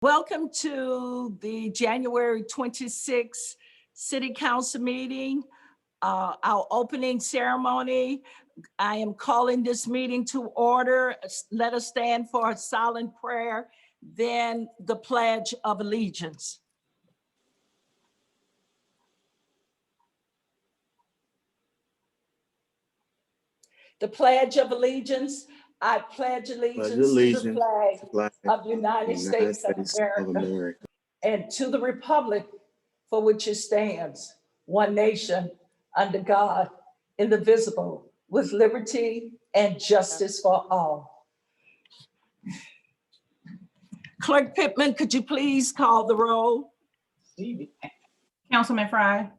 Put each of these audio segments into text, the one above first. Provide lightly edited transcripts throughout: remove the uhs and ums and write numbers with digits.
Welcome to the January 26th City Council meeting, our opening ceremony. I am calling this meeting to order. Let us stand for a silent prayer, then the Pledge of Allegiance. The Pledge of Allegiance. I pledge allegiance to the flag of the United States of America and to the republic for which it stands, one nation, under God, indivisible, with liberty and justice for all. Clerk Pittman, could you please call the roll? Councilman Fry.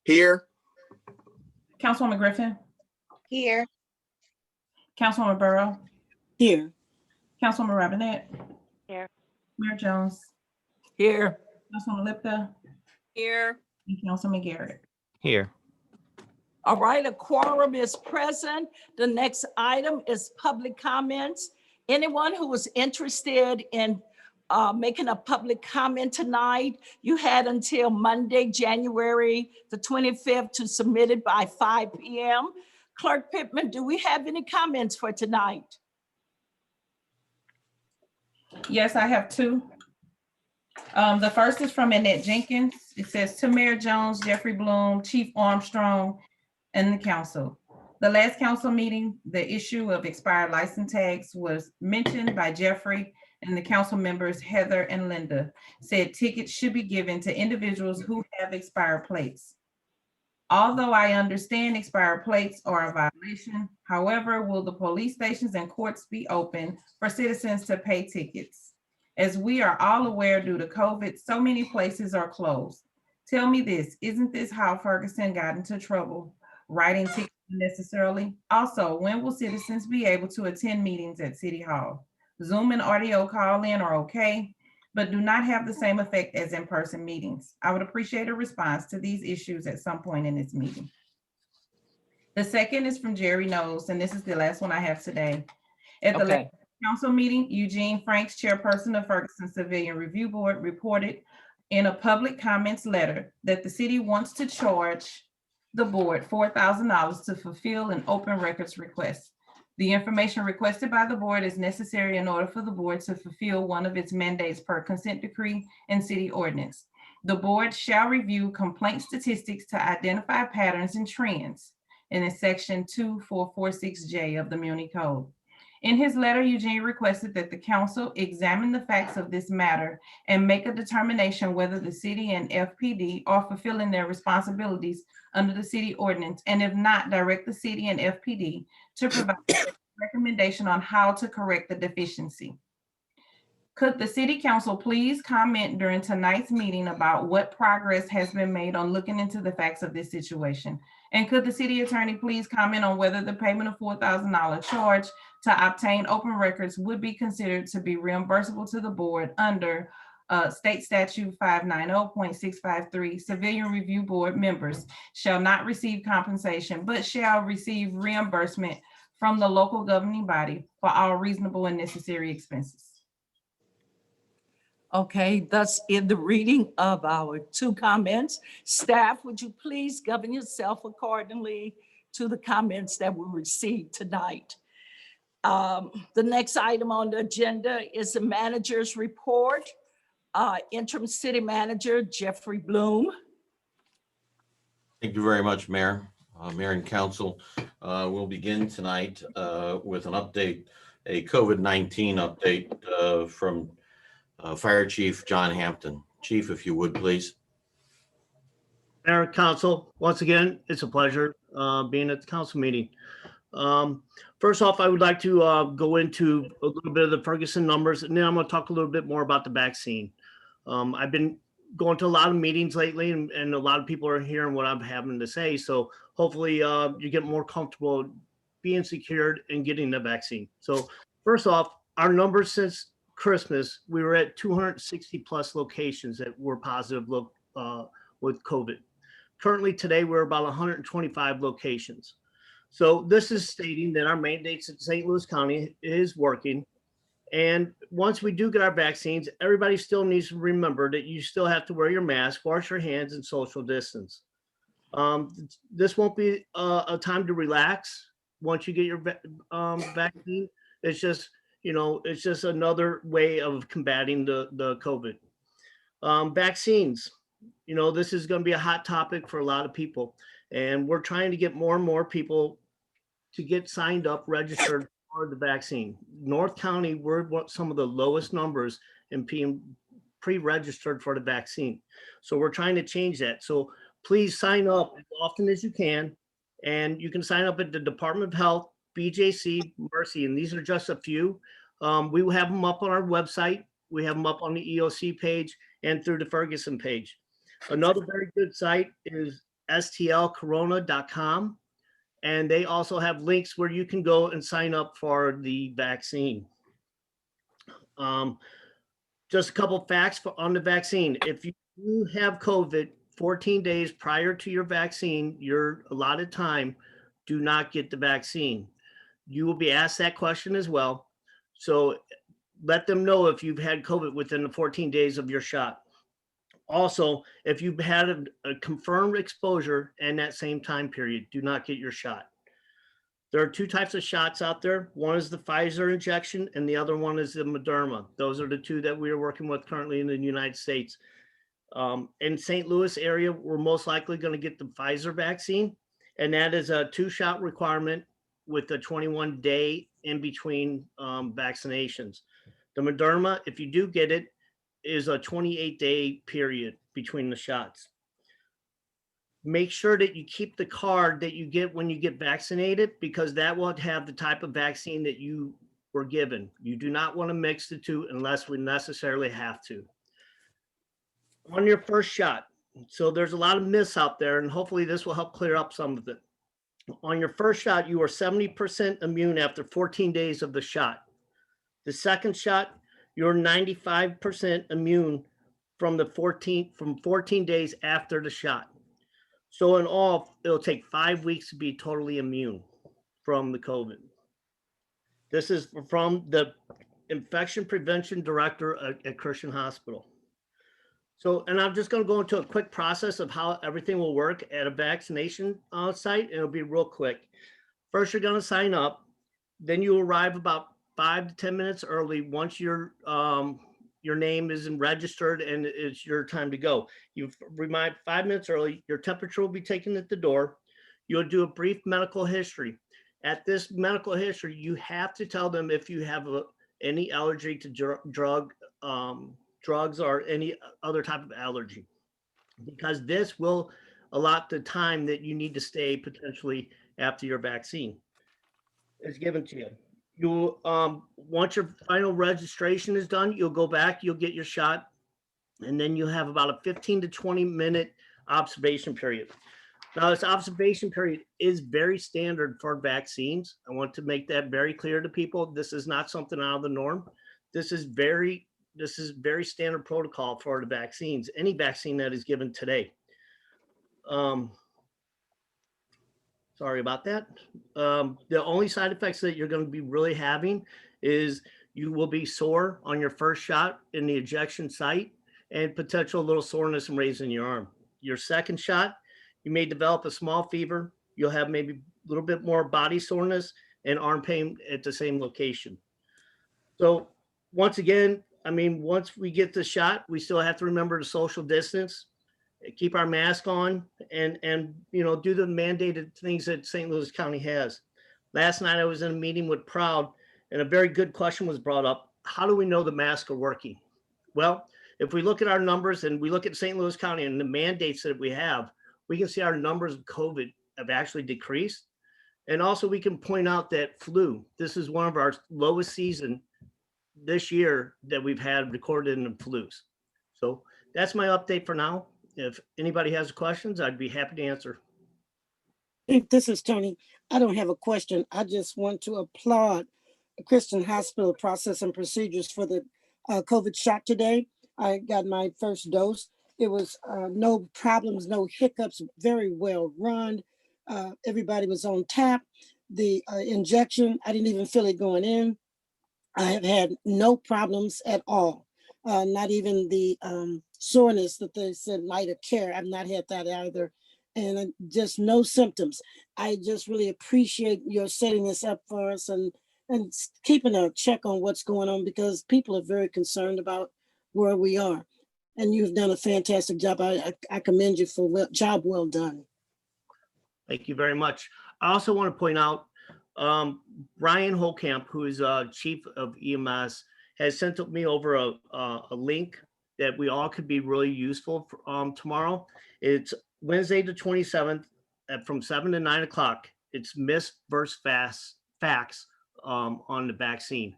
Here. Councilwoman Griffin. Here. Councilwoman Burrow. Here. Councilwoman Robinette. Here. Mayor Jones. Here. Councilwoman Lipka. Here. And Councilman Garrett. Here. All right, a quorum is present. The next item is public comments. Anyone who is interested in making a public comment tonight, you had until Monday, January the 25th to submit it by 5 p.m. Clerk Pittman, do we have any comments for tonight? Yes, I have two. The first is from Annette Jenkins. It says, to Mayor Jones, Jeffrey Bloom, Chief Armstrong, and the council. The last council meeting, the issue of expired license tags was mentioned by Jeffrey, and the council members, Heather and Linda, said tickets should be given to individuals who have expired plates. Although I understand expired plates are a violation, however, will the police stations and courts be open for citizens to pay tickets? As we are all aware, due to COVID, so many places are closed. Tell me this, isn't this how Ferguson got into trouble, writing tickets unnecessarily? Also, when will citizens be able to attend meetings at City Hall? Zoom and audio call-in are okay, but do not have the same effect as in-person meetings. I would appreciate a response to these issues at some point in this meeting. The second is from Jerry Knows, and this is the last one I have today. At the last council meeting, Eugene Franks, chairperson of Ferguson Civilian Review Board, reported in a public comments letter that the city wants to charge the board $4,000 to fulfill an open records request. The information requested by the board is necessary in order for the board to fulfill one of its mandates per consent decree and city ordinance. The board shall review complaint statistics to identify patterns and trends in section 2446J of the Muni Code. In his letter, Eugene requested that the council examine the facts of this matter and make a determination whether the city and FPD are fulfilling their responsibilities under the city ordinance, and if not, direct the city and FPD to provide a recommendation on how to correct the deficiency. Could the city council please comment during tonight's meeting about what progress has been made on looking into the facts of this situation? And could the city attorney please comment on whether the payment of $4,000 charge to obtain open records would be considered to be reimbursable to the board under State Statute 590.653, Civilian Review Board members shall not receive compensation, but shall receive reimbursement from the local governing body for all reasonable and necessary expenses. Okay, thus in the reading of our two comments, staff, would you please govern yourself accordingly to the comments that we received tonight? The next item on the agenda is the manager's report. Interim City Manager Jeffrey Bloom. Thank you very much, Mayor. Mayor and Council, we'll begin tonight with an update, a COVID-19 update from Fire Chief John Hampton. Chief, if you would, please. Mayor and Council, once again, it's a pleasure being at the council meeting. First off, I would like to go into a little bit of the Ferguson numbers, and then I'm going to talk a little bit more about the vaccine. I've been going to a lot of meetings lately, and a lot of people are hearing what I'm having to say. So hopefully you get more comfortable being secured and getting the vaccine. So first off, our numbers since Christmas, we were at 260 plus locations that were positive with COVID. Currently today, we're about 125 locations. So this is stating that our mandates in St. Louis County is working, And once we do get our vaccines, everybody still needs to remember that you still have to wear your mask, wash your hands, and social distance. This won't be a time to relax once you get your vaccine. It's just, it's just another way of combating the COVID. Vaccines, this is going to be a hot topic for a lot of people. And we're trying to get more and more people to get signed up, registered for the vaccine. North County, we're some of the lowest numbers in being pre-registered for the vaccine. So we're trying to change that. So please sign up as often as you can. And you can sign up at the Department of Health, BJC, Mercy, and these are just a few. We will have them up on our website. We have them up on the EOC page and through the Ferguson page. Another very good site is stlcorona.com. And they also have links where you can go and sign up for the vaccine. Just a couple facts on the vaccine. If you have COVID 14 days prior to your vaccine, your allotted time, do not get the vaccine. You will be asked that question as well. So let them know if you've had COVID within the 14 days of your shot. Also, if you've had a confirmed exposure in that same time period, do not get your shot. There are two types of shots out there. One is the Pfizer injection and the other one is the Moderna. Those are the two that we are working with currently in the United States. In St. Louis area, we're most likely going to get the Pfizer vaccine, and that is a 2-shot requirement with a 21-day in between vaccinations. The Moderna, if you do get it, is a 28-day period between the shots. Make sure that you keep the card that you get when you get vaccinated, because that will have the type of vaccine that you were given. You do not want to mix the two unless we necessarily have to. On your first shot, so there's a lot of myths out there, and hopefully this will help clear up some of it. On your first shot, you are 70% immune after 14 days of the shot. The second shot, you're 95% immune from 14 days after the shot. So in all, it'll take 5 weeks to be totally immune from the COVID. This is from the infection prevention director at Christian Hospital. So, and I'm just going to go into a quick process of how everything will work at a vaccination site. And it'll be real quick. First, you're going to sign up. Then you arrive about 5 to 10 minutes early once your name is registered and it's your time to go. You remind 5 minutes early, your temperature will be taken at the door. You'll do a brief medical history. At this medical history, you have to tell them if you have any allergy to drugs or any other type of allergy, because this will allot the time that you need to stay potentially after your vaccine is given to you. You'll once your final registration is done, you'll go back, you'll get your shot, and then you have about a 15 to 20 minute observation period. Now, this observation period is very standard for vaccines. I want to make that very clear to people. This is not something out of the norm. This is very standard protocol for the vaccines, any vaccine that is given today. Sorry about that. The only side effects that you're going to be really having is you will be sore on your first shot in the injection site and potential little soreness and raising your arm. Your second shot, you may develop a small fever. You'll have maybe a little bit more body soreness and arm pain at the same location. So once again, I mean, once we get the shot, we still have to remember to social distance, keep our mask on, and do the mandated things that St. Louis County has. Last night I was in a meeting with Proud, and a very good question was brought up. How do we know the masks are working? Well, if we look at our numbers and we look at St. Louis County and the mandates that we have, we can see our numbers of COVID have actually decreased. And also we can point out that flu, this is one of our lowest season this year that we've had recorded in the flus. So that's my update for now. If anybody has questions, I'd be happy to answer. This is Tony. I don't have a question. I just want to applaud the Christian Hospital process and procedures for the COVID shot today. I got my first dose. It was no problems, no hiccups, very well run. Everybody was on tap. The injection, I didn't even feel it going in. I have had no problems at all. Not even the soreness that they said might occur. I've not had that either. And just no symptoms. I just really appreciate your setting this up for us and keeping a check on what's going on, because people are very concerned about where we are. And you've done a fantastic job. I commend you for job well done. Thank you very much. I also want to point out, Brian Holcamp, who is chief of EMS, has sent me over a link that we all could be really useful for, tomorrow. It's Wednesday the 27th from 7 to 9 o'clock. It's myths versus facts on the vaccine.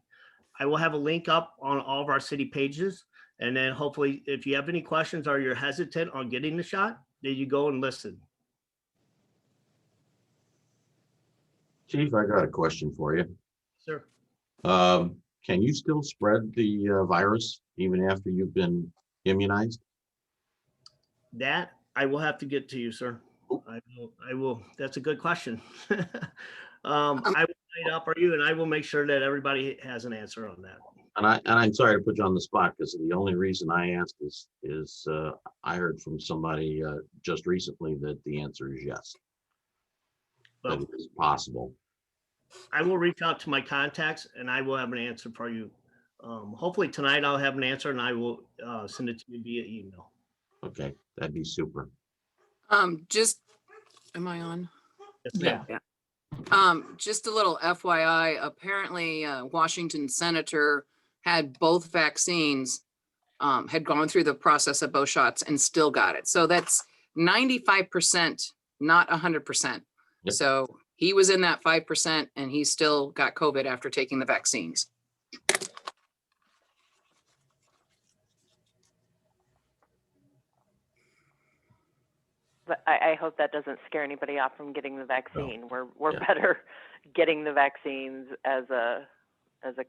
I will have a link up on all of our city pages. And then hopefully, if you have any questions or you're hesitant on getting the shot, then you go and listen. Chief, I got a question for you. Sir. Can you still spread the virus even after you've been immunized? That I will have to get to you, sir. I will. That's a good question. I will write up for you, and I will make sure that everybody has an answer on that. And I'm sorry to put you on the spot, because the only reason I asked is I heard from somebody just recently that the answer is yes. That Well, it is possible. I will reach out to my contacts, and I will have an answer for you. Hopefully tonight I'll have an answer, and I will send it to you via email. Okay, that'd be super. Am I on? Yes, ma'am. Just a little FYI, apparently Washington senator had both vaccines, had gone through the process of both shots and still got it. So that's 95%, not 100%. Yep. So he was in that 5% and he still got COVID after taking the vaccines. But I hope that doesn't scare anybody off from getting the vaccine. We're Yeah. better getting the vaccines as a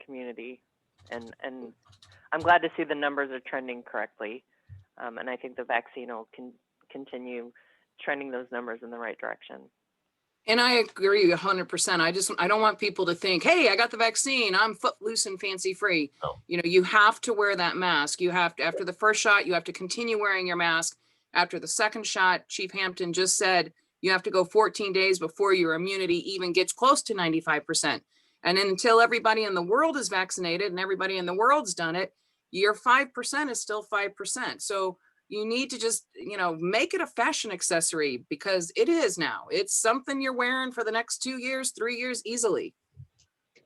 community, and I'm glad to see the numbers are trending correctly, and I think the vaccine will continue trending those numbers in the right direction. And I agree 100%. I don't want people to think, hey, I got the vaccine, I'm footloose and fancy free. No. You know, you have to wear that mask. You have to, after the first shot, you have to continue wearing your mask. After the second shot, Chief Hampton just said, you have to go 14 days before your immunity even gets close to 95%. And until everybody in the world is vaccinated and everybody in the world's done it, your 5% is still 5%. So you need to just, make it a fashion accessory, because it is now. It's something you're wearing for the next 2 years, 3 years easily.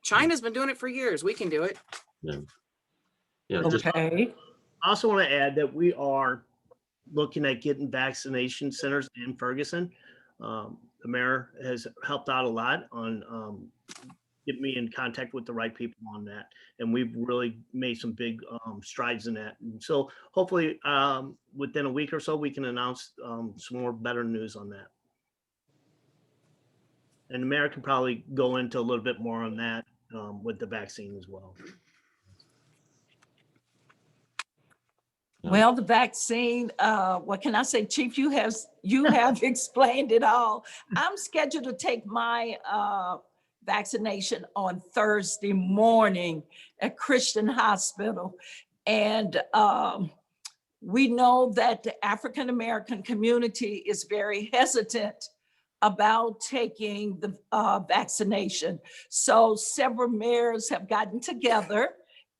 China's been doing it for years. We can do it. Yeah, just Okay. I also want to add that we are looking at getting vaccination centers in Ferguson. The mayor has helped out a lot on getting me in contact with the right people on that. And we've really made some big strides in that. And so hopefully within a week or so, we can announce some more better news on that. And the mayor can probably go into a little bit more on that with the vaccine as well. Well, the vaccine, what can I say, Chief? You have explained it all. I'm scheduled to take my vaccination on Thursday morning at Christian Hospital. And we know that the African American community is very hesitant about taking the vaccination. So several mayors have gotten together,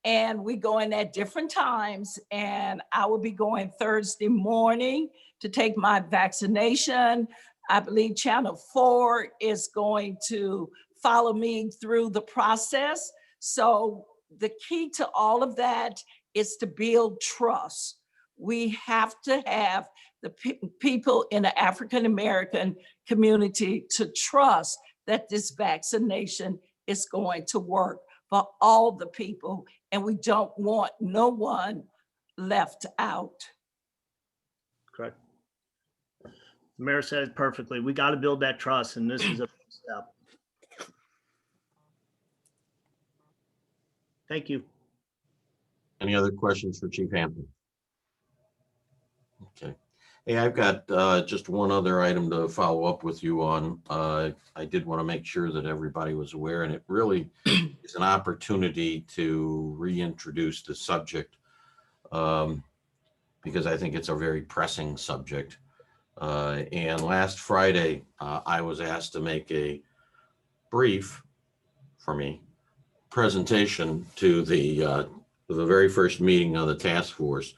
and we going at different times, and I will be going Thursday morning to take my vaccination. I believe Channel 4 is going to follow me through the process. So the key to all of that is to build trust. We have to have the people in the African American community to trust that this vaccination is going to work for all the people, and we don't want no one left out. Correct. The mayor said it perfectly. We got to build that trust, and this is a step. Thank you. any other questions for Chief Hampton? Okay. Hey, I've got just one other item to follow up with you on. I did want to make sure that everybody was aware, and it really is an opportunity to reintroduce the subject because I think it's a very pressing subject. And last Friday, I was asked to make a brief, for me, presentation to the very first meeting of the task force.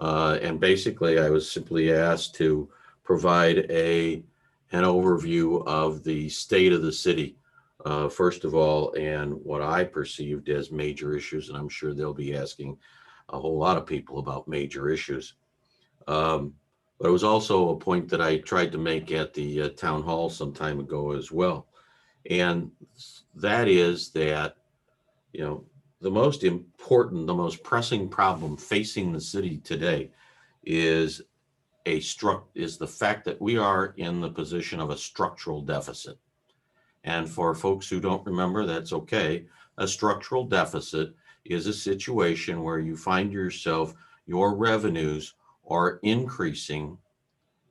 And basically, I was simply asked to provide an overview of the state of the city, first of all, and what I perceived as major issues. And I'm sure they'll be asking a whole lot of people about major issues. But it was also a point that I tried to make at the town hall some time ago as well. And that is that, you know, the most important, the most pressing problem facing the city today is the fact that we are in the position of a structural deficit. And for folks who don't remember, that's okay. A structural deficit is a situation where you find yourself, your revenues are increasing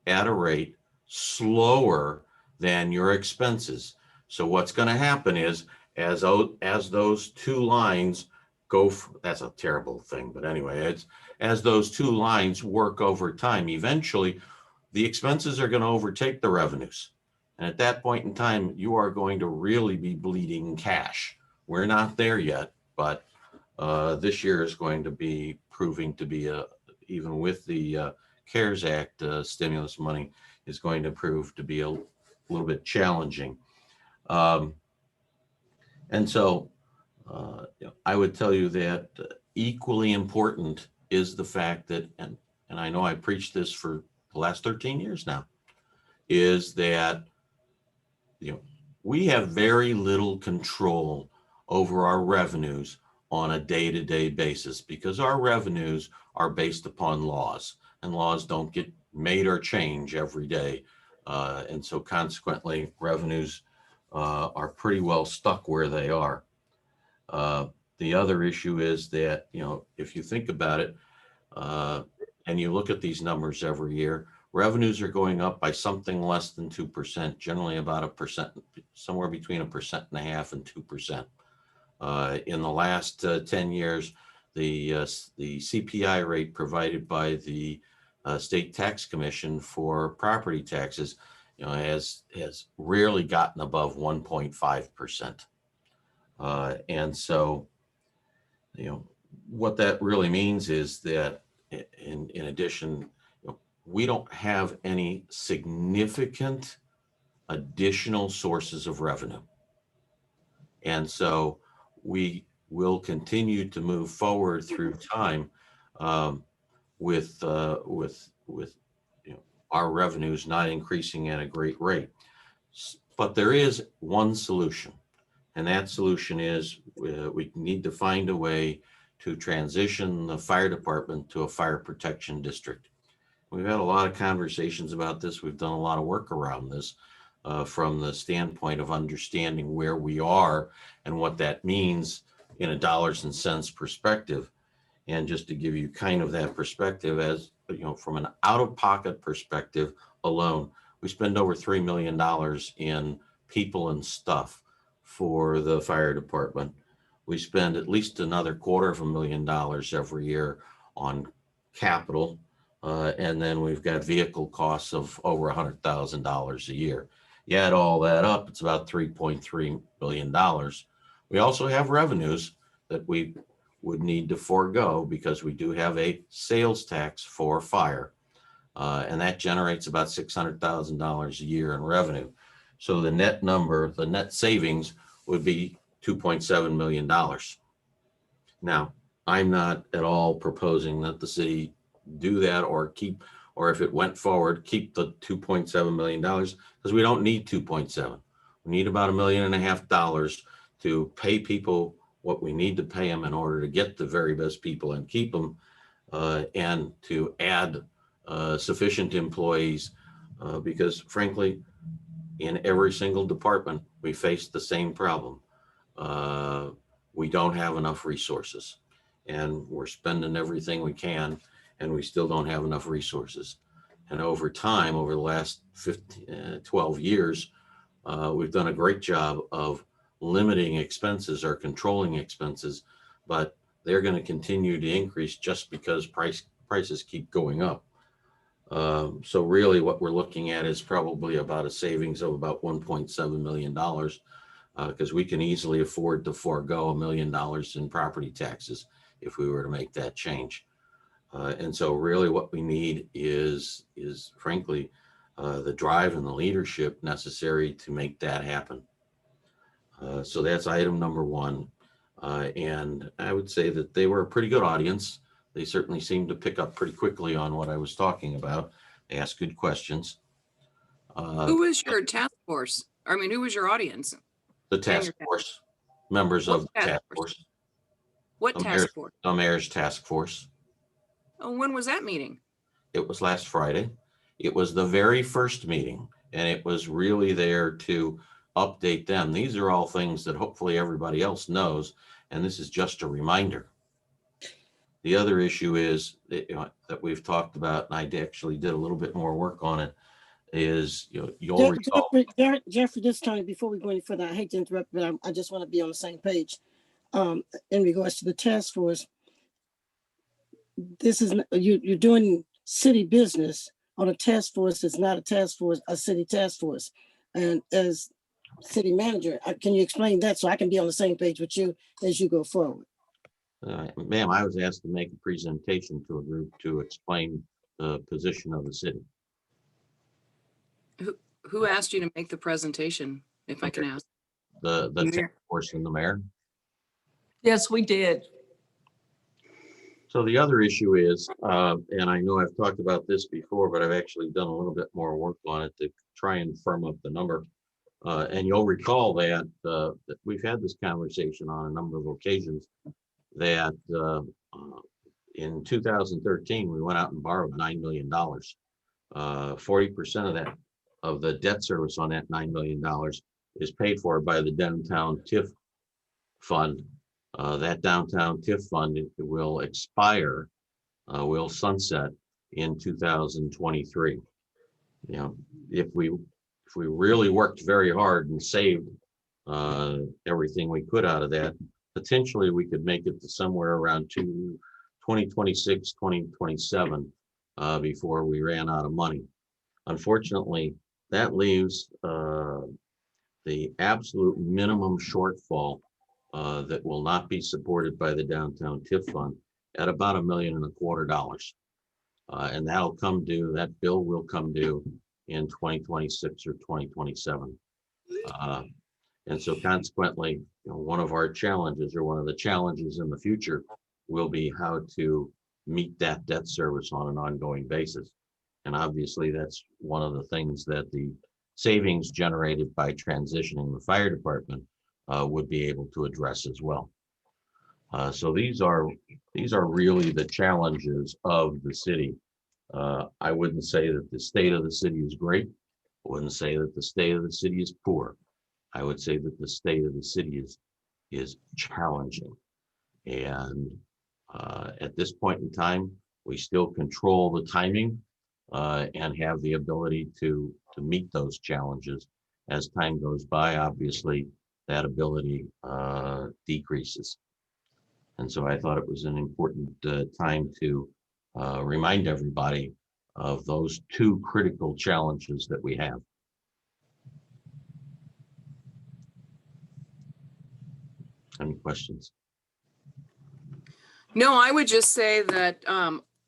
at a rate slower than your expenses. So what's going to happen is as those two lines go, that's a terrible thing, but anyway, it's as those two lines work over time, eventually the expenses are going to overtake the revenues. And at that point in time, you are going to really be bleeding cash. We're not there yet, but this year is going to be proving to be even with the CARES Act stimulus money is going to prove to be a little bit challenging. And so I would tell you that equally important is the fact that, and I know I preached this for the last 13 years now, is that, you know, we have very little control over our revenues on a day-to-day basis because our revenues are based upon laws, and laws don't get made or change every day. And so consequently, revenues are pretty well stuck where they are. The other issue is that, you know, if you think about it, and you look at these numbers every year, revenues are going up by something less than 2%, generally about 1%, somewhere between 1.5% and 2%. In the last 10 years, the CPI rate provided by the State Tax Commission for property taxes, you know, has rarely gotten above 1.5%. And so, you know, what that really means is that in addition, you know, we don't have any significant additional sources of revenue. And so we will continue to move forward through time with you know, our revenues not increasing at a great rate. But there is one solution, and that solution is we need to find a way to transition the fire department to a fire protection district. We've had a lot of conversations about this. We've done a lot of work around this from the standpoint of understanding where we are and what that means in a dollars and cents perspective. And just to give you kind of that perspective, as you know, from an out-of-pocket perspective alone, we spend over $3 million in people and stuff for the fire department. We spend at least another $250,000 every year on capital. And then we've got vehicle costs of over $100,000 a year. You add all that up, it's about $3.3 billion. We also have revenues that we would need to forego because we do have a sales tax for fire. And that generates about $600,000 a year in revenue. So the net number, the net savings would be $2.7 million. Now, I'm not at all proposing that the city do that or if it went forward, keep the $2.7 million because we don't need 2.7. We need about $1.5 million to pay people what we need to pay them in order to get the very best people and keep them and to add sufficient employees because frankly, in every single department, we face the same problem. We don't have enough resources and we're spending everything we can and we still don't have enough resources. And over time, over the last 12 years, we've done a great job of limiting expenses or controlling expenses, but they're going to continue to increase just because prices keep going up. So really what we're looking at is probably about a savings of about $1.7 million, because we can easily afford to forego $1 million in property taxes if we were to make that change. And so really what we need is frankly, the drive and the leadership necessary to make that happen. So that's item number one. And I would say that they were a pretty good audience. They certainly seemed to pick up pretty quickly on what I was talking about. They asked good questions. Who was your task force? I mean, who was your audience? The task force, members of the task force. What task force? The mayor's task force. Oh, when was that meeting? It was last Friday. It was the very first meeting, and it was really there to update them. These are all things that hopefully everybody else knows, and this is just a reminder. The other issue is that we've talked about, and I actually did a little bit more work on it, is you'll recall. Jeffrey, this time before we go any further, I hate to interrupt, but I just want to be on the same page. In regards to the task force, this is you're doing city business on a task force. It's not a task force, a city task force. And as city manager, can you explain that so I can be on the same page with you as you go forward? Ma'am, I was asked to make a presentation to a group to explain the position of the city. Who asked you to make the presentation, if I can ask? The task force and the mayor. Yes, we did. So the other issue is, and I know I've talked about this before, but I've actually done a little bit more work on it to try and firm up the number. And you'll recall that we've had this conversation on a number of occasions, that in 2013, we went out and borrowed $9 million. 40% of that, of the debt service on that $9 million is paid for by the downtown TIF fund. That downtown TIF fund will expire, will sunset in 2023. If we really worked very hard and saved everything we could out of that, potentially we could make it to somewhere around 2026, 2027 before we ran out of money. Unfortunately, that leaves the absolute minimum shortfall that will not be supported by the downtown TIF fund at about $1.25 million. And that'll come due, that bill will come due in 2026 or 2027. And so consequently, one of our challenges, or one of the challenges in the future, will be how to meet that debt service on an ongoing basis. And obviously that's one of the things that the savings generated by transitioning the fire department would be able to address as well. So these are really the challenges of the city. I wouldn't say that the state of the city is great. I wouldn't say that the state of the city is poor. I would say that the state of the city is challenging. And at this point in time, we still control the timing and have the ability to meet those challenges. As time goes by, obviously, that ability decreases. And so I thought it was an important time to remind everybody of those two critical challenges that we have. Any questions? No, I would just say that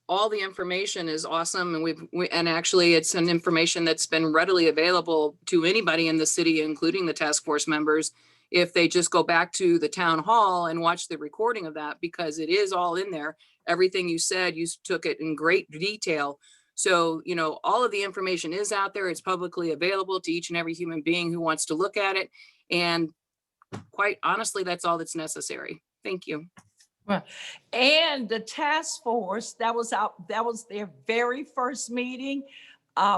all the information is awesome, and and actually it's an information that's been readily available to anybody in the city, including the task force members, if they just go back to the town hall and watch the recording of that, because it is all in there. Everything you said, you took it in great detail. So, all of the information is out there. It's publicly available to each and every human being who wants to look at it. And quite honestly, that's all that's necessary. Thank you. And the task force, that was their very first meeting.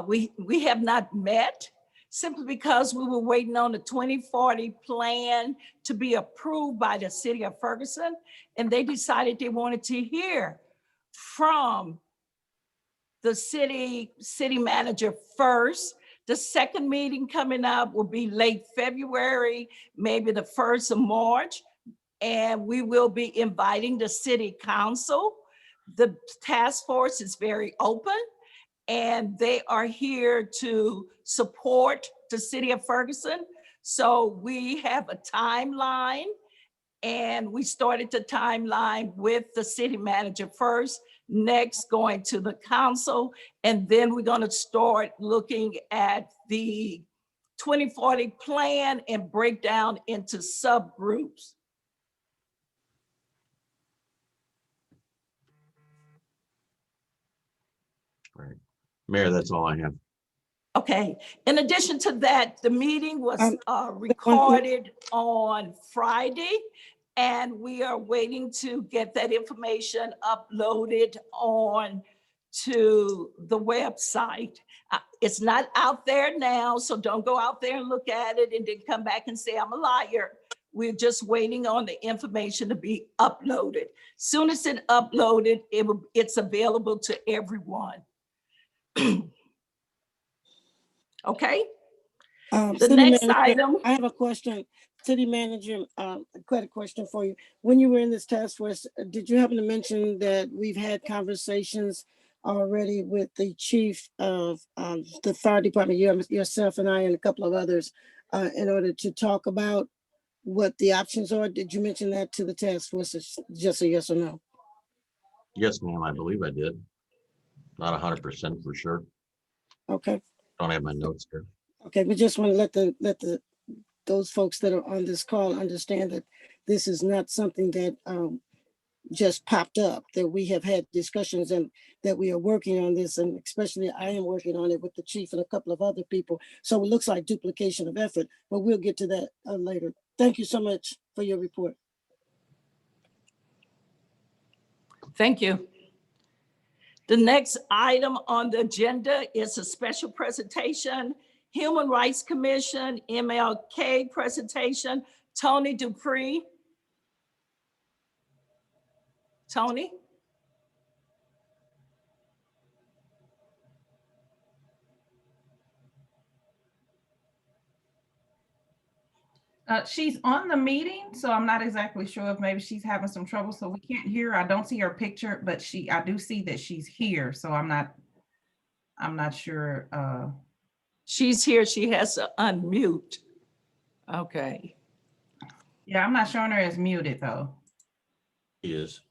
We have not met simply because we were waiting on the 2040 plan to be approved by the city of Ferguson. And they decided they wanted to hear from the city manager first. The second meeting coming up will be late February, maybe the 1st of March. And we will be inviting the city council. The task force is very open and they are here to support the city of Ferguson. So we have a timeline and we started the timeline with the city manager first, next going to the council, and then we're gonna start looking at the 2040 plan and break down into subgroups. Right. Mayor, that's all I have. Okay, in addition to that, the meeting was one- recorded on Friday, and we are waiting to get that information uploaded on to the website. It's not out there now, so don't go out there and look at it and then come back and say I'm a liar. We're just waiting on the information to be uploaded. Soon as it's uploaded, it's available to everyone. Okay, the City next Manager, item, I have a question. City Manager, quite a question for you. When you were in this task force, did you happen to mention that we've had conversations already with the chief of the fire department, yourself and I and a couple of others, in order to talk about what the options are? Did you mention that to the task force? It's just a yes or no? Yes, ma'am, I believe I did. Not 100% for sure. Okay. Don't have my notes here. Okay, we just want to let those folks that are on this call understand that this is not something that just popped up, that we have had discussions and that we are working on this, and especially I am working on it with the chief and a couple of other people. So it looks like duplication of effort, but we'll get to that later. Thank you so much for your report. thank you. The next item on the agenda is a special presentation, Human Rights Commission, MLK presentation. Tony Dupree. Tony? She's on the meeting, so I'm not exactly sure if maybe she's having some trouble, so we can't hear her. I don't see her picture, but I do see that she's here, so I'm not sure. She's here, she has to unmute. Okay, Yeah, I'm not showing her as muted though. He is.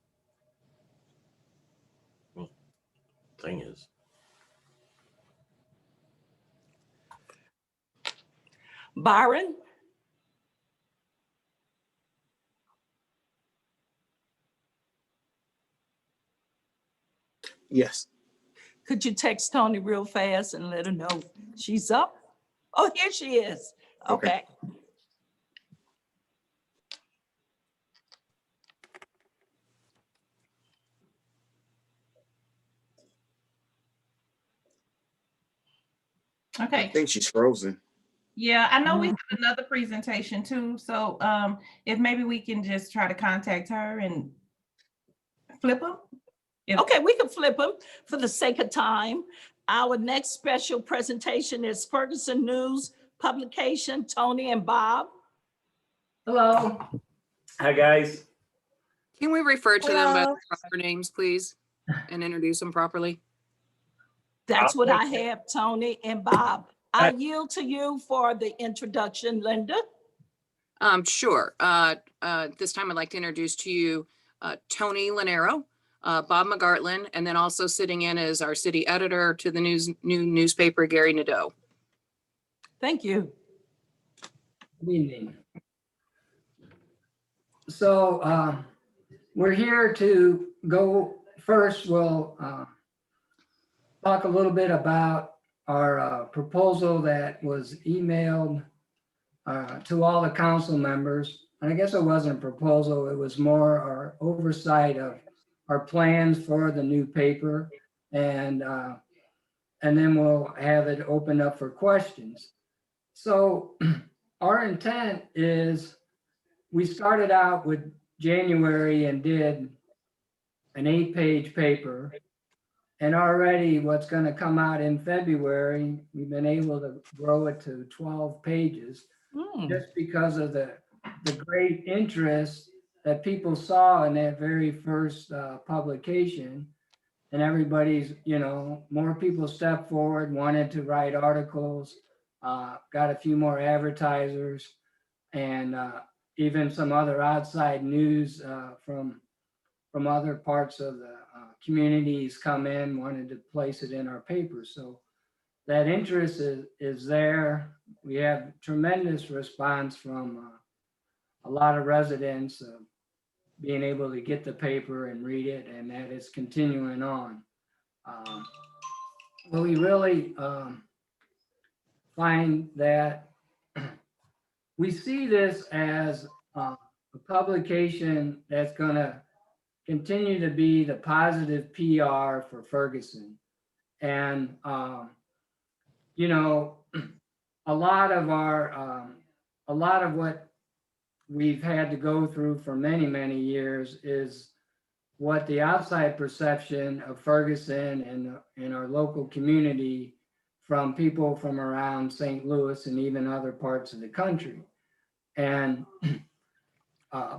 Well, thing is. Byron? Yes. Could you text Tony real fast and let her know she's up? Oh, here she is. Okay. I Okay, think she's frozen. yeah, I know we have another presentation too, so if maybe we can just try to contact her and flip them. Okay, we can flip them for the sake of time. Our next special presentation is Ferguson News publication, Tony and Bob. Hello. Hi, guys. Can we refer to them by Hello. their proper names, please, and introduce them properly? That's what I have, Tony and Bob. I yield to you for the introduction, Linda. Sure. This time I'd like to introduce to you Tony Lanero, Bob McGartland, and then also sitting in as our city editor to the new newspaper, Gary Nadeau. Thank you. Good evening. So we're here to go first. We'll talk a little bit about our proposal that was emailed to all the council members. And I guess it wasn't a proposal, it was more our oversight of our plans for the new paper. And then we'll have it open up for questions. So our intent is, we started out with January and did an 8-page paper. And already what's going to come out in February, we've been able to grow it to 12 pages just because of the great interest that people saw in that very first publication. And everybody's, more people stepped forward, wanted to write articles, got a few more advertisers, and even some other outside news from other parts of the communities come in, wanted to place it in our paper. So that interest is there. We have tremendous response from a lot of residents being able to get the paper and read it, and that is continuing on. Well, we really find that we see this as a publication that's going to continue to be the positive PR for Ferguson. And, a lot of what we've had to go through for many, many years is what the outside perception of Ferguson and our local community from people from around St. Louis and even other parts of the country. And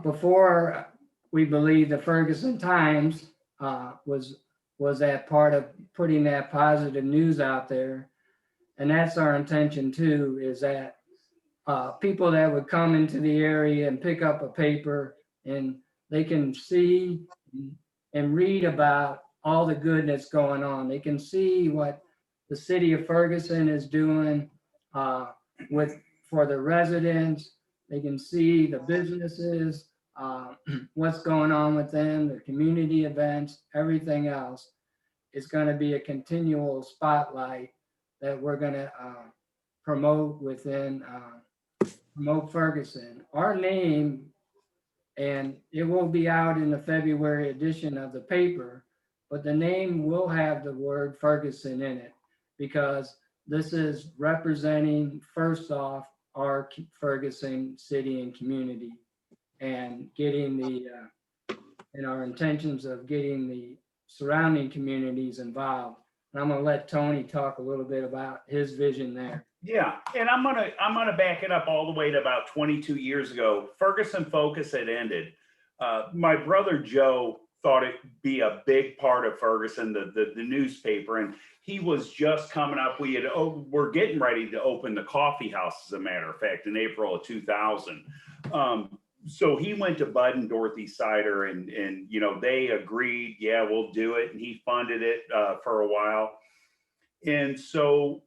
before we believe the Ferguson Times was that part of putting that positive news out there. And that's our intention too, is that people that would come into the area and pick up a paper and they can see and read about all the good that's going on. They can see what the city of Ferguson is doing for the residents. They can see the businesses, what's going on with them, the community events, everything else. Is going to be a continual spotlight that we're going to promote promote Ferguson. Our name, and it will be out in the February edition of the paper, but the name will have the word Ferguson in it because this is representing, first off, our Ferguson city and community, and getting and our intentions of getting the surrounding communities involved. And I'm going to let Tony talk a little bit about his vision there. Yeah, and I'm gonna back it up all the way to about 22 years ago. Ferguson Focus had ended. My brother Joe thought it'd be a big part of Ferguson, the newspaper, and he was just coming up. We're getting ready to open the coffee house, as a matter of fact, in April of 2000. So he went to Bud and Dorothy Sider, and they agreed, yeah, we'll do it, and he funded it for a while. And so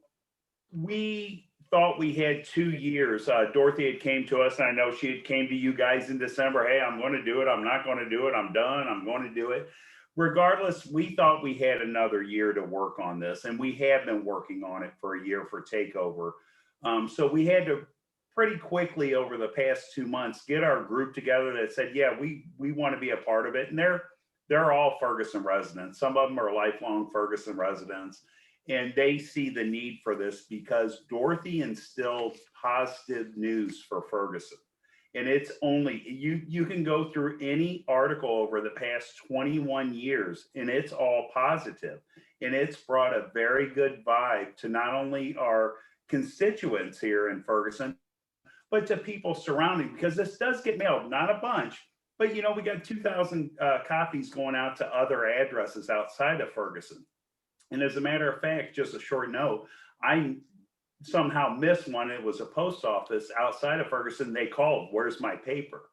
we thought we had 2 years. Dorothy had came to us, and I know she had came to you guys in December. Hey, I'm going to do it. I'm not going to do it. I'm done. I'm going to do it. Regardless, we thought we had another year to work on this, and we have been working on it for a year for takeover. So we had to pretty quickly over the past 2 months get our group together that said, yeah, we want to be a part of it. And they're all Ferguson residents. Some of them are lifelong Ferguson residents. And they see the need for this because Dorothy instilled positive news for Ferguson. And it's only, you can go through any article over the past 21 years and it's all positive. And it's brought a very good vibe to not only our constituents here in Ferguson, but to people surrounding, because this does get mailed, not a bunch, but we got 2,000 copies going out to other addresses outside of Ferguson. And as a matter of fact, just a short note, I somehow missed one. It was a post office outside of Ferguson. They called, where's my paper?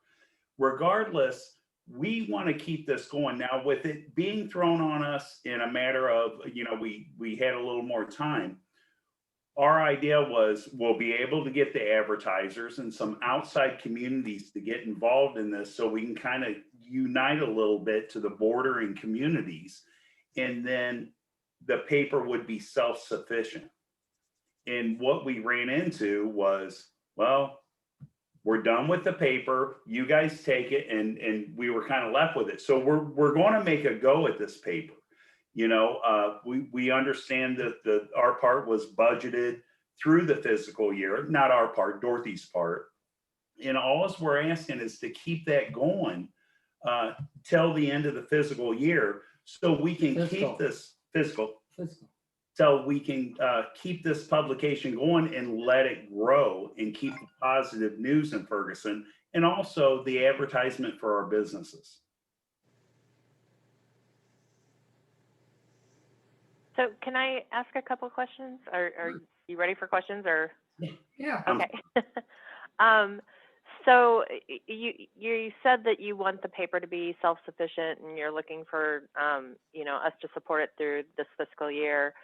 Regardless, we want to keep this going. Now, with it being thrown on us in a matter of, we had a little more time. Our idea was we'll be able to get the advertisers and some outside communities to get involved in this so we can kind of unite a little bit to the bordering communities. And then the paper would be self-sufficient. And what we ran into was, well, we're done with the paper. You guys take it, and we were kind of left with it. So we're going to make a go at this paper. We understand that our part was budgeted through the fiscal year, not our part, Dorothy's part. And all we're asking is to keep that going till the end of the fiscal year, so we can keep this fiscal. Fiscal. So we can keep this publication going and let it grow and keep the positive news in Ferguson and also the advertisement for our businesses. So can I ask a couple questions? Are you ready for questions or? Yeah. Okay. So you said that you want the paper to be self-sufficient and you're looking for, us to support it through this fiscal year.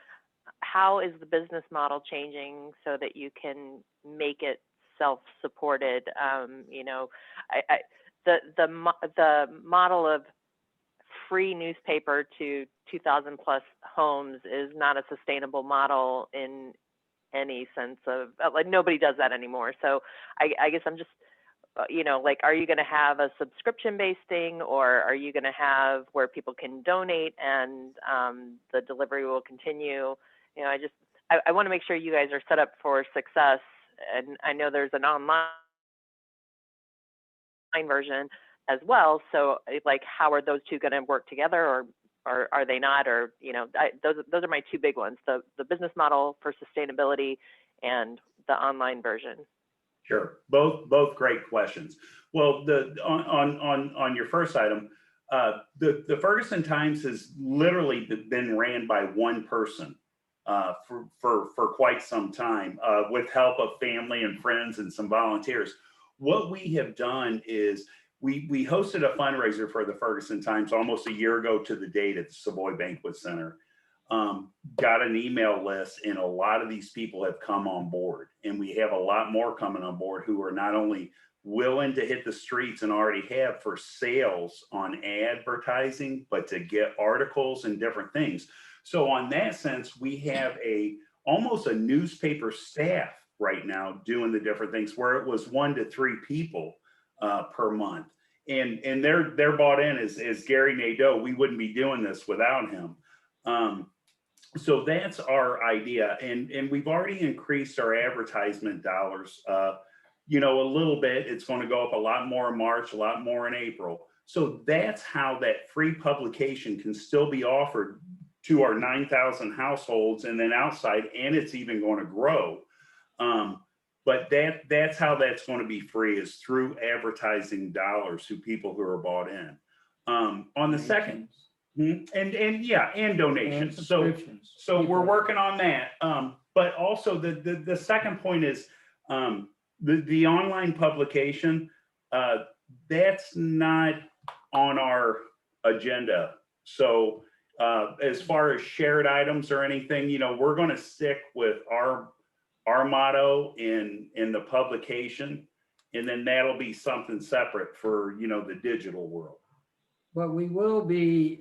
How is the business model changing so that you can make it self-supported? The model of free newspaper to 2,000 plus homes is not a sustainable model in any sense of, like, nobody does that anymore. So I guess I'm just, are you going to have a subscription-based thing, or are you going to have where people can donate and the delivery will continue? I want to make sure you guys are set up for success. And I know there's an online version as well. So how are those two going to work together, or are they not? Or, those are my two big ones, the business model for sustainability and the online version. Sure, both great questions. Well, on your first item, the Ferguson Times has literally been ran by one person for quite some time, with help of family and friends and some volunteers. What we have done is we hosted a fundraiser for the Ferguson Times almost a year ago to the date at the Savoy Banquet Center. Got an email list, and a lot of these people have come on board, and we have a lot more coming on board who are not only willing to hit the streets and already have for sales on advertising, but to get articles and different things. So on that sense, we have almost a newspaper staff right now doing the different things, where it was 1 to 3 people per month, and they're bought in as Gary Nadeau. We wouldn't be doing this without him. So that's our idea, and we've already increased our advertisement dollars, a little bit. It's going to go up a lot more in March, a lot more in April. So that's how that free publication can still be offered to our 9,000 households and then outside, and it's even going to grow. But that's how that's going to be free, is through advertising dollars to people who are bought in. On the second. And donations. And So we're working on that. But also the second point is the online publication. That's not on our agenda. So as far as shared items or anything, we're going to stick with our motto in the publication, and then that'll be something separate for the digital world. But we will be,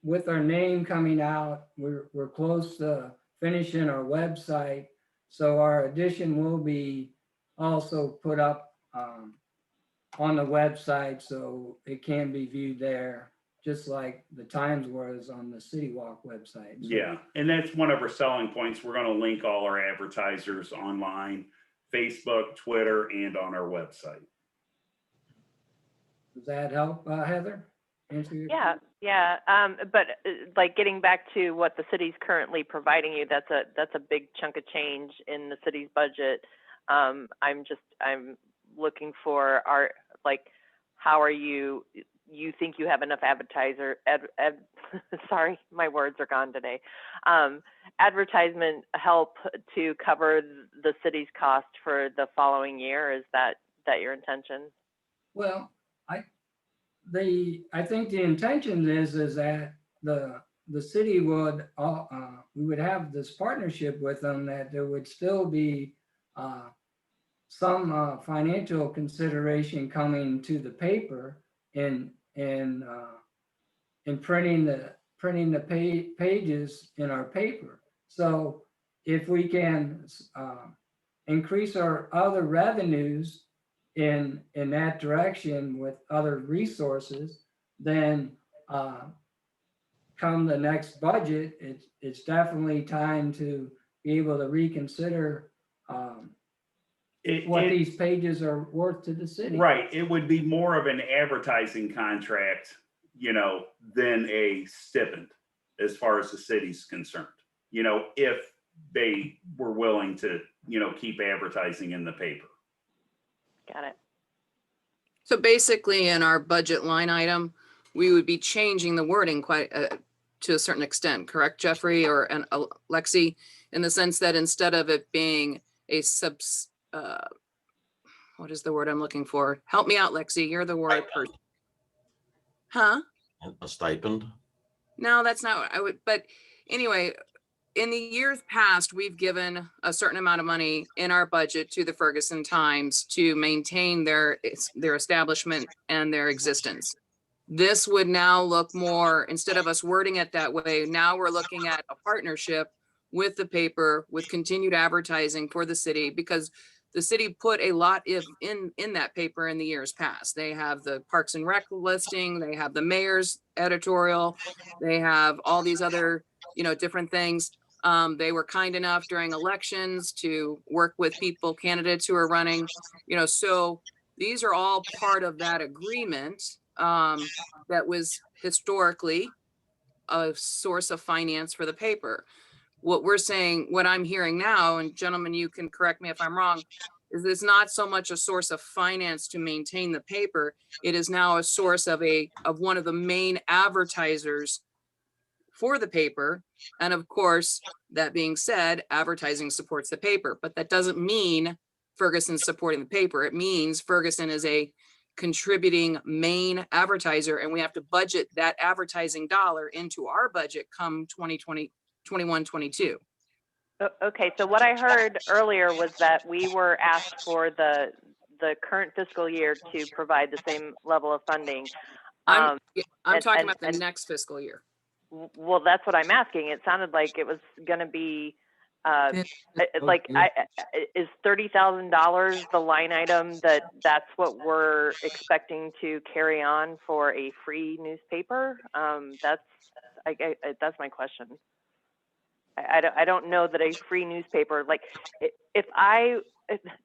with our name coming out, we're close to finishing our website. So our edition will be also put up on the website, so it can be viewed there, just like the Times was on the City Walk website. So, yeah, and that's one of our selling points. We're going to link all our advertisers online, Facebook, Twitter, and on our website. Does that help, Heather? Answer your Yeah. But getting back to what the city's currently providing you, that's a big chunk of change in the city's budget. I'm looking for how are you think you have enough sorry, my words are gone today. Advertisement help to cover the city's cost for the following year? Is that your intention? Well, I think the intention is that the city would we would have this partnership with them, that there would still be some financial consideration coming to the paper in printing the pages in our paper. So if we can increase our other revenues in that direction with other resources, then come the next budget, it's definitely time to be able to reconsider what these pages are worth to the city. Right. It would be more of an advertising contract, than a stipend. as far as the city's concerned, you know, if they were willing to, you know, keep advertising in the paper. Got it. So basically, in our budget line item, we would be changing the wording quite to a certain extent, correct, Jeffrey and Lexi, in the sense that instead of it being a what is the word I'm looking for? Help me out, Lexi. You're the word person. Huh? A stipend? No, that's not what I would, but anyway, in the years past, we've given a certain amount of money in our budget to the Ferguson Times to maintain their establishment and their existence. This would now look more, instead of us wording it that way, now we're looking at a partnership with the paper, with continued advertising for the city, because the city put a lot in that paper in the years past. They have the Parks and Rec listing, they have the mayor's editorial, they have all these other, different things. They were kind enough during elections to work with candidates who are running, so these are all part of that agreement that was historically a source of finance for the paper. What we're saying, what I'm hearing now, and gentlemen, you can correct me if I'm wrong, is it's not so much a source of finance to maintain the paper. It is now a source of one of the main advertisers for the paper. And of course, that being said, advertising supports the paper, but that doesn't mean Ferguson's supporting the paper. It means Ferguson is a contributing main advertiser, and we have to budget that advertising dollar into our budget come 2020, 21, 22. Okay, so what I heard earlier was that we were asked for the current fiscal year to provide the same level of funding. I'm talking about the next fiscal year. Well, that's what I'm asking. It sounded like it was going to be is $30,000 the line item that's what we're expecting to carry on for a free newspaper? That's my question. I don't know that a free newspaper, like if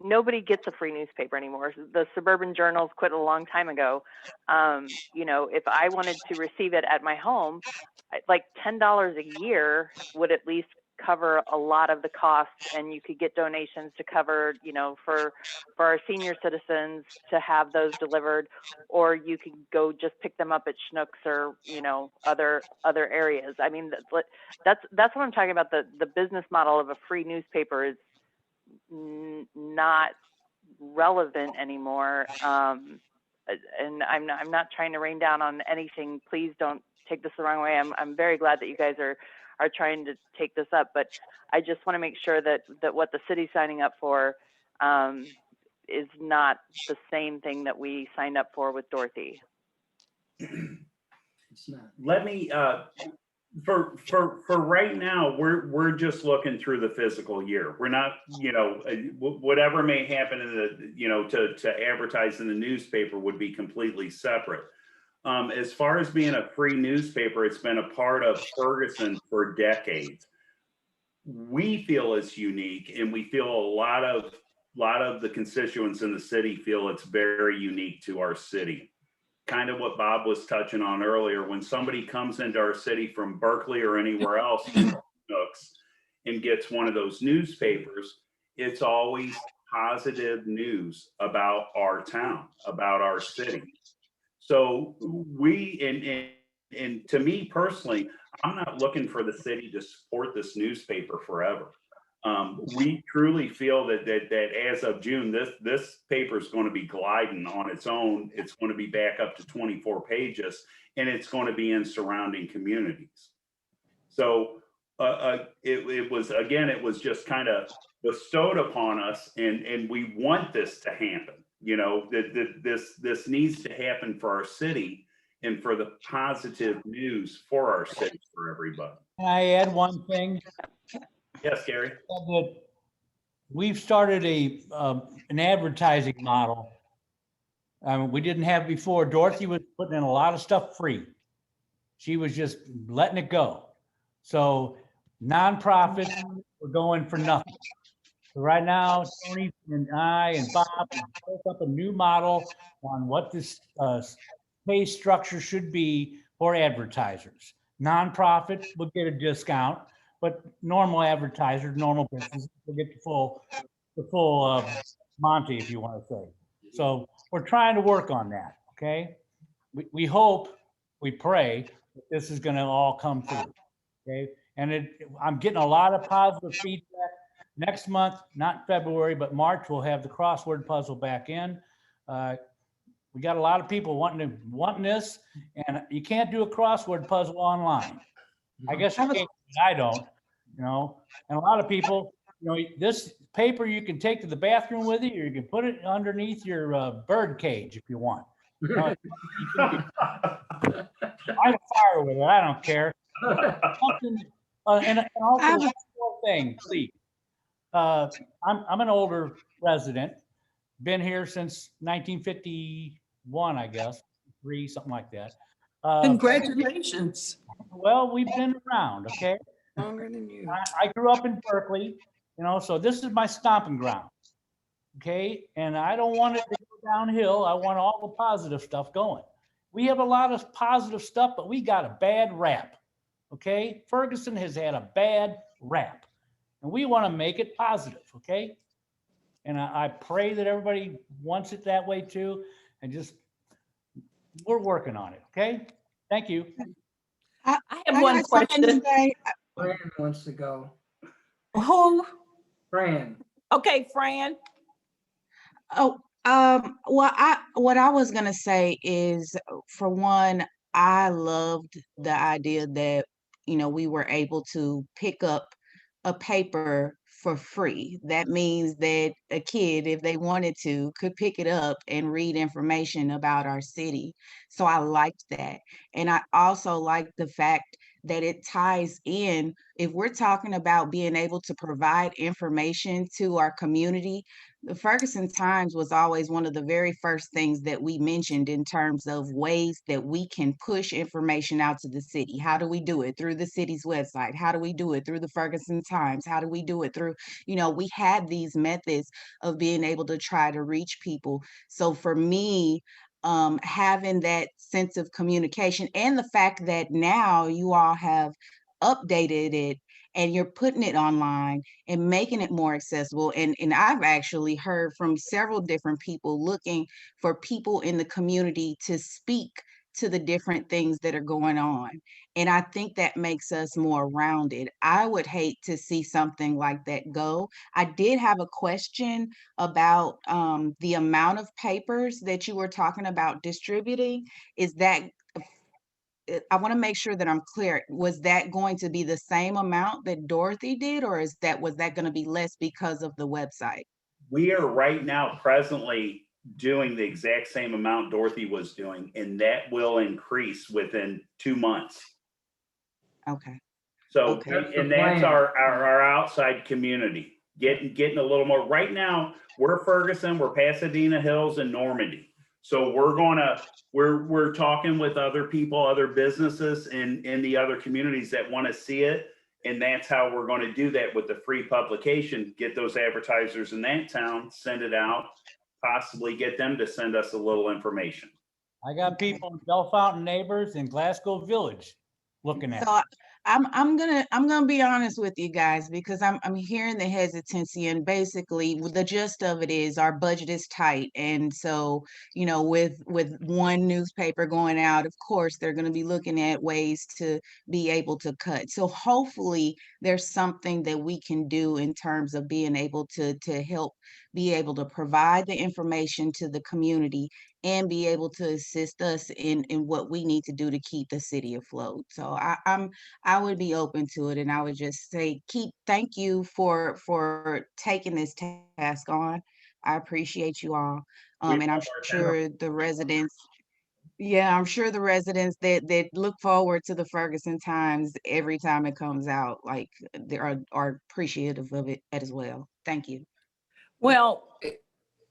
nobody gets a free newspaper anymore. The suburban journals quit a long time ago. If I wanted to receive it at my home, like $10 a year would at least cover a lot of the costs, and you could get donations to cover, for our senior citizens to have those delivered, or you could go just pick them up at Schnucks or, other areas. I mean, that's what I'm talking about. The business model of a free newspaper is not relevant anymore. And I'm not trying to rain down on anything. Please don't take this the wrong way. I'm very glad that you guys are trying to take this up, but I just want to make sure that what the city's signing up for is not the same thing that we signed up for with Dorothy. It's not. Let me, for right now, we're just looking through the fiscal year. We're not, whatever may happen in the, to advertise in the newspaper would be completely separate. As far as being a free newspaper, it's been a part of Ferguson for decades. We feel it's unique, and we feel a lot of the constituents in the city feel it's very unique to our city. Kind of what Bob was touching on earlier, when somebody comes into our city from Berkeley or anywhere else and gets one of those newspapers, it's always positive news about our town, about our city. So and to me personally, I'm not looking for the city to support this newspaper forever. We truly feel that as of June, this paper is going to be gliding on its own. It's going to be back up to 24 pages, and it's going to be in surrounding communities. So it was just kind of bestowed upon us, and we want this to happen. This needs to happen for our city and for the positive news for our city, for everybody. Can I add one thing? Yes, Gary. That we've started an advertising model we didn't have before. Dorothy was putting in a lot of stuff free. She was just letting it go. So nonprofits were going for nothing. So right now, Tony and I and Bob have built up a new model on what this pay structure should be for advertisers. Nonprofits will get a discount, but normal advertisers, normal businesses will get the full Monty, if you want to say. So we're trying to work on that, okay? We hope, we pray that this is going to all come through, okay? And I'm getting a lot of positive feedback. Next month, not February, but March, we'll have the crossword puzzle back in. We got a lot of people wanting this, and you can't do a crossword puzzle online. I guess you can't, I don't, you know, and a lot of people, you know, this paper you can take to the bathroom with you, or you can put it underneath your bird cage if you want. You know, you can light a fire with it, I don't care. And also one more thing, please. I'm an older resident, been here since 1951, I guess, 3, something like that. Congratulations. Well, we've been around, okay? Longer than you. I grew up in Berkeley, you know, so this is my stomping ground, okay? And I don't want it to go downhill. I want all the positive stuff going. We have a lot of positive stuff, but we got a bad rap, okay? Ferguson has had a bad rap, and we want to make it positive, okay? And I pray that everybody wants it that way too, and just, we're working on it, okay? Thank you. I have one question. Fran wants to go. Who? Fran. Okay, Fran. Oh, what I was gonna say is, for one, I loved the idea that, you know, we were able to pick up a paper for free. That means that a kid, if they wanted to, could pick it up and read information about our city. So I liked that. And I also liked the fact that it ties in, if we're talking about being able to provide information to our community, the Ferguson Times was always one of the very first things that we mentioned in terms of ways that we can push information out to the city. How do we do it? Through the city's website. How do we do it? Through the Ferguson Times. How do we do it? Through, you know, we had these methods of being able to try to reach people. So for me, having that sense of communication, and the fact that now you all have updated it and you're putting it online and making it more accessible. And I've actually heard from several different people looking for people in the community to speak to the different things that are going on. And I think that makes us more rounded. I would hate to see something like that go. I did have a question about the amount of papers that you were talking about distributing. Is that, I want to make sure that I'm clear. Was that going to be the same amount that Dorothy did, or was that going to be less because of the website? We are right now presently doing the exact same amount Dorothy was doing, and that will increase within 2 months. Okay. So, Okay. and that's our outside community getting a little more. Right now, we're Ferguson, we're Pasadena Hills, and Normandy. So we're talking with other people, other businesses in the other communities that want to see it. And that's how we're going to do that with the free publication, get those advertisers in that town, send it out, possibly get them to send us a little information. I got people in Bell Fountain Neighbors in Glasgow Village looking at it. So I'm gonna be honest with you guys, because I'm hearing the hesitancy, and basically the gist of it is our budget is tight. And so, you know, with one newspaper going out, of course, they're going to be looking at ways to be able to cut. So hopefully there's something that we can do in terms of being able to help be able to provide the information to the community and be able to assist us in what we need to do to keep the city afloat. So I would be open to it, and I would just say thank you for taking this task on. I appreciate you all. And I'm sure the residents, I'm sure the residents that look forward to the Ferguson Times every time it comes out, like, they are appreciative of it as well. Thank you. Well,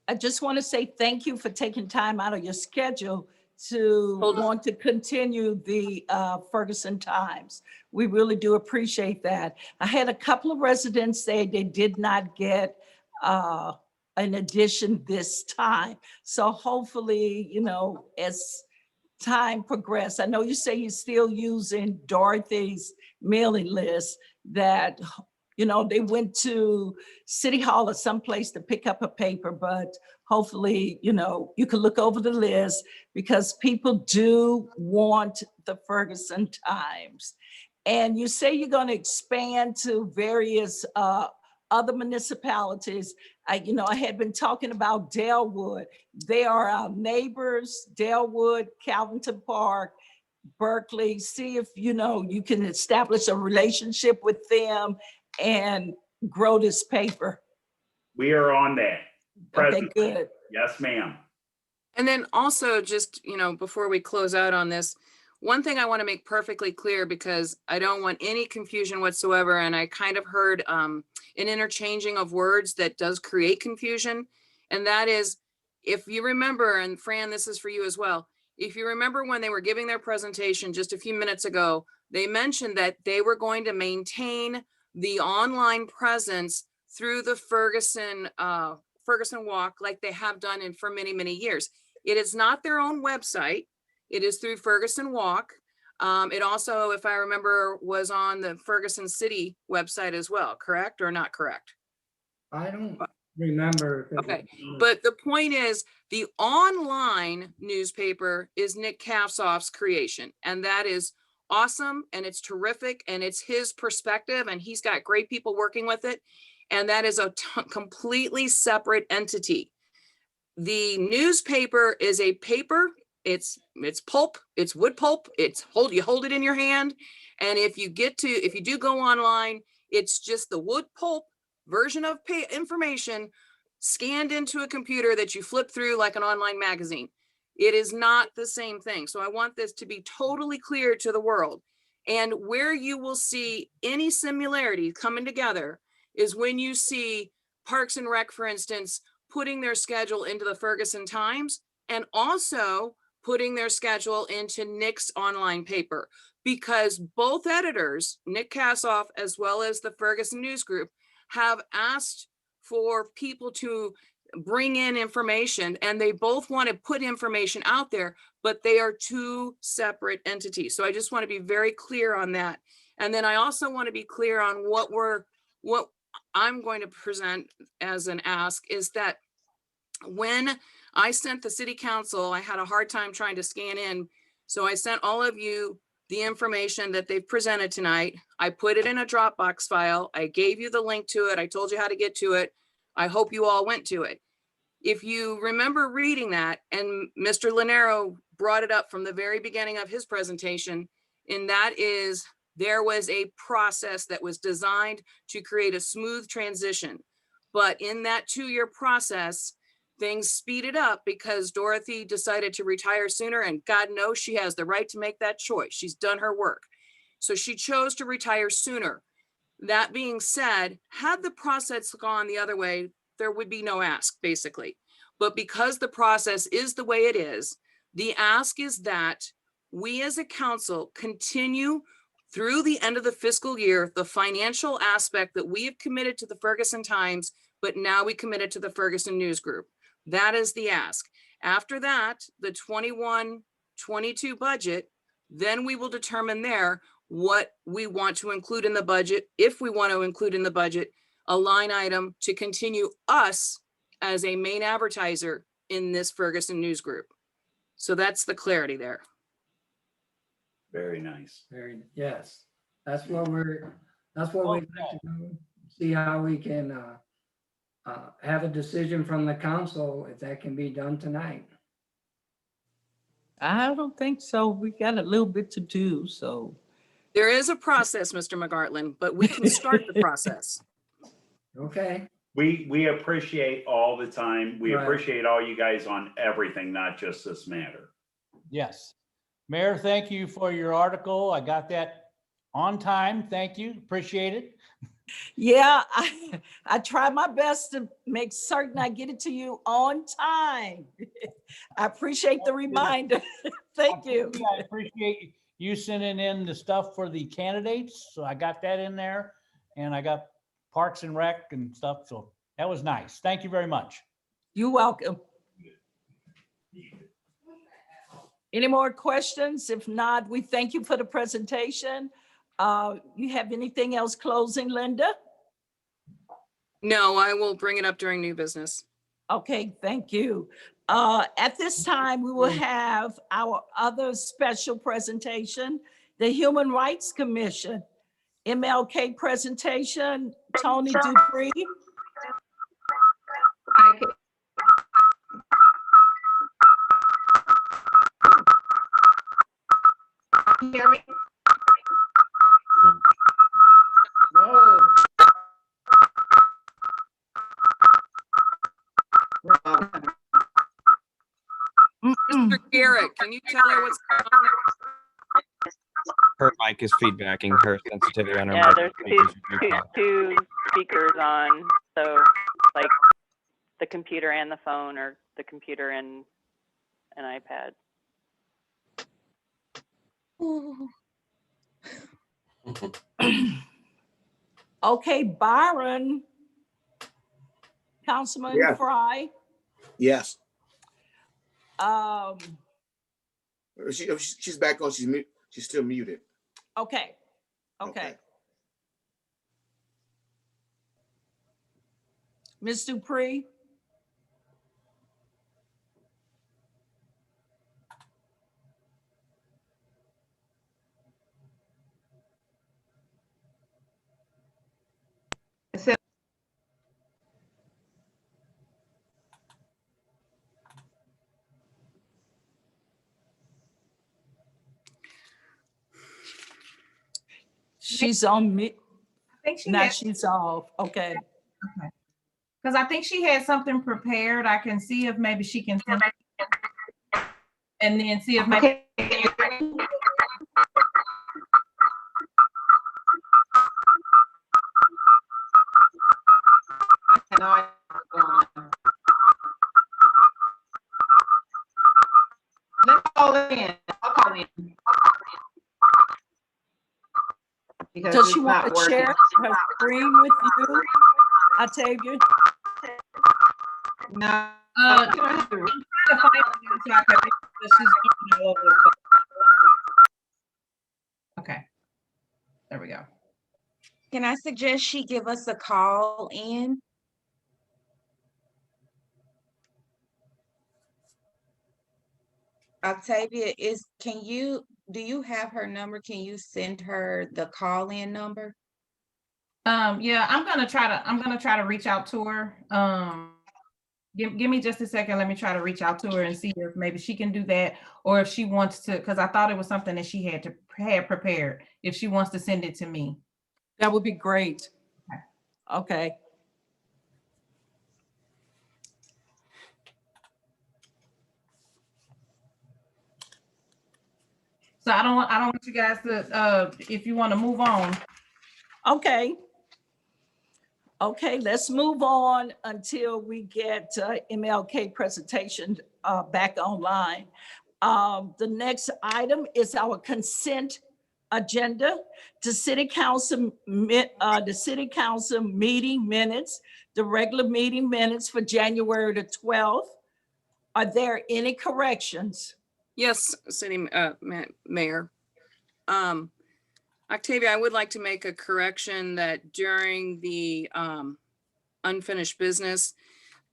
I just want to say thank you for taking time out of your schedule to want to continue the Ferguson Times. We really do appreciate that. I had a couple of residents say they did not get an edition this time. So hopefully, you know, as time progressed, I know you say you're still using Dorothy's mailing list, that, you know, they went to City Hall or someplace to pick up a paper, but hopefully, you know, you can look over the list because people do want the Ferguson Times. And you say you're going to expand to various other municipalities. You know, I had been talking about Delwood. They are our neighbors, Delwood, Calvinton Park, Berkeley. See if, you know, you can establish a relationship with them and grow this paper. We are on that. Okay, good. Yes, ma'am. And then also just, you know, before we close out on this, one thing I want to make perfectly clear, because I don't want any confusion whatsoever. And I kind of heard an interchanging of words that does create confusion. And that is, if you remember, and Fran, this is for you as well. If you remember when they were giving their presentation just a few minutes ago, they mentioned that they were going to maintain the online presence through the Ferguson Walk like they have done for many, many years. It is not their own website. It is through Ferguson Walk. It also, if I remember, was on the Ferguson City website as well, correct or not correct? I don't remember. Okay, but the point is, the online newspaper is Nick Kassoff's creation, and that is awesome, and it's terrific, and it's his perspective, and he's got great people working with it, and that is a completely separate entity. The newspaper is a paper. It's pulp, it's wood pulp, you hold it in your hand. And if you do go online, it's just the wood pulp version of information scanned into a computer that you flip through like an online magazine. It is not the same thing. So I want this to be totally clear to the world. And where you will see any similarity coming together is when you see Parks and Rec, for instance, putting their schedule into the Ferguson Times, and also putting their schedule into Nick's online paper, because both editors, Nick Kassoff as well as the Ferguson News Group, have asked for people to bring in information, and they both want to put information out there, but they are two separate entities. So I just want to be very clear on that. And then I also want to be clear on what I'm going to present as an ask is that when I sent the city council, I had a hard time trying to scan in. So I sent all of you the information that they've presented tonight. I put it in a Dropbox file. I gave you the link to it. I told you how to get to it. I hope you all went to it. If you remember reading that, and Mr. Linero brought it up from the very beginning of his presentation, and that is, there was a process that was designed to create a smooth transition. But in that 2-year process, things speeded up because Dorothy decided to retire sooner, and God knows she has the right to make that choice. She's done her work. So she chose to retire sooner. That being said, had the process gone the other way, there would be no ask, basically. But because the process is the way it is, the ask is that we as a council continue through the end of the fiscal year, the financial aspect that we have committed to the Ferguson Times, but now we committed to the Ferguson News Group. That is the ask. After that, the 21-22 budget, then we will determine there what we want to include in the budget, if we want to include in the budget a line item to continue us as a main advertiser in this Ferguson News Group. So that's the clarity there. Very nice. Yes, that's what we'd like to do. See how we can have a decision from the council if that can be done tonight. I don't think so. We got a little bit to do, so. There is a process, Mr. McGartland, but we can start the process. Okay. We appreciate all the time. We Right. appreciate all you guys on everything, not just this matter. Yes. Mayor, thank you for your article. I got that on time. Thank you. Appreciate it. Yeah, I try my best to make certain I get it to you on time. I appreciate the reminder. Thank you. I appreciate you sending in the stuff for the candidates. So I got that in there, and I got Parks and Rec and stuff. So that was nice. Thank you very much. You're welcome. Any more questions? If not, we thank you for the presentation. You have anything else closing, Linda? No, I will bring it up during new business. Okay, thank you. At this time, we will have our other special presentation, the Human Rights Commission, MLK presentation, Tony Dupree. Can you hear me? Whoa. Mr. Garrett, can you tell her what's going on? Her mic is feedbacking, her sensitivity on her Yeah, mic. there's because of your call. two speakers on, so like the computer and the phone, or the computer and an iPad. Okay, Byron, Councilman Yeah. Fry. Yes. Um, She's back on. She's still muted. okay, okay. Ms. Dupree? She's on me. I think she Now has, she's off. Okay. because I think she had something prepared. I can see if maybe she can send it, and then see if maybe. Let's call in. I'll call in. Because Does it's she want not to share working. her screen with you, Octavia? No. I'm trying to find it so I can read it, she's jumping all over the place. Okay, there we go. Can I suggest she give us a call in? Octavia, do you have her number? Can you send her the call-in number? Yeah, I'm gonna try to reach out to her. Give me just a second. Let me try to reach out to her and see if maybe she can do that, or if she wants to, because I thought it was something that she had prepared. If she wants to send it to me. That would be great. Okay. So I don't want you guys to, if you want to move on. Okay. Okay, let's move on until we get MLK presentation back online. The next item is our consent agenda. The city council meeting minutes, the regular meeting minutes for January the 12th. Are there any corrections? Yes, City Mayor. Octavia, I would like to make a correction that during the unfinished business,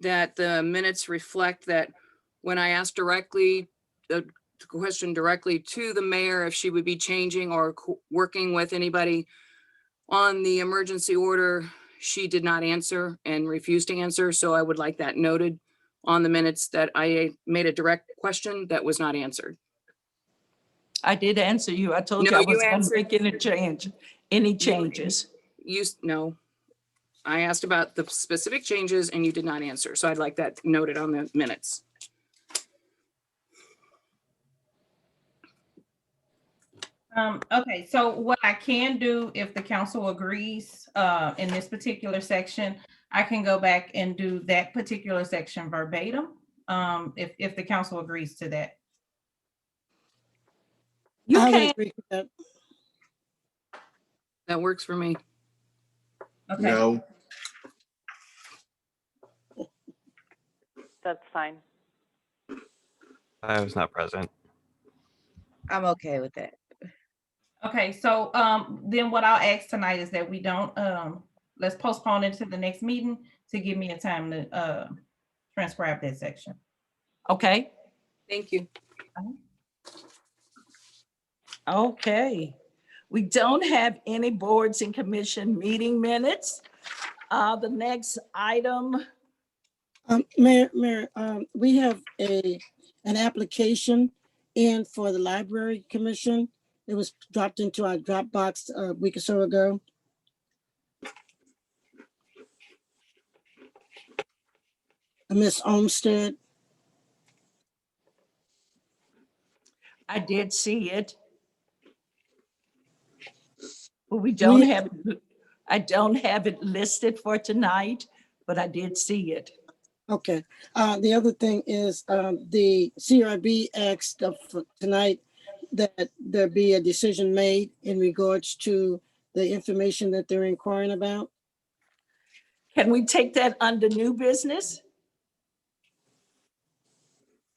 that the minutes reflect that when I asked directly, the question directly to the mayor if she would be changing or working with anybody on the emergency order, she did not answer and refused to answer. So I would like that noted on the minutes that I made a direct question that was not answered. I did answer you. I told you No, I you wasn't answered. making any changes. No, I asked about the specific changes and you did not answer. So I'd like that noted on the minutes. Okay, so what I can do, if the council agrees, in this particular section, I can go back and do that particular section verbatim, if the council agrees to that. You I would can. agree with that. That works for me. Okay. No. That's fine. I was not present. I'm okay with that. Okay, so then what I'll ask tonight is that we don't, let's postpone it to the next meeting to give me a time to transcribe that section. Okay, Thank you. okay. We don't have any boards and commission meeting minutes. The next item, Mayor, we have an application in for the library commission. It was dropped into our Dropbox a week or so ago. Miss Olmsted. I did see it. But we don't have, I don't have it listed for tonight, but I did see it. Okay. The other thing is the CRB asked for tonight that there be a decision made in regards to the information that they're inquiring about. Can we take that under new business?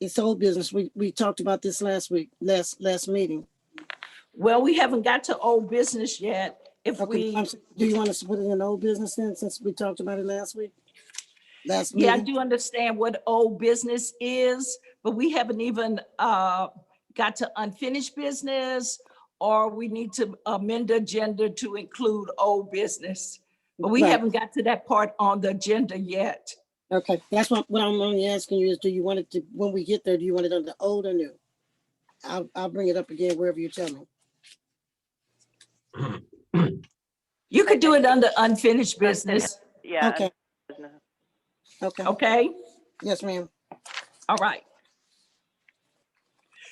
It's old business. We talked about this last week, last meeting. Well, we haven't got to old business yet. If Okay, we, do you want us to put it in old business then, since we talked about it last week? Last yeah, I meeting? do understand what old business is, but we haven't even got to unfinished business, or we need to amend the agenda to include old business. But we Right. haven't got to that part on the agenda yet. Okay, that's what I'm only asking you is, do you want it to, when we get there, do you want it under old or new? I'll bring it up again wherever you tell me. You could do it under unfinished business, Yeah. Okay. business. Okay, okay? yes, ma'am. All right.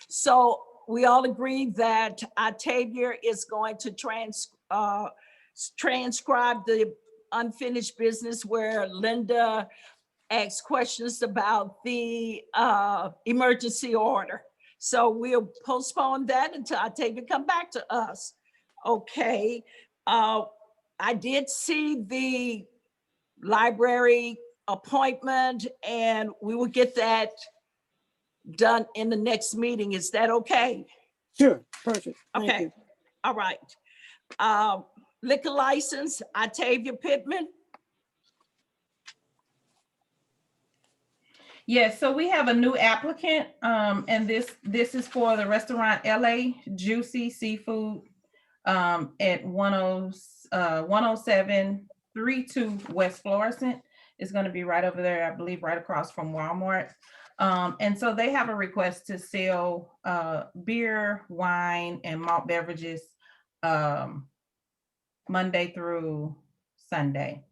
So we all agree that Octavia is going to transcribe the unfinished business where Linda asks questions about the emergency order. So we'll postpone that until Octavia come back to us. Okay. I did see the library appointment, and we will get that done in the next meeting. Is that okay? Sure, perfect. Thank Okay. you. All right. Liquor license, Octavia Pittman. Yes, so we have a new applicant, and this is for the restaurant LA Juicy Seafood at 10732 West Florissant. It's going to be right over there, I believe, right across from Walmart. And so they have a request to sell beer, wine, and malt beverages Monday through Sunday.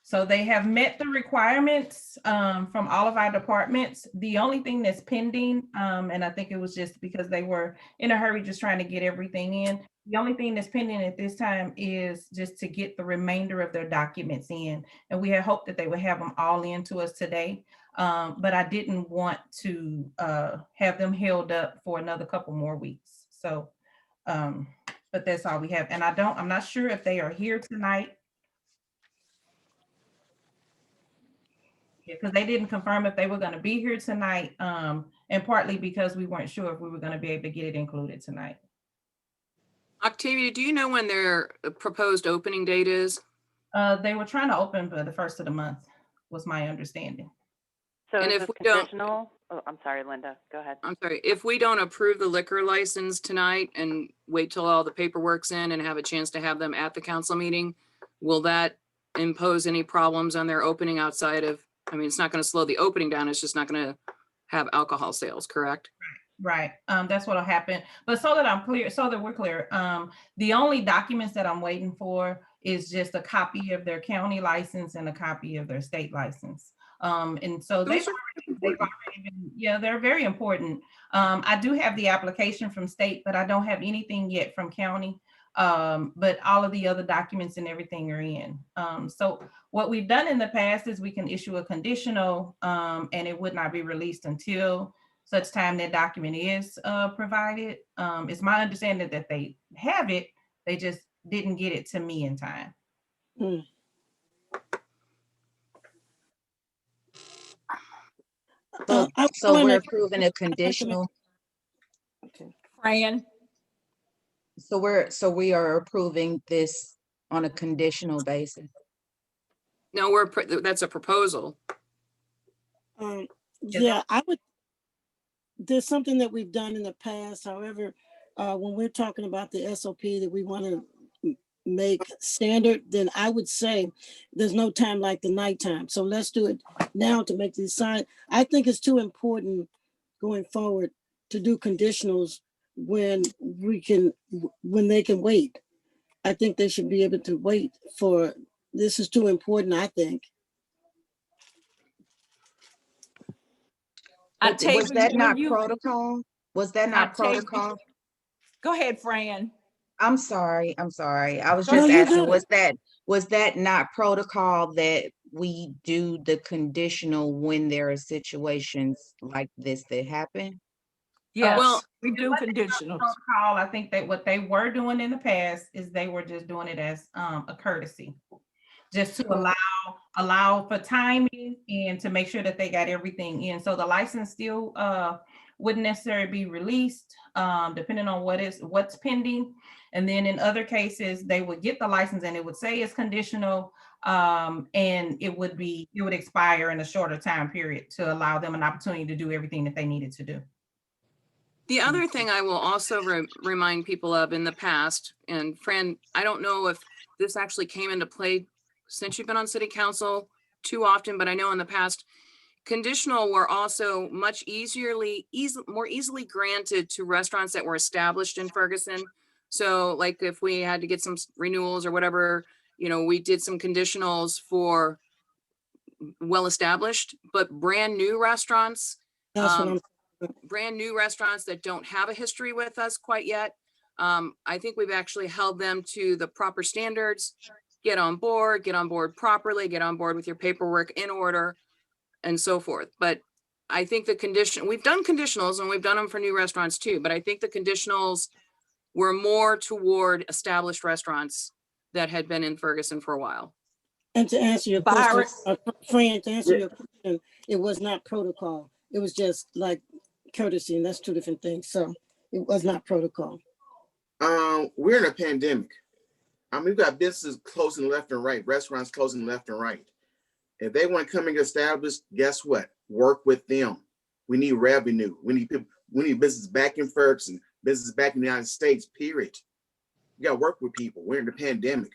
So they have met the requirements from all of our departments. The only thing that's pending, and I think it was just because they were in a hurry just trying to get everything in. The only thing that's pending at this time is just to get the remainder of their documents in. And we had hoped that they would have them all in to us today. But I didn't want to have them held up for another couple more weeks. So, but that's all we have. And I'm not sure if they are here tonight. Because they didn't confirm if they were going to be here tonight, and partly because we weren't sure if we were going to be able to get it included tonight. Octavia, do you know when their proposed opening date is? They were trying to open by the first of the month, was my understanding. So And is if this we don't- conditional? Oh, I'm sorry, Linda, go ahead. I'm sorry, if we don't approve the liquor license tonight and wait till all the paperwork's in and have a chance to have them at the council meeting, will that impose any problems on their opening outside of, I mean, it's not going to slow the opening down, it's just not going to have alcohol sales, correct? Right, that's what'll happen. But so that we're clear, the only documents that I'm waiting for is just a copy of their county license and a copy of their state license. And so they've already been, yeah, they're very important. I do have the application from state, but I don't have anything yet from county. But all of the other documents and everything are in. So what we've done in the past is we can issue a conditional, and it would not be released until such time that document is provided. It's my understanding that they have it, they just didn't get it to me in time. So we're approving a conditional. Okay. Fran, So we are approving this on a conditional basis. No, that's a proposal. Yeah, I would, there's something that we've done in the past. However, when we're talking about the SOP that we want to make standard, then I would say there's no time like the nighttime. So let's do it now to make these sign. I think it's too important going forward to do conditionals when when they can wait. I think they should be able to wait for, this is too important, I think. Was Octavia, that not you, protocol? Was that not Octavia. protocol? Go ahead, Fran. I'm sorry. I was No, just you're asking, good. was that not protocol that we do the conditional when there are situations like this that happen? Yes, Well, we do conditionals. Protocol, I think that what they were doing in the past is they were just doing it as a courtesy, just to allow for timing and to make sure that they got everything in. So the license still wouldn't necessarily be released, depending on what's pending. And then in other cases, they would get the license and it would say it's conditional, and it would expire in a shorter time period to allow them an opportunity to do everything that they needed to do. The other thing I will also remind people of in the past, and Fran, I don't know if this actually came into play since you've been on city council too often, but I know in the past, conditional were also much more easily granted to restaurants that were established in Ferguson. So like if we had to get some renewals or whatever, we did some conditionals for well-established, but brand new restaurants, That's what I'm. brand new restaurants that don't have a history with us quite yet. I think we've actually held them to the proper standards, get on board properly, get on board with your paperwork in order and so forth. But I think we've done conditionals and we've done them for new restaurants too, but I think the conditionals were more toward established restaurants that had been in Ferguson for a while. And to answer your question, Fran, to answer your question, it was not protocol. It was just like courtesy, and that's two different things. So it was not protocol. We're in a pandemic. We've got businesses closing left and right, restaurants closing left and right. If they want to come and get established, guess what? Work with them. We need revenue. We need people. We need business back in Ferguson, business back in the United States, period. You got to work with people. We're in the pandemic.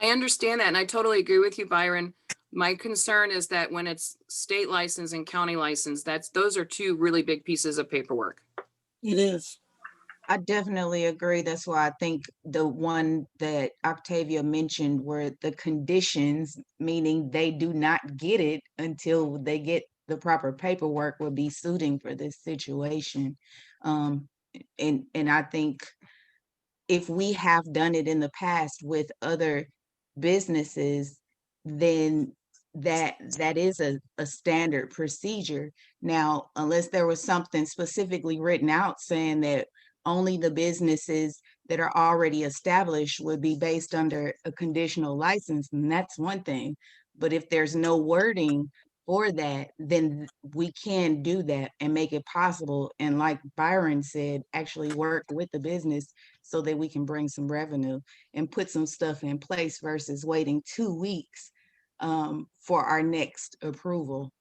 I understand that, and I totally agree with you, Byron. My concern is that when it's state license and county license, those are two really big pieces of paperwork. It is. I definitely agree. That's why I think the one that Octavia mentioned were the conditions, meaning they do not get it until they get the proper paperwork, would be suiting for this situation. And I think if we have done it in the past with other businesses, then that is a standard procedure. Now, unless there was something specifically written out saying that only the businesses that are already established would be based under a conditional license, and that's one thing. But if there's no wording for that, then we can do that and make it possible. And like Byron said, actually work with the business so that we can bring some revenue and put some stuff in place versus waiting 2 weeks for our next approval.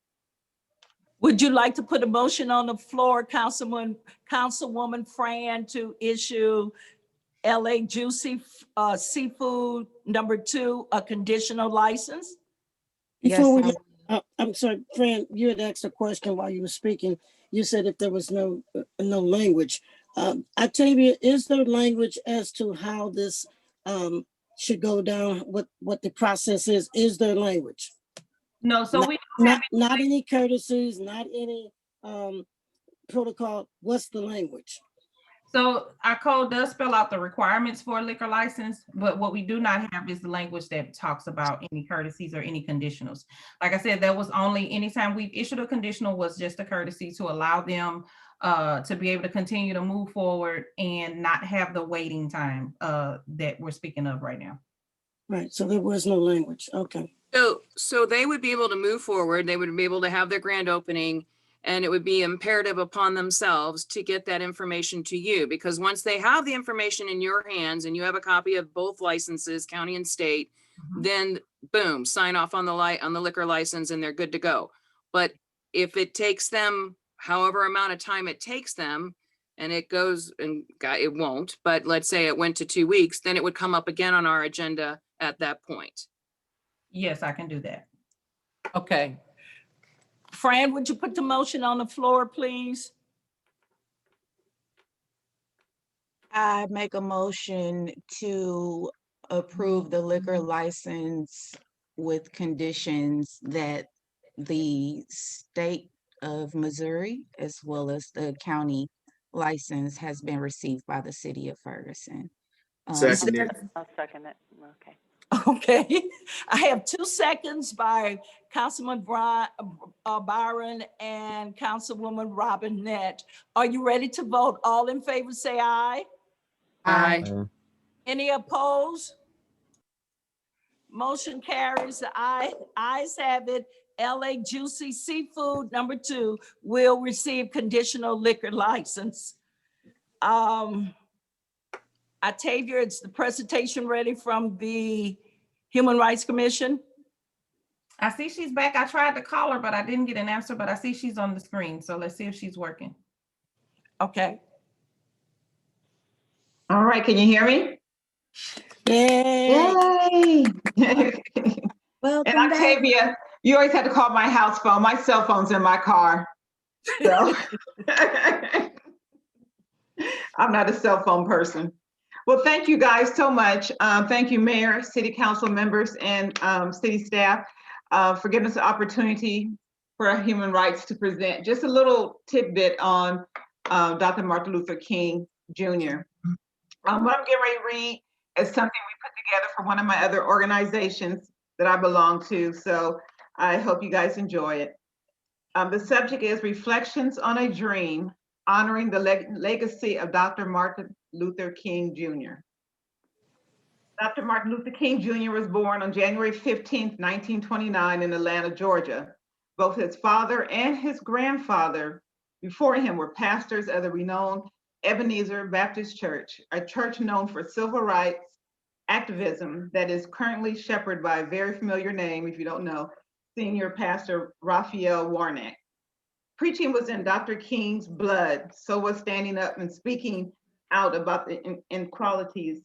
Would you like to put a motion on the floor, Councilwoman Fran, to issue LA Juicy Seafood #2 a conditional license? Before Yes, I'm sorry, Fran, you had asked a question while you were speaking. You said if there was no language. Octavia, is there language as to how this should go down, what the process is? Is there language? No, so we not any courtesies, not any protocol. What's the language? So our code does spell out the requirements for a liquor license, but what we do not have is the language that talks about any courtesies or any conditionals. Like I said, that was only anytime we've issued a conditional was just a courtesy to allow them to be able to continue to move forward and not have the waiting time that we're speaking of right now. Right, so there was no language, okay. So they would be able to move forward. They would be able to have their grand opening And it would be imperative upon themselves to get that information to you, because once they have the information in your hands and you have a copy of both licenses, county and state, then boom, sign off on the liquor license and they're good to go. But if it takes them however amount of time it takes them, and it goes, and it won't, but let's say it went to 2 weeks, then it would come up again on our agenda at that point. Yes, I can do that. Okay. Fran, would you put the motion on the floor, please? I make a motion to approve the liquor license with conditions that the state of Missouri, as well as the county license, has been received by the city of Ferguson. Seconded. I'll second it. Okay. Okay, I have 2 seconds by Councilman Byron and Councilwoman Robinette. Are you ready to vote? All in favor, say aye. Aye. Any opposed? Motion carries. The ayes have it. LA Juicy Seafood #2 will receive conditional liquor license. Octavia, is the presentation ready from the Human Rights Commission? I see she's back. I tried to call her, but I didn't get an answer, but I see she's on the screen. So let's see if she's working. Okay. All right, can you hear me? Yay. Yay! Welcome And back. Octavia, you always have to call my house phone. My cell phone's in my car. So I'm not a cell phone person. Well, thank you guys so much. Thank you, Mayor, City Council members, and city staff for giving us the opportunity for our human rights to present just a little tidbit on Dr. Martin Luther King Jr. What I'm getting ready to read is something we put together for one of my other organizations that I belong to. So I hope you guys enjoy it. The subject is Reflections on a Dream, honoring the legacy of Dr. Martin Luther King Jr. Dr. Martin Luther King Jr. was born on January 15th, 1929 in Atlanta, Georgia. Both his father and his grandfather before him were pastors of the renowned Ebenezer Baptist Church, a church known for civil rights activism that is currently shepherded by a very familiar name, if you don't know, Senior Pastor Raphael Warnock. Preaching was in Dr. King's blood, so was standing up and speaking out about the inequalities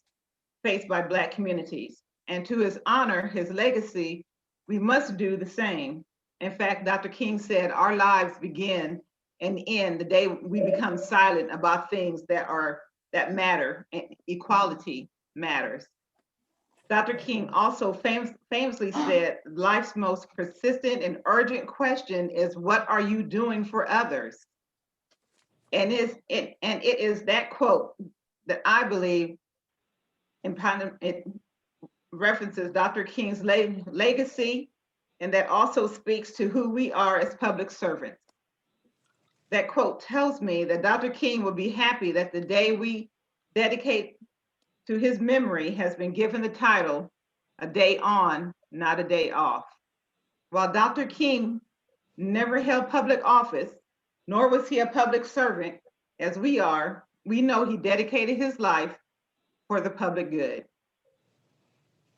faced by Black communities. And to his honor, his legacy, we must do the same. In fact, Dr. King said, our lives begin and end the day we become silent about things that matter, and equality matters. Dr. King also famously said, life's most persistent and urgent question is, what are you doing for others? And it is that quote that I believe it references Dr. King's legacy, and that also speaks to who we are as public servants. That quote tells me that Dr. King will be happy that the day we dedicate to his memory has been given the title, A Day On, Not a Day Off. While Dr. King never held public office, nor was he a public servant, as we are, we know he dedicated his life for the public good.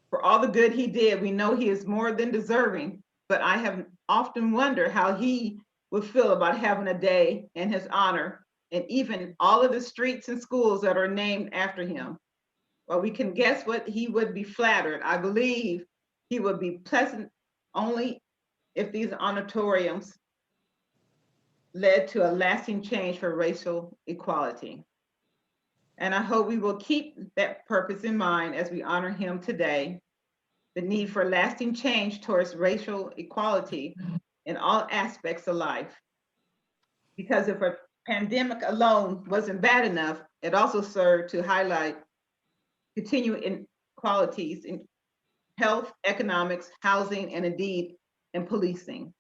For all the good he did, we know he is more than deserving, but I have often wondered how he would feel about having a day in his honor, and even all of the streets and schools that are named after him. Well, we can guess what he would be flattered. I believe he would be pleasant only if these honorariums led to a lasting change for racial equality. And I hope we will keep that purpose in mind as we honor him today, the need for lasting change towards racial equality in all aspects of life. Because if a pandemic alone wasn't bad enough, it also served to highlight continued inequalities in health, economics, housing, and indeed in policing.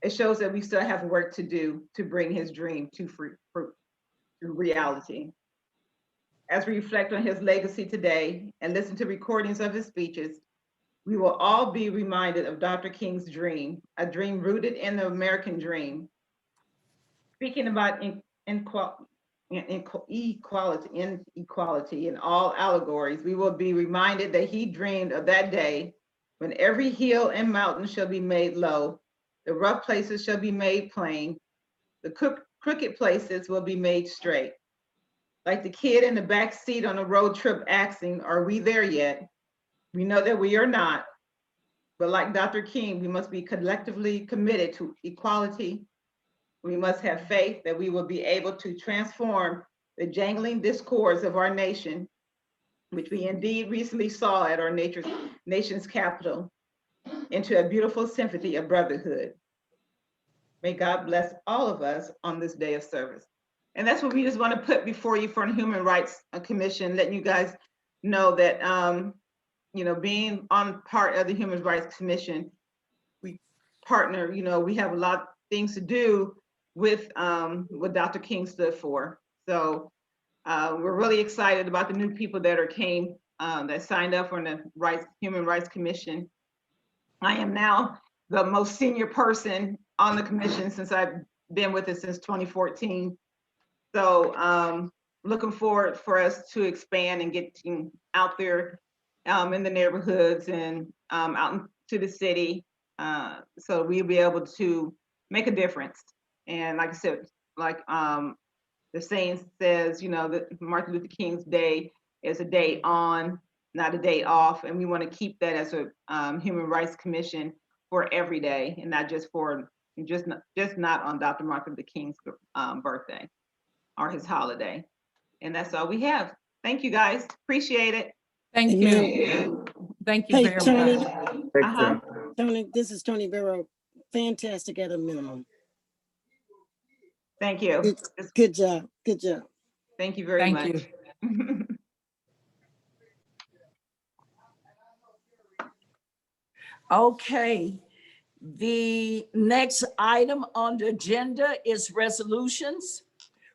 It shows that we still have work to do to bring his dream to reality. As we reflect on his legacy today and listen to recordings of his speeches, we will all be reminded of Dr. King's dream, a dream rooted in the American dream. speaking about inequality in all allegories, we will be reminded that he dreamed of that day when every hill and mountain shall be made low, the rough places shall be made plain, the crooked places will be made straight. Like the kid in the back seat on a road trip asking, are we there yet? We know that we are not. But like Dr. King, we must be collectively committed to equality. We must have faith that we will be able to transform the jangling discords of our nation, which we indeed recently saw at our nation's capital, into a beautiful symphony of brotherhood. May God bless all of us on this day of service. And that's what we just want to put before you for the Human Rights Commission, letting you guys know that, being on part of the Human Rights Commission, we partner, we have a lot of things to do with what Dr. King stood for. So we're really excited about the new people that came, that signed up for the Human Rights Commission. I am now the most senior person on the commission since I've been with it since 2014. So looking forward for us to expand and getting out there in the neighborhoods and out into the city, so we'll be able to make a difference. And like I said, like the saying says, that Martin Luther King's Day is a day on, not a day off. And we want to keep that as a Human Rights Commission for every day, and not just not on Dr. Martin Luther King's birthday or his holiday. And that's all we have. Thank you, guys. Appreciate it. Thank Amen. you. Thank you Hey, very Tony. much. Tony, this is Tony Vero. Fantastic at a minimum. Thank you. Good job. Good job. Thank you very much. Thank you. Okay. The next item on the agenda is resolutions.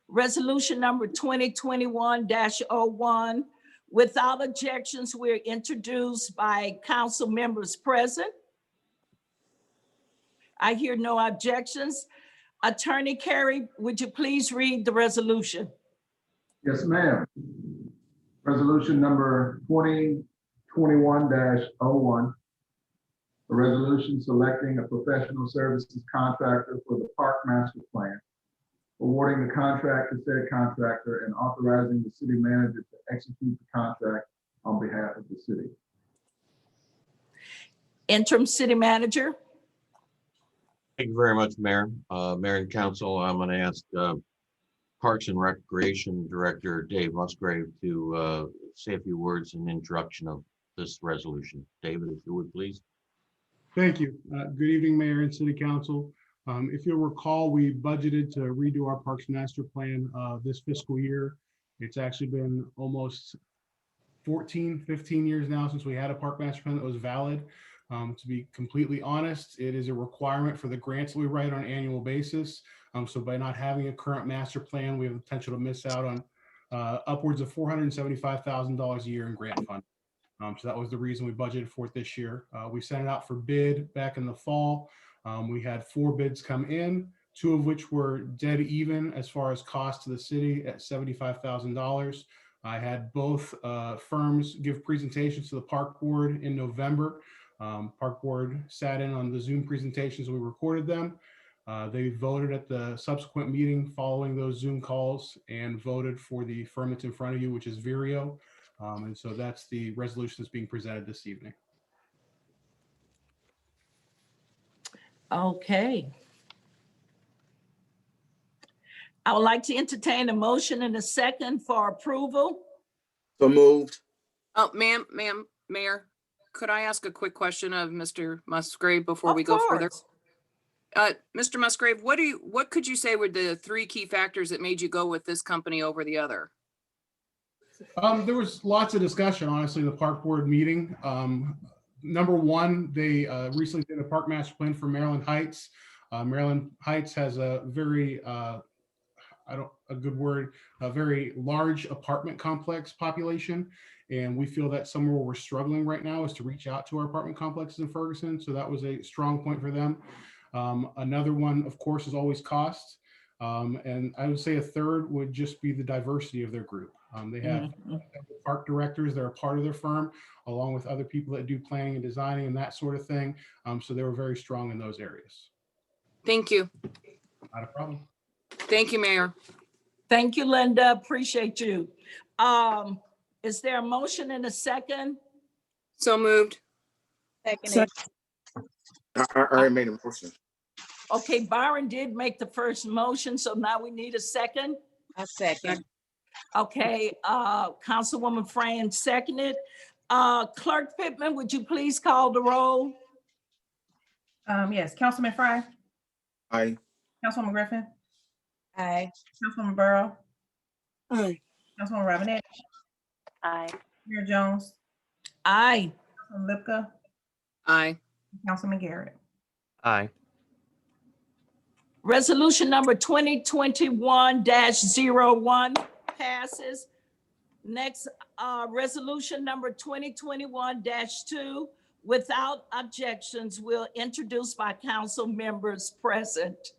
Resolution number 2021-01. Without objections, we're introduced by council members present. I hear no objections. Attorney Carey, would you please read the resolution? Yes, ma'am. Resolution number 2021-01. A resolution selecting a professional services contractor for the Park Master Plan, awarding the contract to said contractor and authorizing the city manager to execute the contract on behalf of the city. Interim city manager. Thank you very much, Mayor. Mayor and Council, I'm going to ask Parks and Recreation Director Dave Musgrave to say a few words in introduction of this resolution. David, if you would, please. Thank you. Good evening, Mayor and City Council. If you'll recall, we budgeted to redo our Parks Master Plan this fiscal year. It's actually been almost 15 years now since we had a Park Master Plan that was valid. To be completely honest, it is a requirement for the grants that we write on an annual basis. So by not having a current master plan, we have the potential to miss out on upwards of $475,000 a year in grant funding. So that was the reason we budgeted for it this year. We sent it out for bid back in the fall. We had 4 bids come in, 2 of which were dead even as far as cost to the city at $75,000. I had both firms give presentations to the park board in November. Park board sat in on the Zoom presentations. We recorded them. They voted at the subsequent meeting following those Zoom calls and voted for the firm that's in front of you, which is Vireo. And so that's the resolution that's being presented this evening. Okay. I would like to entertain a motion and a second for approval. So moved. Oh, Mayor, could I ask a quick question of Mr. Musgrave before we go further? Mr. Musgrave, what could you say were the 3 key factors that made you go with this company over the other? There was lots of discussion, honestly, in the park board meeting. Number one, they recently did a park master plan for Maryland Heights. Maryland Heights has a very, a very large apartment complex population. And we feel that somewhere where we're struggling right now is to reach out to our apartment complexes in Ferguson. So that was a strong point for them. Another one, of course, is always cost. And I would say a third would just be the diversity of their group. They have park directors that are part of their firm, along with other people that do planning and designing and that sort of thing. So they were very strong in those areas. Thank you. Not a problem. Thank you, Mayor. Thank you, Linda. Appreciate you. Is there a motion and a second? So moved. Seconded. I already made a motion. Okay, Byron did make the first motion, so now we need a second. A second. Okay, Councilwoman Fran seconded. Clerk Pittman, would you please call the roll? Yes, Councilman Fry, Aye. Councilwoman Griffin, Aye. Councilwoman Burrow, Aye. Councilwoman Robinette, Aye. Mayor Jones, Aye. Councilman Lipka, Aye. Councilman Garrett. Aye. Resolution number 2021-01 passes. Next, resolution number 2021-2, without objections, will introduced by council members present.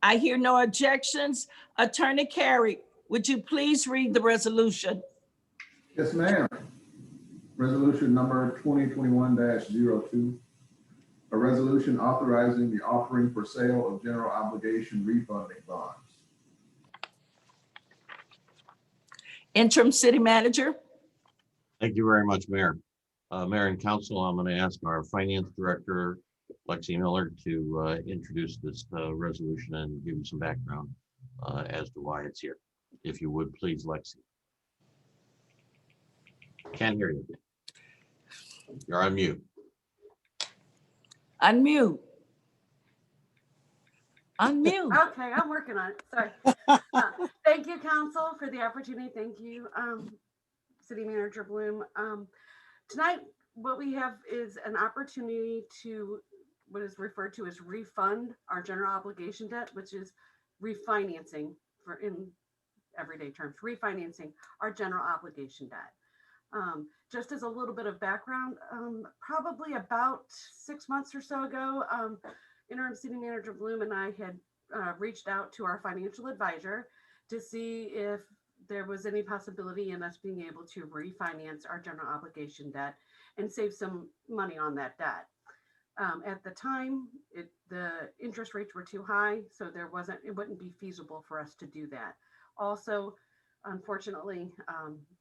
I hear no objections. Attorney Carey, would you please read the resolution? Yes, ma'am. Resolution number 2021-02. A resolution authorizing the offering for sale of general obligation refunding bonds. Interim City Manager. Thank you very much, Mayor. Mayor and Council, I'm going to ask our Finance Director, Lexi Miller, to introduce this resolution and give you some background as to why it's here. If you would, please, Lexi. Can't hear you. You're on mute. Unmute. Unmute. Okay, I'm working on it. Sorry. Thank you, Council, for the opportunity. Thank you, City Manager Bloom. Tonight, what we have is an opportunity to what is referred to as refund our general obligation debt, which is refinancing for in everyday terms, refinancing our general obligation debt. Just as a little bit of background, probably about 6 months or so ago, Interim City Manager Bloom and I had reached out to our financial advisor to see if there was any possibility in us being able to refinance our general obligation debt and save some money on that debt. At the time, the interest rates were too high, so it wouldn't be feasible for us to do that. Also, unfortunately,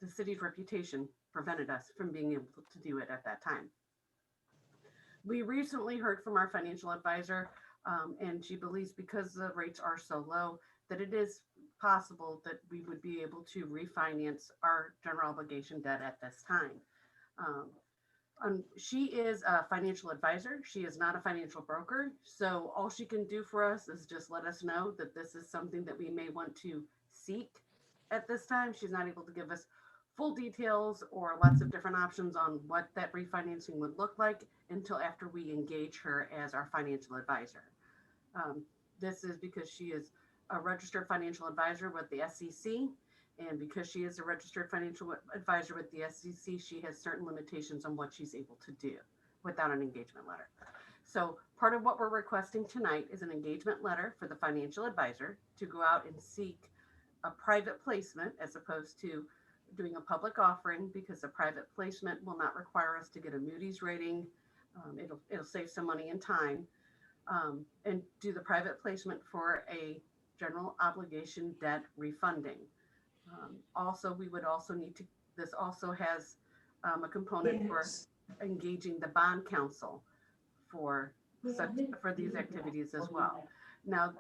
the city's reputation prevented us from being able to do it at that time. We recently heard from our financial advisor, and she believes because the rates are so low that it is possible that we would be able to refinance our general obligation debt at this time. She is a financial advisor. She is not a financial broker. So all she can do for us is just let us know that this is something that we may want to seek at this time. She's not able to give us full details or lots of different options on what that refinancing would look like until after we engage her as our financial advisor. This is because she is a registered financial advisor with the SEC. And because she is a registered financial advisor with the SEC, she has certain limitations on what she's able to do without an engagement letter. So part of what we're requesting tonight is an engagement letter for the financial advisor to go out and seek a private placement as opposed to doing a public offering, because a private placement will not require us to get a Moody's rating. It'll save some money and time, and do the private placement for a general obligation debt refunding. Also, we would also need to, this also has a component for engaging the bond counsel for these activities as well. Now,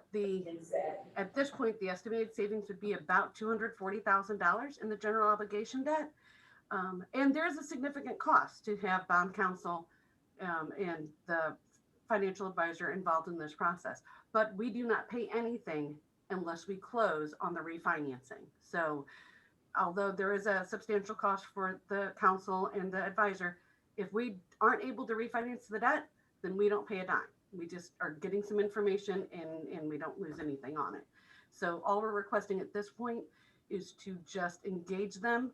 at this point, the estimated savings would be about $240,000 in the general obligation debt. And there's a significant cost to have bond counsel and the financial advisor involved in this process. But we do not pay anything unless we close on the refinancing. So although there is a substantial cost for the counsel and the advisor, if we aren't able to refinance the debt, then we don't pay a dime. We just are getting some information and we don't lose anything on it. So all we're requesting at this point is to just engage them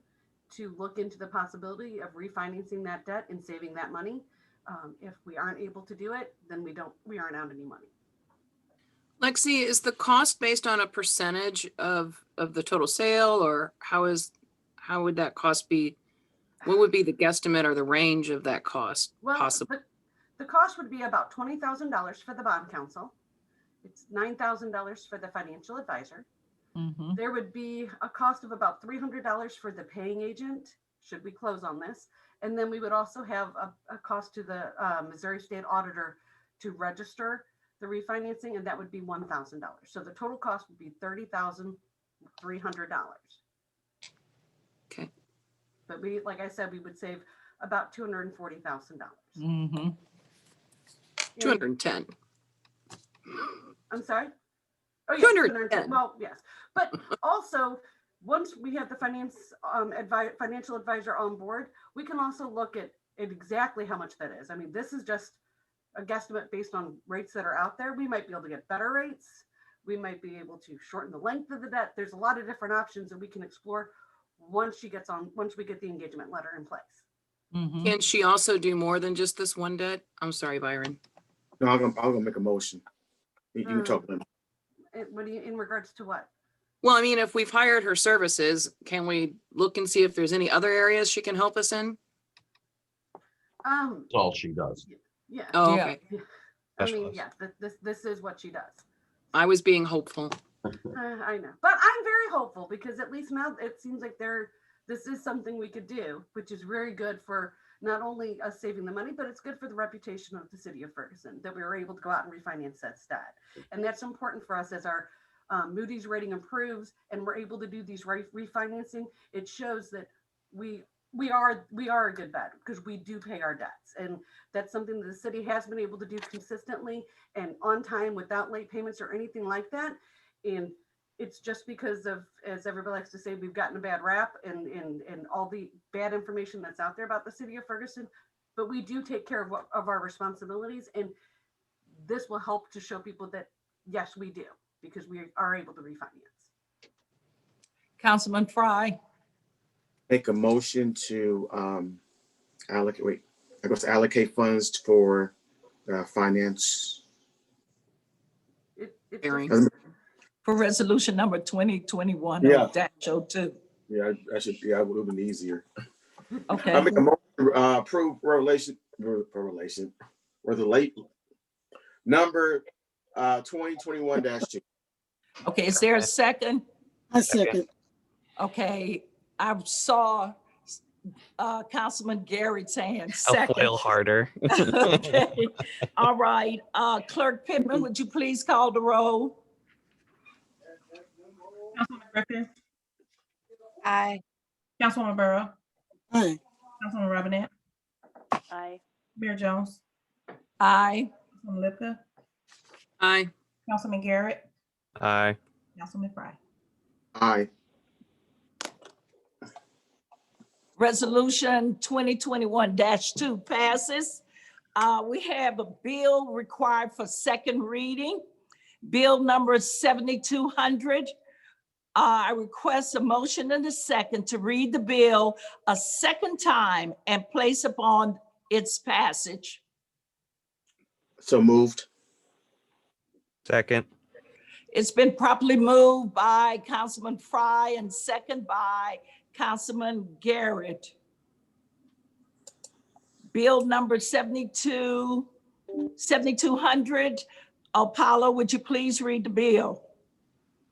to look into the possibility of refinancing that debt and saving that money. If we aren't able to do it, then we aren't out any money. Lexi, is the cost based on a percentage of the total sale, or how would that cost be? What would be the guesstimate or the range of that cost Well, possible? the cost would be about $20,000 for the bond counsel. It's $9,000 for the financial advisor. Mhm. There would be a cost of about $300 for the paying agent, should we close on this. And then we would also have a cost to the Missouri State Auditor to register the refinancing, and that would be $1,000. So the total cost would be $30,300. Okay. But we, like I said, we would save about $240,000. Mhm. 210. I'm sorry? Oh, yeah, 210. Well, yes. But also, once we have the financial advisor on board, we can also look at exactly how much that is. I mean, this is just a guesstimate based on rates that are out there. We might be able to get better rates. We might be able to shorten the length of the debt. There's a lot of different options that we can explore once we get the engagement letter in place. Mhm. Can she also do more than just this one debt? I'm sorry, Byron. No, I'm gonna make a motion. You can talk to them. What do you, in regards to what? Well, I mean, if we've hired her services, can we look and see if there's any other areas she can help us in? That's all she does. Yeah. Oh, Yeah. okay. I mean, yeah, this is what she does. I was being hopeful. I know, but I'm very hopeful because at least now it seems like this is something we could do, which is very good for not only us saving the money, but it's good for the reputation of the city of Ferguson that we were able to go out and refinance that stat. And that's important for us as our Moody's rating improves and we're able to do these refinancing. It shows that we are a good bet because we do pay our debts. And that's something that the city has been able to do consistently and on time without late payments or anything like that. And it's just because of, as everybody likes to say, we've gotten a bad rap and all the bad information that's out there about the city of Ferguson, but we do take care of our responsibilities. And this will help to show people that, yes, we do, because we are able to refinance. Councilman Fry. Make a motion to allocate funds for finance. It's For resolution number 2021 Yeah. -02. Yeah, it would have been easier. Okay. I make a motion to approve number 2021-2. Okay, is there a second? I second. Okay, I saw Councilman Garrett's hand. I'll Second. flail harder. Okay, all right. Clerk Pittman, would you please call the roll? Councilwoman Griffin, Aye. Councilwoman Burrow, Aye. Councilwoman Robinette, Aye. Mayor Jones, Aye. Councilwoman Lipka, Aye. Councilman Garrett, Aye. Councilman Fry. Aye. Resolution 2021-2 passes. We have a bill required for second reading. Bill number 7200. I request a motion and a second to read the bill a second time and place upon its passage. So moved. Second. It's been properly moved by Councilman Fry and second by Councilman Garrett. Bill number 7200. Apollo, would you please read the bill?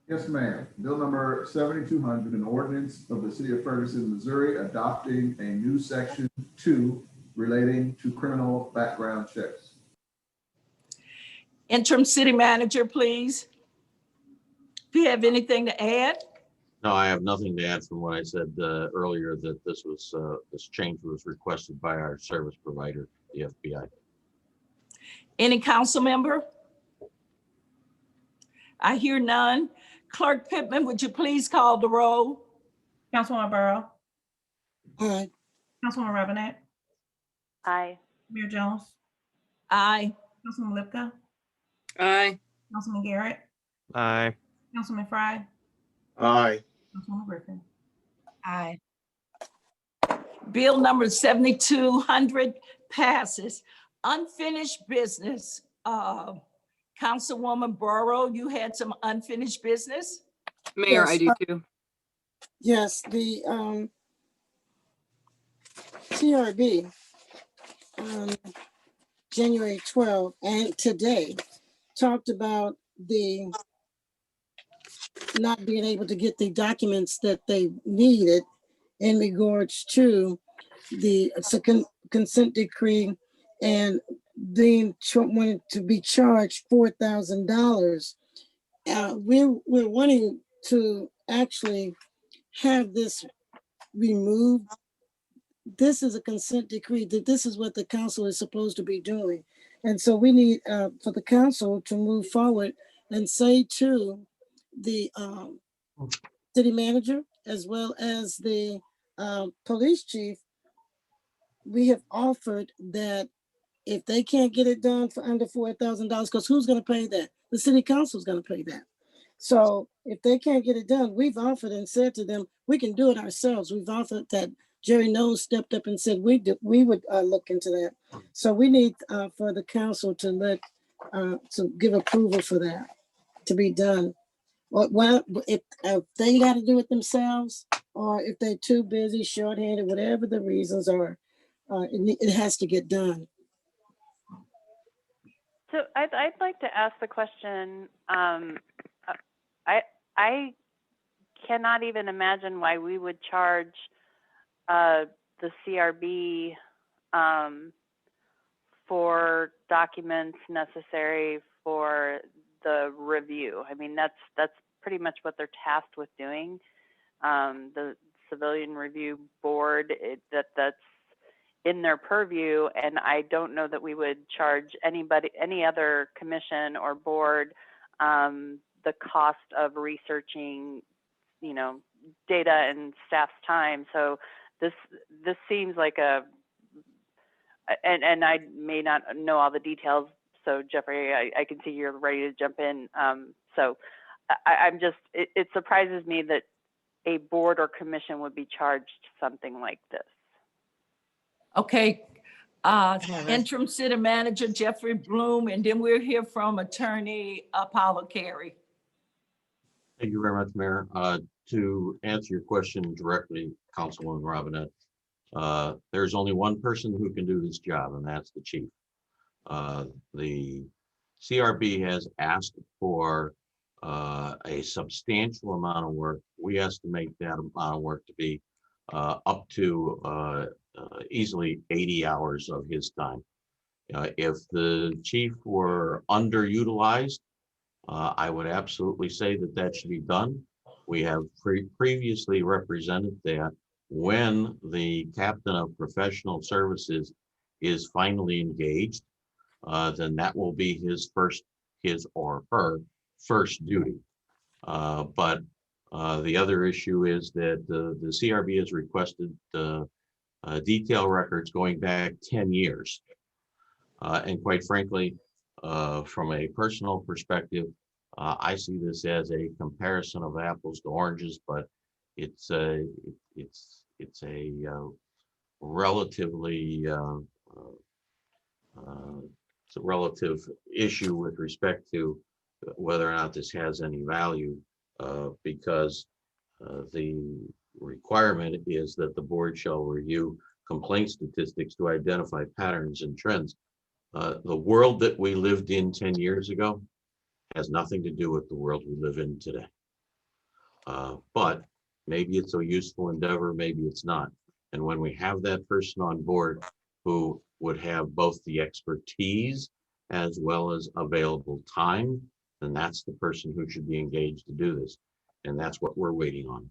Yes, ma'am. Bill number 7200, an ordinance of the city of Ferguson, Missouri, adopting a new section 2 relating to criminal background checks. Interim city manager, please. Do you have anything to add? No, I have nothing to add from what I said earlier, that this change was requested by our service provider, the FBI. Any council member? I hear none. Clerk Pittman, would you please call the roll? Councilwoman Burrow, Aye. Councilwoman Robinette, Aye. Mayor Jones, Aye. Councilwoman Lipka, Aye. Councilman Garrett, Aye. Councilman Fry, Aye. Councilwoman Griffin. Aye. Bill number 7200 passes. Unfinished business. Councilwoman Borough, you had some unfinished business? Mayor, I Yes, do too. Yes, the CRB on January 12th and today talked about the not being able to get the documents that they needed in regards to the consent decree and being wanted to be charged $4,000. We're wanting to actually have this removed. This is a consent decree, that this is what the council is supposed to be doing. And so we need for the council to move forward and say to the city manager, as well as the police chief, we have offered that if they can't get it done for under $4,000, because who's going to pay that? The city council is going to pay that. So if they can't get it done, we've offered and said to them, we can do it ourselves. We've offered that. Jerry Knowles stepped up and said we would look into that. So we need for the council to give approval for that to be done. Well, if they got to do it themselves, or if they're too busy, shorthanded, whatever the reasons are, it has to get done. So I'd like to ask the question. I cannot even imagine why we would charge the CRB for documents necessary for the review. I mean, that's pretty much what they're tasked with doing. The Civilian Review Board, that's in their purview, and I don't know that we would charge any other commission or board the cost of researching, data and staff's time. So this seems like and I may not know all the details. So Jeffrey, I can see you're ready to jump in. So I'm just, it surprises me that a board or commission would be charged something like this. Okay, interim city manager Jeffrey Bloom, and then we'll hear from attorney Apollo Carey. Thank you very much, Mayor. To answer your question directly, Councilwoman Robinette, there's only one person who can do this job, and that's the chief. The CRB has asked for a substantial amount of work. We estimate that amount of work to be up to easily 80 hours of his time. If the chief were underutilized, I would absolutely say that should be done. We have previously represented that when the captain of professional services is finally engaged, then that will be his or her first duty. But the other issue is that the CRB has requested detail records going back 10 years. And quite frankly, from a personal perspective, I see this as a comparison of apples to oranges, but it's a relatively it's a relative issue with respect to whether or not this has any value, because the requirement is that the board shall review complaint statistics to identify patterns and trends. The world that we lived in 10 years ago has nothing to do with the world we live in today. But maybe it's a useful endeavor, maybe it's not. And when we have that person on board who would have both the expertise as well as available time, then that's the person who should be engaged to do this. And that's what we're waiting on.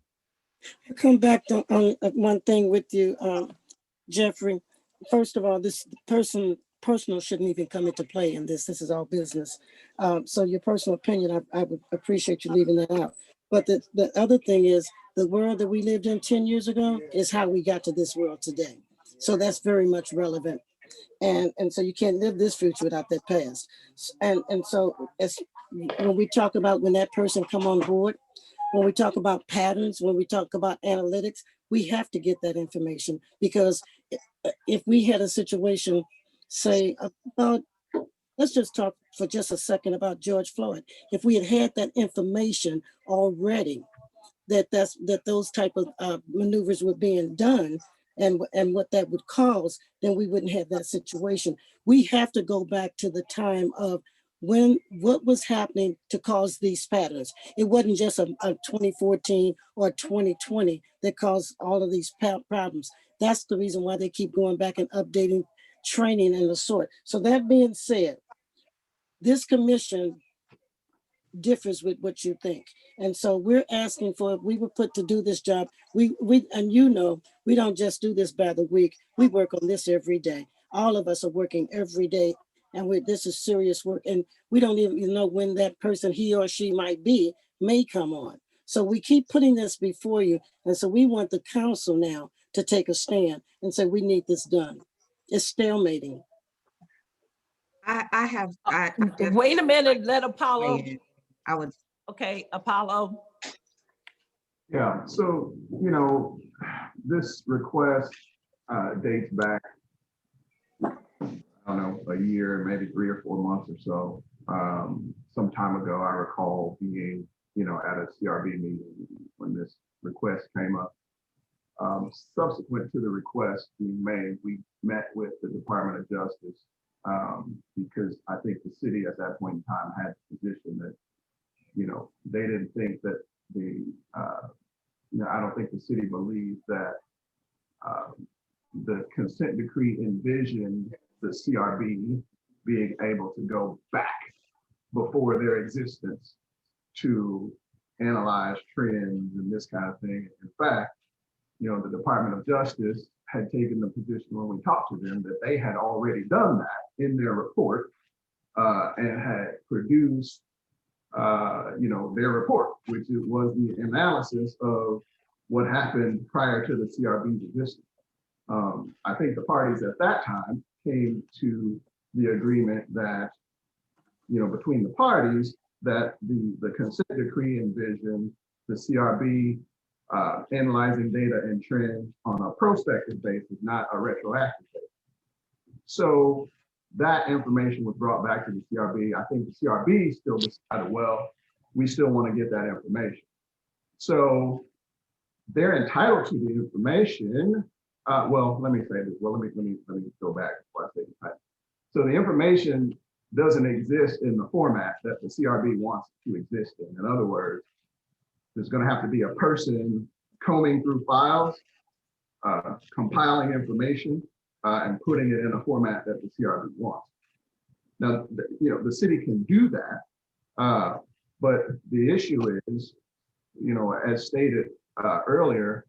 I'll come back on one thing with you, Jeffrey. First of all, this personal shouldn't even come into play in this. This is all business. So your personal opinion, I would appreciate you leaving that out. But the other thing is, the world that we lived in 10 years ago is how we got to this world today. So that's very much relevant. And so you can't live this future without that past. And so when we talk about when that person come on board, when we talk about patterns, when we talk about analytics, we have to get that information, because if we had a situation, say about, let's just talk for just a second about George Floyd. If we had had that information already, that those type of maneuvers were being done and what that would cause, then we wouldn't have that situation. We have to go back to the time of what was happening to cause these patterns. It wasn't just a 2014 or 2020 that caused all of these problems. That's the reason why they keep going back and updating training and the sort. So that being said, this commission differs with what you think. And so we're asking for, we were put to do this job. We and you know, we don't just do this by the week. We work on this every day. All of us are working every day, and this is serious work. And we don't even know when that person, he or she might be, may come on. So we keep putting this before you. And so we want the council now to take a stand and say, we need this done. It's stalemating. I Wait a minute, let Apollo. I would. Okay, Apollo. Yeah, so, you know, this request dates back, I don't know, a year, maybe 3 or 4 months or so. Some time ago, I recall being, you know, at a CRB meeting when this request came up. Subsequent to the request being made, we met with the Department of Justice because I think the city at that point in time had the position that, you know, they didn't think that you know, I don't think the city believed that the consent decree envisioned the CRB being able to go back before their existence to analyze trends and this kind of thing. In fact, you know, the Department of Justice had taken the position when we talked to them that they had already done that in their report and had produced you know, their report, which was the analysis of what happened prior to the CRB's existence. I think the parties at that time came to the agreement that, you know, between the parties, that the consent decree envisioned the CRB analyzing data and trends on a prospective basis, not a retroactive basis. So that information was brought back to the CRB. I think the CRB still decided, well, we still want to get that information. So they're entitled to the information. Well, let me say this. Well, let me go back before I say the title. So the information doesn't exist in the format that the CRB wants it to exist in. In other words, there's going to have to be a person combing through files, compiling information, and putting it in a format that the CRB wants. Now, you know, the city can do that, but the issue is, you know, as stated earlier,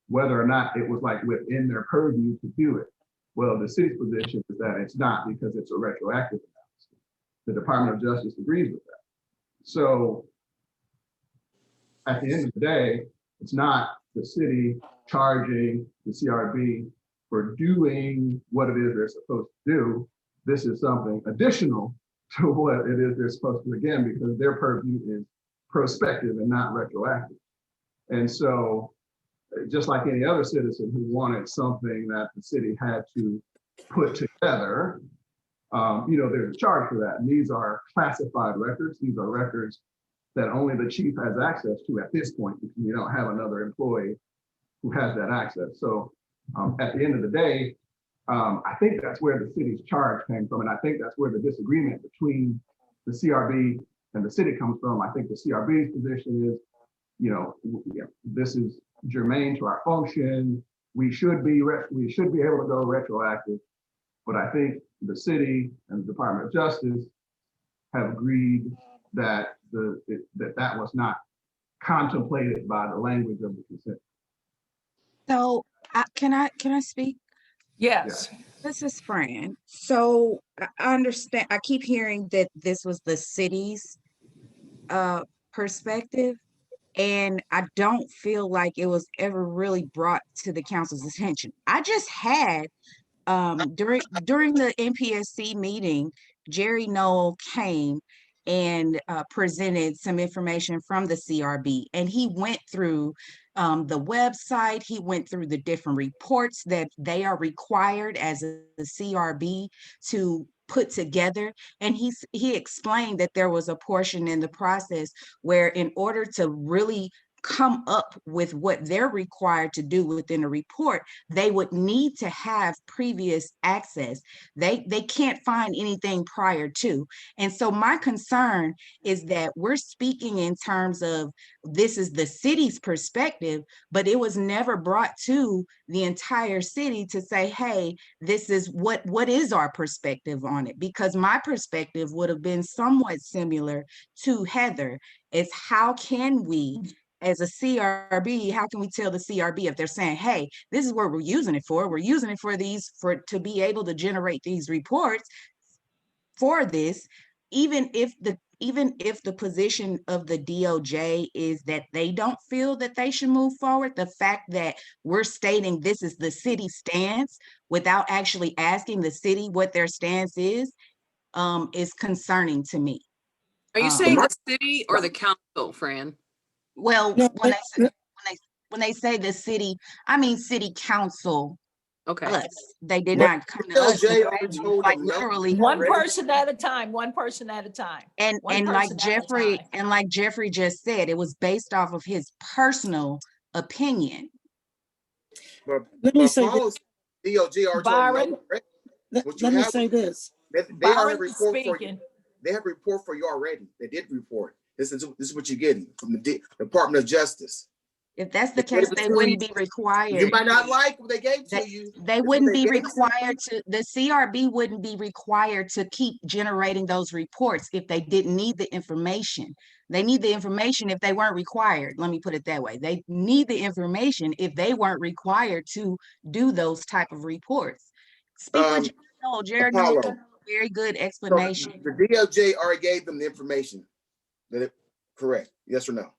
whether or not it was like within their purview to do it. Well, the city's position is that it's not because it's a retroactive analysis. The Department of Justice agrees with that. So at the end of the day, it's not the city charging the CRB for doing what it is they're supposed to do. This is something additional to what it is they're supposed to do, again, because their purview is prospective and not retroactive. And so just like any other citizen who wanted something that the city had to put together, you know, there's a charge for that. And these are classified records. These are records that only the chief has access to at this point, because we don't have another employee who has that access. So at the end of the day, I think that's where the city's charge came from. And I think that's where the disagreement between the CRB and the city comes from. I think the CRB's position is, you know, this is germane to our function. We should be able to go retroactive. But I think the city and the Department of Justice have agreed that that was not contemplated by the language of the consent. So can I speak? Yes. This is Fran. So I understand, I keep hearing that this was the city's perspective, and I don't feel like it was ever really brought to the council's attention. I just had during the NPSC meeting, Jerry Noel came and presented some information from the CRB, and he went through the website. He went through the different reports that they are required as a CRB to put together. And he explained that there was a portion in the process where in order to really come up with what they're required to do within a report, they would need to have previous access. They can't find anything prior to. And so my concern is that we're speaking in terms of this is the city's perspective, but it was never brought to the entire city to say, hey, this is what is our perspective on it? Because my perspective would have been somewhat similar to Heather. Is how can we, as a CRB, how can we tell the CRB if they're saying, hey, this is what we're using it for? We're using it for to be able to generate these reports for this, even if the position of the DOJ is that they don't feel that they should move forward, the fact that we're stating this is the city stance without actually asking the city what their stance is concerning to me. Are you saying the city or the council, Fran? Well, No, when they say the city, I mean city council. Okay. Us. They did Well, not come to us. DOJ already told Like them no. literally. One person at a time, one person at a time. And One like person at a Jeffrey, time. and like Jeffrey just said, it was based off of his personal opinion. But Let me say Paul's DOJ already Byron, told them no. What you let me have, say this. they already Byron report for you. speaking. They have a report for you already. They did report. This is what you're getting from the Department of Justice. If that's the case, they wouldn't be required. You might not like what they gave to you. They wouldn't be required to, the CRB wouldn't be required to keep generating those reports if they didn't need the information. They need the information if they weren't required. Let me put it that way. They need the information if they weren't required to do those type of reports. Speak with Jared knows a very good explanation. So the DOJ already gave them the information. Correct? Yes or no?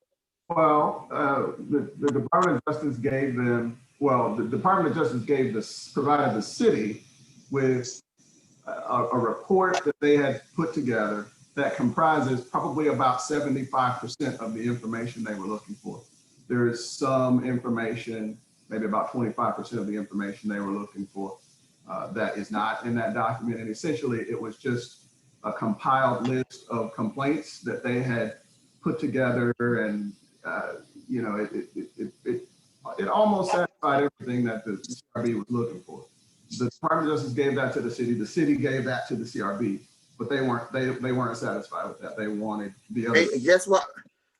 Well, the Department of Justice gave them, the Department of Justice provided the city with a report that they had put together that comprises probably about 75% of the information they were looking for. There is some information, maybe about 25% of the information they were looking for that is not in that document. And essentially it was just a compiled list of complaints that they had put together, and it almost satisfied everything that the CRB was looking for. The Department of Justice gave that to the city gave that to the CRB, but they weren't satisfied with that. They wanted the other. Hey, guess what?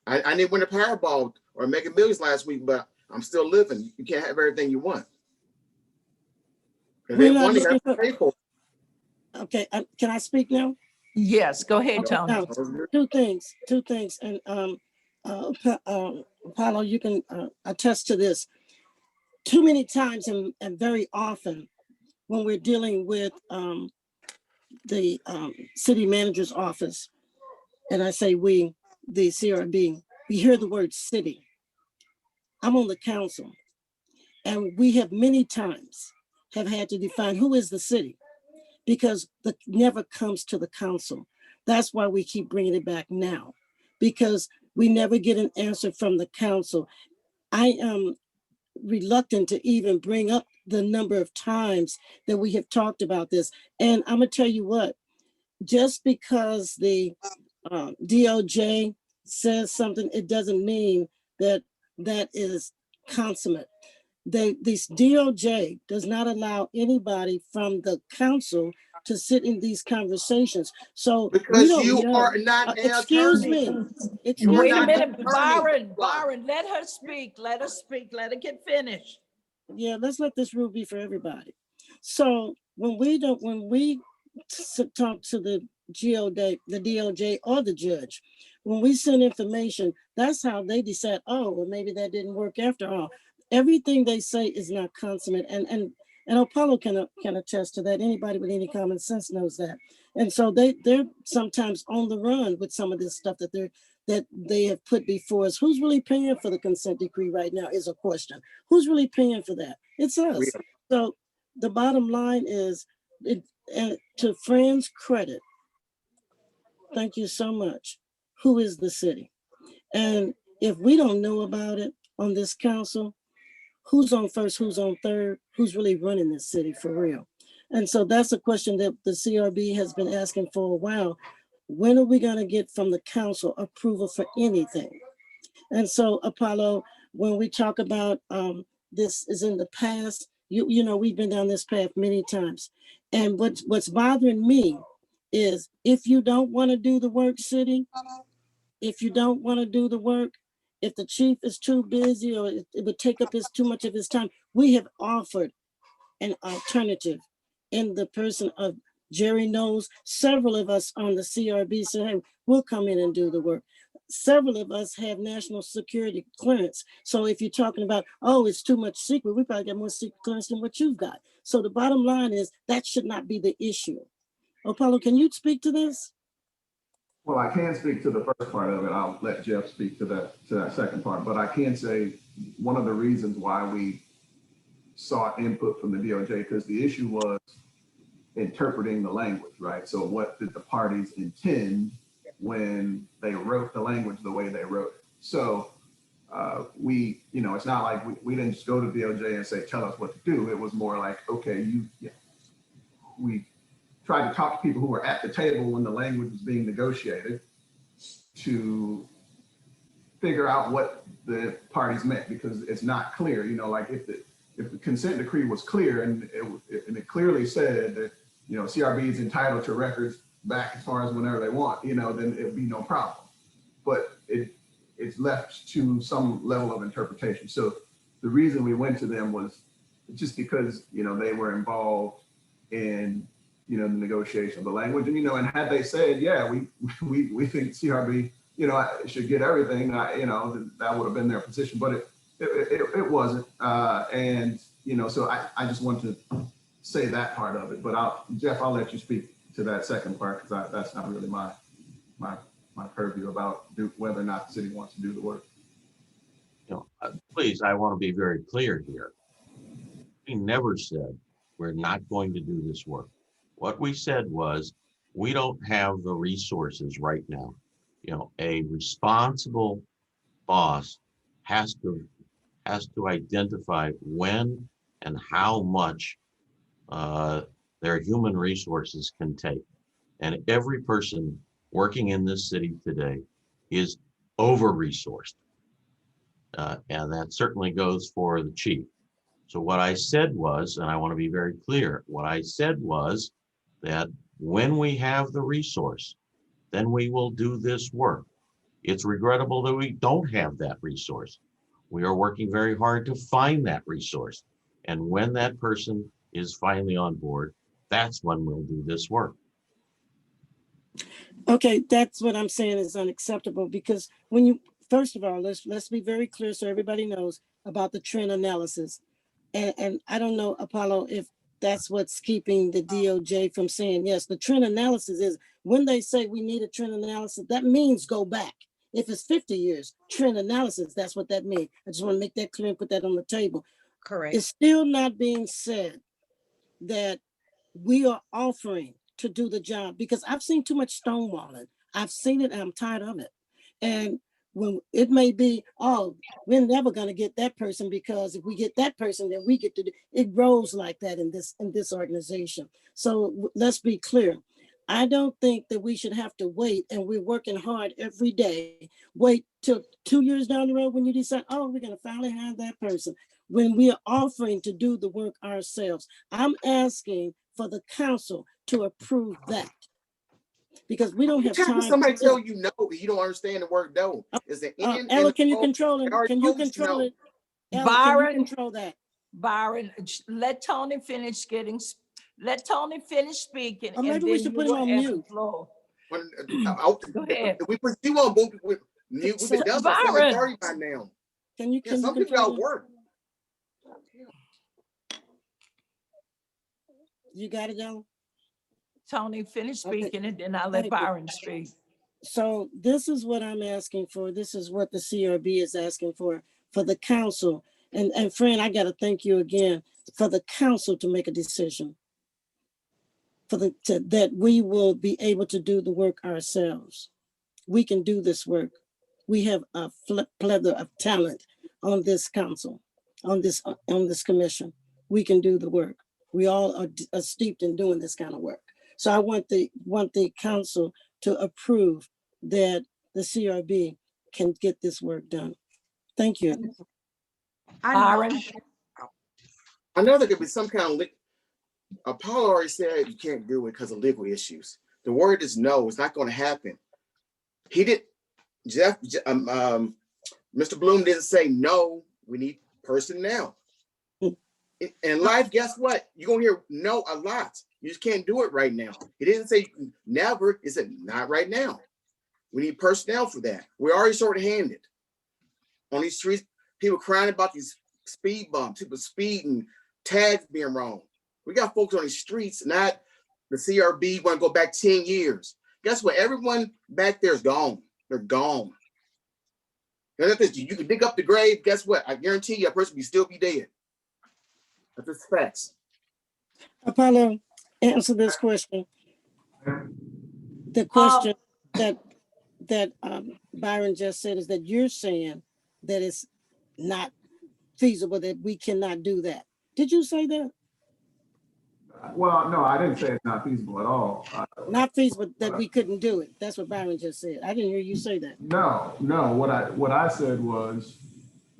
I didn't win a Powerball or Mega Millions last week, but I'm still living. You can't have everything you want. They want to pay for it. Okay, can I speak now? Yes, go ahead, Tony. Now, two things, and Paulo, you can attest to this. Too many times and very often when we're dealing with the city manager's office, and I say we, the CRB, we hear the word city. I'm on the council, and we have many times have had to define who is the city, because it never comes to the council. That's why we keep bringing it back now, because we never get an answer from the council. I am reluctant to even bring up the number of times that we have talked about this. And I'm gonna tell you what, just because the DOJ says something, it doesn't mean that that is consummate. This DOJ does not allow anybody from the council to sit in these conversations. So because we don't you know. are not an Excuse attorney. me. Wait a minute, Byron, let her speak. Let her speak. Let her get finished. Yeah, let's let this rule be for everybody. So when we talk to the DOJ or the judge, when we send information, that's how they decide, oh, well, maybe that didn't work after all. Everything they say is not consummate, and Apollo can attest to that. Anybody with any common sense knows that. And so they're sometimes on the run with some of this stuff that they have put before us. Who's really paying for the consent decree right now is a question. Who's really paying for that? It's us. So the bottom line is, to Fran's credit, thank you so much. Who is the city? And if we don't know about it on this council, who's on first, who's on third, who's really running this city for real? And so that's a question that the CRB has been asking for a while. When are we going to get from the council approval for anything? And so, Apollo, when we talk about this is in the past, you know, we've been down this path many times. And what's bothering me is if you don't want to do the work, city, if you don't want to do the work, if the chief is too busy or it would take up too much of his time, we have offered an alternative in the person of Jerry knows. Several of us on the CRB said, hey, we'll come in and do the work. Several of us have national security clearance. So if you're talking about, oh, it's too much secret, we probably got more secret clearance than what you've got. So the bottom line is that should not be the issue. Apollo, can you speak to this? Well, I can speak to the first part of it. I'll let Jeff speak to that second part. But I can say one of the reasons why we sought input from the DOJ, because the issue was interpreting the language, right? So what did the parties intend when they wrote the language the way they wrote it? So we, you know, it's not like we didn't just go to DOJ and say, tell us what to do. It was more like, okay, we tried to talk to people who were at the table when the language was being negotiated to figure out what the parties meant, because it's not clear, you know, like if the consent decree was clear and it clearly said that, you know, CRB is entitled to records back as far as whenever they want, you know, then it would be no problem. But it's left to some level of interpretation. So the reason we went to them was just because, you know, they were involved in, you know, the negotiation of the language. And, you know, and had they said, yeah, we think CRB, you know, should get everything, you know, that would have been their position, but it wasn't. And, you know, so I just want to say that part of it, but Jeff, I'll let you speak to that second part, because that's not really my purview about whether or not the city wants to do the work. You know, please, I want to be very clear here. We never said we're not going to do this work. What we said was we don't have the resources right now. You know, a responsible boss has to identify when and how much their human resources can take. And every person working in this city today is over-resourced. And that certainly goes for the chief. So what I said was, and I want to be very clear, what I said was that when we have the resource, then we will do this work. It's regrettable that we don't have that resource. We are working very hard to find that resource. And when that person is finally on board, that's when we'll do this work. Okay, that's what I'm saying is unacceptable, because when you, first of all, let's be very clear so everybody knows about the trend analysis. And I don't know, Apollo, if that's what's keeping the DOJ from saying yes. The trend analysis is when they say we need a trend analysis, that means go back. If it's 50 years, trend analysis, that's what that means. I just want to make that clear and put that on the table. Correct. It's still not being said that we are offering to do the job, because I've seen too much stonewalling. I've seen it and I'm tired of it. And when it may be, oh, we're never going to get that person, because if we get that person, then we get to do it. Rolls like that in this organization. So let's be clear. I don't think that we should have to wait, and we're working hard every day. Wait till 2 years down the road when you decide, oh, we're going to finally have that person, when we are offering to do the work ourselves. I'm asking for the council to approve that, because we don't have time. Somebody tell you no, but you don't understand the word no. Is the end? Ella, can you control it? Can you control it? Ella, Byron, can you control that? Byron, let Tony finish speaking, and maybe we should put him on mute. Go If ahead. we put you on mute, we've been done by 7:30 by now. Can you some people got work. You got it, Ella? Tony, finish speaking, and then I'll let Byron speak. So this is what I'm asking for. This is what the CRB is asking for the council. And friend, I got to thank you again for the council to make a decision, that we will be able to do the work ourselves. We can do this work. We have a plethora of talent on this council, on this commission. We can do the work. We all are steeped in doing this kind of work. So I want the council to approve that the CRB can get this work done. Thank you. Byron? I know there could be some kind of, Apollo already said you can't do it because of legal issues. The word is no, it's not going to happen. He did, Mr. Bloom didn't say no, we need personnel. In life, guess what? You're going to hear no a lot. You just can't do it right now. He didn't say never, he said not right now. We need personnel for that. We're already short-handed. On these streets, people crying about these speed bumps, people speeding, tags being wrong. We got folks on the streets, not the CRB want to go back 10 years. Guess what? Everyone back there is gone. They're gone. You can dig up the grave. Guess what? I guarantee you a person will still be dead. That's just facts. Apollo, answer this question. The question that Byron just said is that you're saying that it's not feasible, that we cannot do that. Did you say that? Well, no, I didn't say it's not feasible at all. Not feasible, that we couldn't do it. That's what Byron just said. I didn't hear you say that. No, what I said was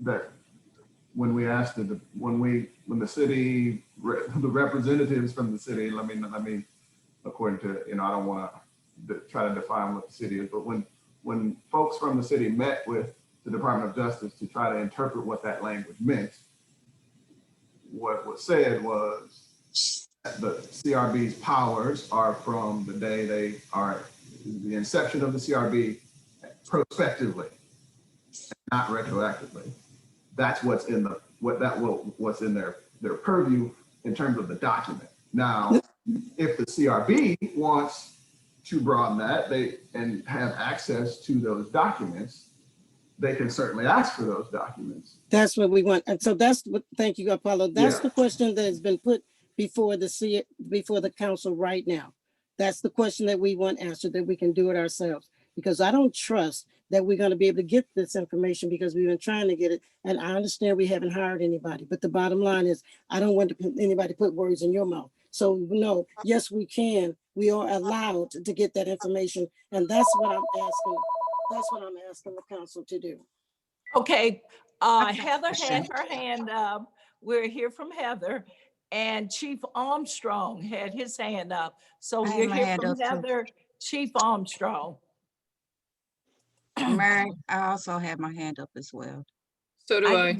that when we asked when the city, the representatives from the city, let me, according to, I don't want to try to define what the city is, but when folks from the city met with the Department of Justice to try to interpret what that language meant, what was said was the CRB's powers are from the day they are the inception of the CRB prospectively, not retroactively. That's what's in what's in their purview in terms of the document. Now, if the CRB wants to broaden that and have access to those documents, they can certainly ask for those documents. That's what we want. And so that's what, thank you, Apollo. That's the question that has been put before the council right now. That's the question that we want answered, that we can do it ourselves. Because I don't trust that we're going to be able to get this information because we've been trying to get it. And I understand we haven't hired anybody, but the bottom line is I don't want anybody to put words in your mouth. So no, yes, we can. We are allowed to get that information. And that's what I'm asking. That's what I'm asking the council to do. Okay, Heather had her hand up. We're here from Heather. And Chief Armstrong had his hand up. So we're here from Heather, Chief Armstrong. Mary, I also have my hand up as well. So do I.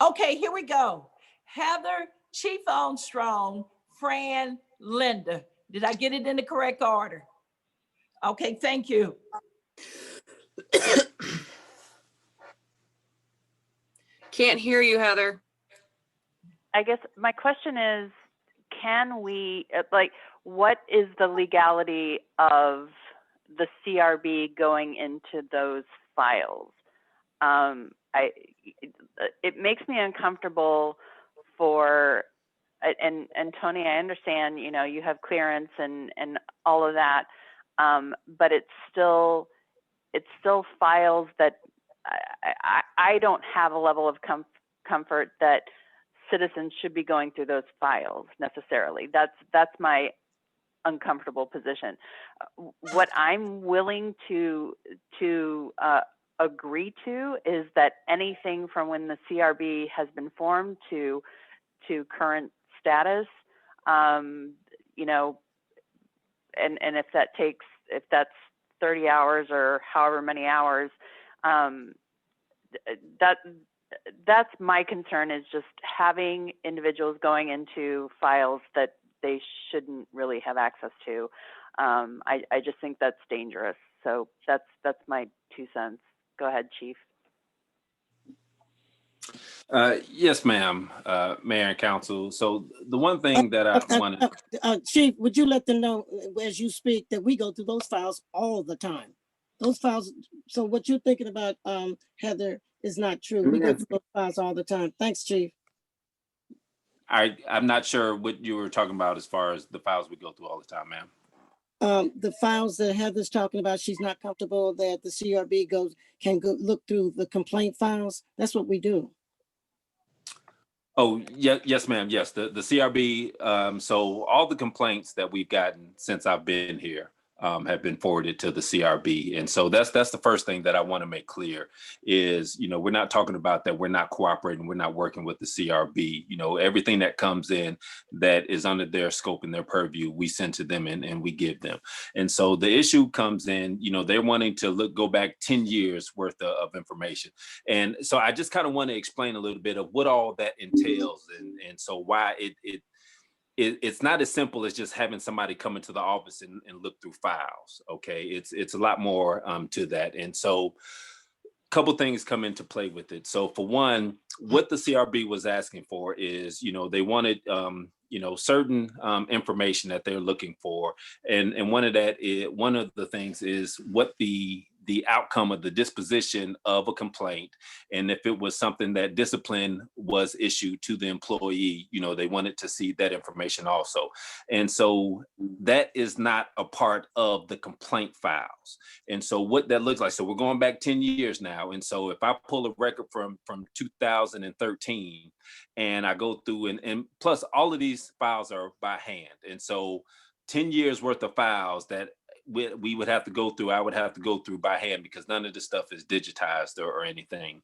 Okay, here we go. Heather, Chief Armstrong, Fran, Linda. Did I get it in the correct order? Okay, thank you. Can't hear you, Heather. I guess my question is, can we, what is the legality of the CRB going into those files? It makes me uncomfortable and Tony, I understand, you have clearance and all of that, but it's still files that I don't have a level of comfort that citizens should be going through those files necessarily. That's my uncomfortable position. What I'm willing to agree to is that anything from when the CRB has been formed to current status, and if that's 30 hours or however many hours, that's my concern, is just having individuals going into files that they shouldn't really have access to. I just think that's dangerous. So that's my 2 cents. Go ahead, Chief. Yes, ma'am, Mayor and Council. So the one thing that I wanted... Chief, would you let them know as you speak that we go through those files all the time? Those files, so what you're thinking about, Heather, is not true. We go through those files all the time. Thanks, Chief. I'm not sure what you were talking about as far as the files we go through all the time, ma'am. The files that Heather's talking about, she's not comfortable that the CRB can go look through the complaint files. That's what we do. Oh, yeah, yes, ma'am. Yes, the CRB. So all the complaints that we've gotten since I've been here have been forwarded to the CRB, and so that's the first thing that I want to make clear is, we're not talking about that we're not cooperating, we're not working with the CRB. Everything that comes in that is under their scope and their purview, we send to them and we give them. And so the issue comes in, they're wanting to go back 10 years worth of information. And so I just kind of want to explain a little bit of what all that entails, and so why it's not as simple as just having somebody come into the office and look through files. Okay, it's a lot more to that. And so a couple things come into play with it. So for one, what the CRB was asking for is, they wanted certain information that they're looking for, and one of the things is what the outcome of the disposition of a complaint, and if it was something that discipline was issued to the employee, they wanted to see that information also. And so that is not a part of the complaint files. And so what that looks like, so we're going back 10 years now. And so if I pull a record from 2013 and I go through and plus all of these files are by hand. And so 10 years worth of files that we would have to go through, I would have to go through by hand because none of this stuff is digitized or anything.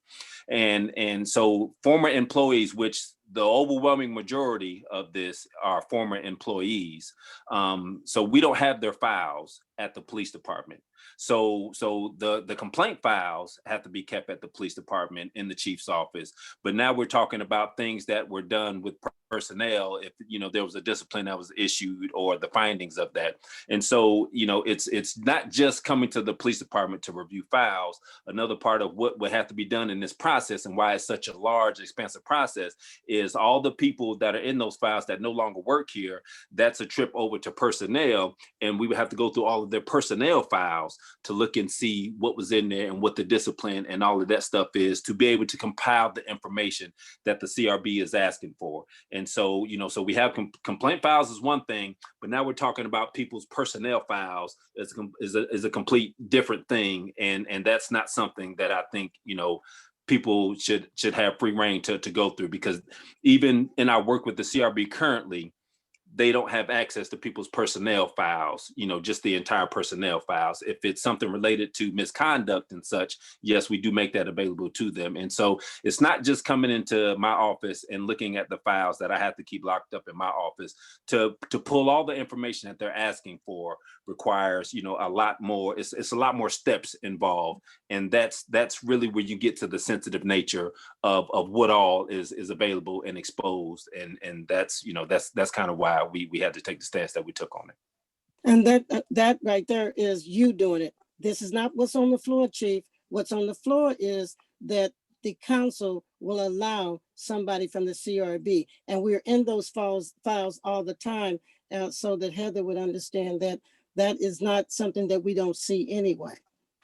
And so former employees, which the overwhelming majority of this are former employees. So we don't have their files at the police department. So the complaint files have to be kept at the police department in the chief's office. But now we're talking about things that were done with personnel, if there was a discipline that was issued or the findings of that. And so it's not just coming to the police department to review files. Another part of what would have to be done in this process and why it's such a large, expensive process is all the people that are in those files that no longer work here. That's a trip over to personnel, and we would have to go through all of their personnel files to look and see what was in there and what the discipline and all of that stuff is to be able to compile the information that the CRB is asking for. And so, so we have complaint files is one thing, but now we're talking about people's personnel files is a complete different thing. And that's not something that I think, people should have free reign to go through, because even in our work with the CRB currently, they don't have access to people's personnel files, just the entire personnel files. If it's something related to misconduct and such, yes, we do make that available to them. And so it's not just coming into my office and looking at the files that I have to keep locked up in my office. To pull all the information that they're asking for requires, a lot more, it's a lot more steps involved. And that's really where you get to the sensitive nature of what all is available and exposed. And that's, that's kind of why we had to take the stance that we took on it. And that right there is you doing it. This is not what's on the floor, Chief. What's on the floor is that the council will allow somebody from the CRB, and we're in those files all the time, so that Heather would understand that that is not something that we don't see anyway.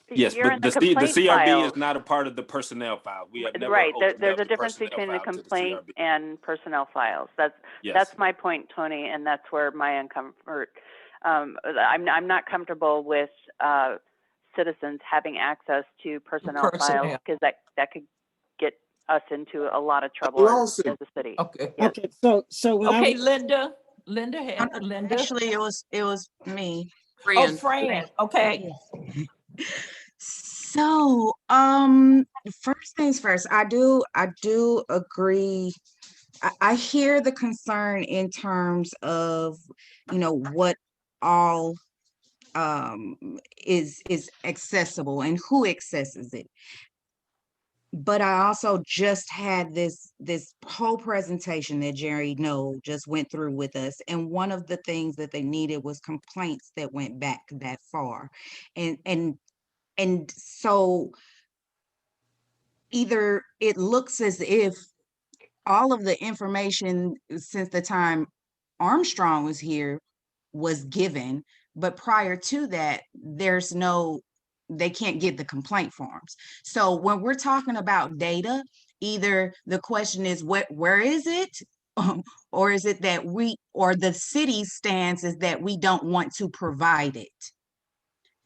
Yes, but the CRB is not a part of the personnel file. We have never Right. opened There's up a the difference personnel between the file to complaint CRB. and personnel files. Yes. That's my point, Tony, and that's where my uncomfort. I'm not comfortable with citizens having access to personnel files, because that could get us into a lot of trouble as a city. Okay. Yes. Okay. So when Okay, Linda. Actually, it was me. Oh, Fran. Okay. So, first things first, I do agree. I hear the concern in terms of, what all is accessible and who accesses it. But I also just had this whole presentation that Jerry just went through with us. And one of the things that they needed was complaints that went back that far. And so either it looks as if all of the information since the time Armstrong was here was given, but prior to that, they can't get the complaint forms. So when we're talking about data, either the question is where is it? Or is it that the city's stance is that we don't want to provide it?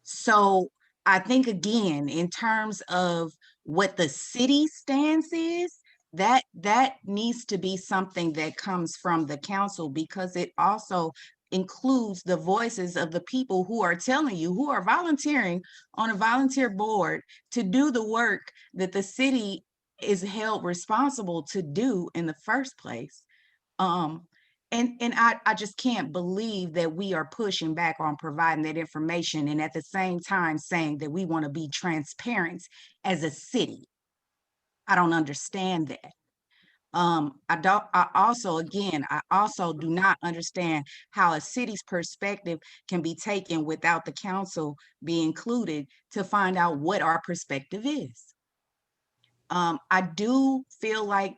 So I think, again, in terms of what the city stance is, that needs to be something that comes from the council, because it also includes the voices of the people who are telling you, who are volunteering on a volunteer board to do the work that the city is held responsible to do in the first place. And I just can't believe that we are pushing back on providing that information, and at the same time saying that we want to be transparent as a city. I don't understand that. I also do not understand how a city's perspective can be taken without the council being included to find out what our perspective is. I do feel like,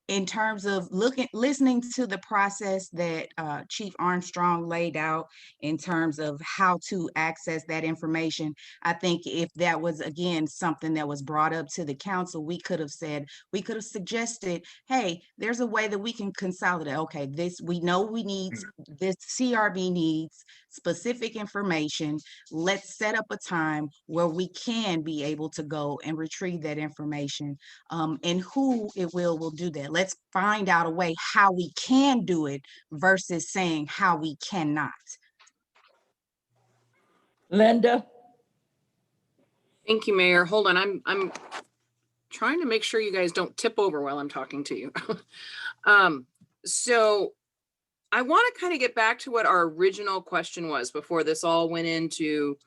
in terms of listening to the process that Chief Armstrong laid out in terms of how to access that information, I think if that was, again, something that was brought up to the council, we could have suggested, hey, there's a way that we can consolidate. Okay, we know we need, this CRB needs specific information. Let's set up a time where we can be able to go and retrieve that information, and who it will do that. Let's find out a way how we can do it versus saying how we cannot. Linda? Thank you, Mayor. Hold on, I'm trying to make sure you guys don't tip over while I'm talking to you. So I want to kind of get back to what our original question was before this all went into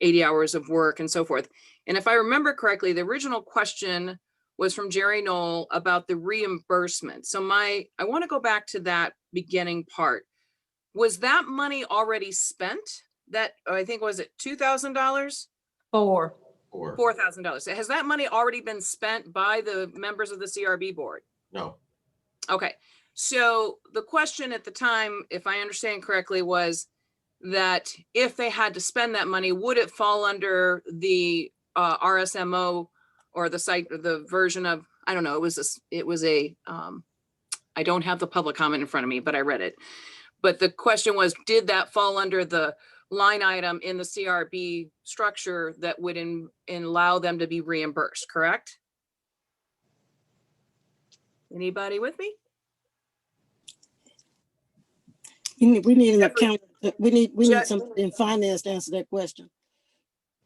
80 hours of work and so forth. And if I remember correctly, the original question was from Jerry Knoll about the reimbursement. So I want to go back to that beginning part. Was that money already spent? That, I think, was it $2,000? $4,000. Has that money already been spent by the members of the CRB board? No. Okay. So the question at the time, if I understand correctly, was that if they had to spend that money, would it fall under the RSMO or the site, or the version of, I don't know, I don't have the public comment in front of me, but I read it. But the question was, did that fall under the line item in the CRB structure that would allow them to be reimbursed, correct? Anybody with me? We need an account. We need somebody in finance to answer that question.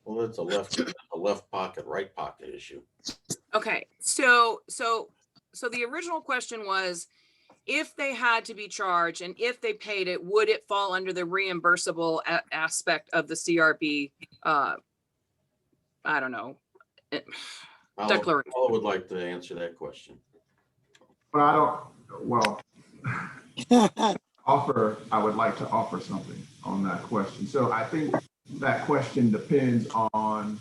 Well, it's a left pocket, right pocket issue. Okay, so the original question was, if they had to be charged and if they paid it, would it fall under the reimbursable aspect of the CRB? I don't know. Declaration. I would like to answer that question. Well, I would like to offer something on that question. So I think that question depends on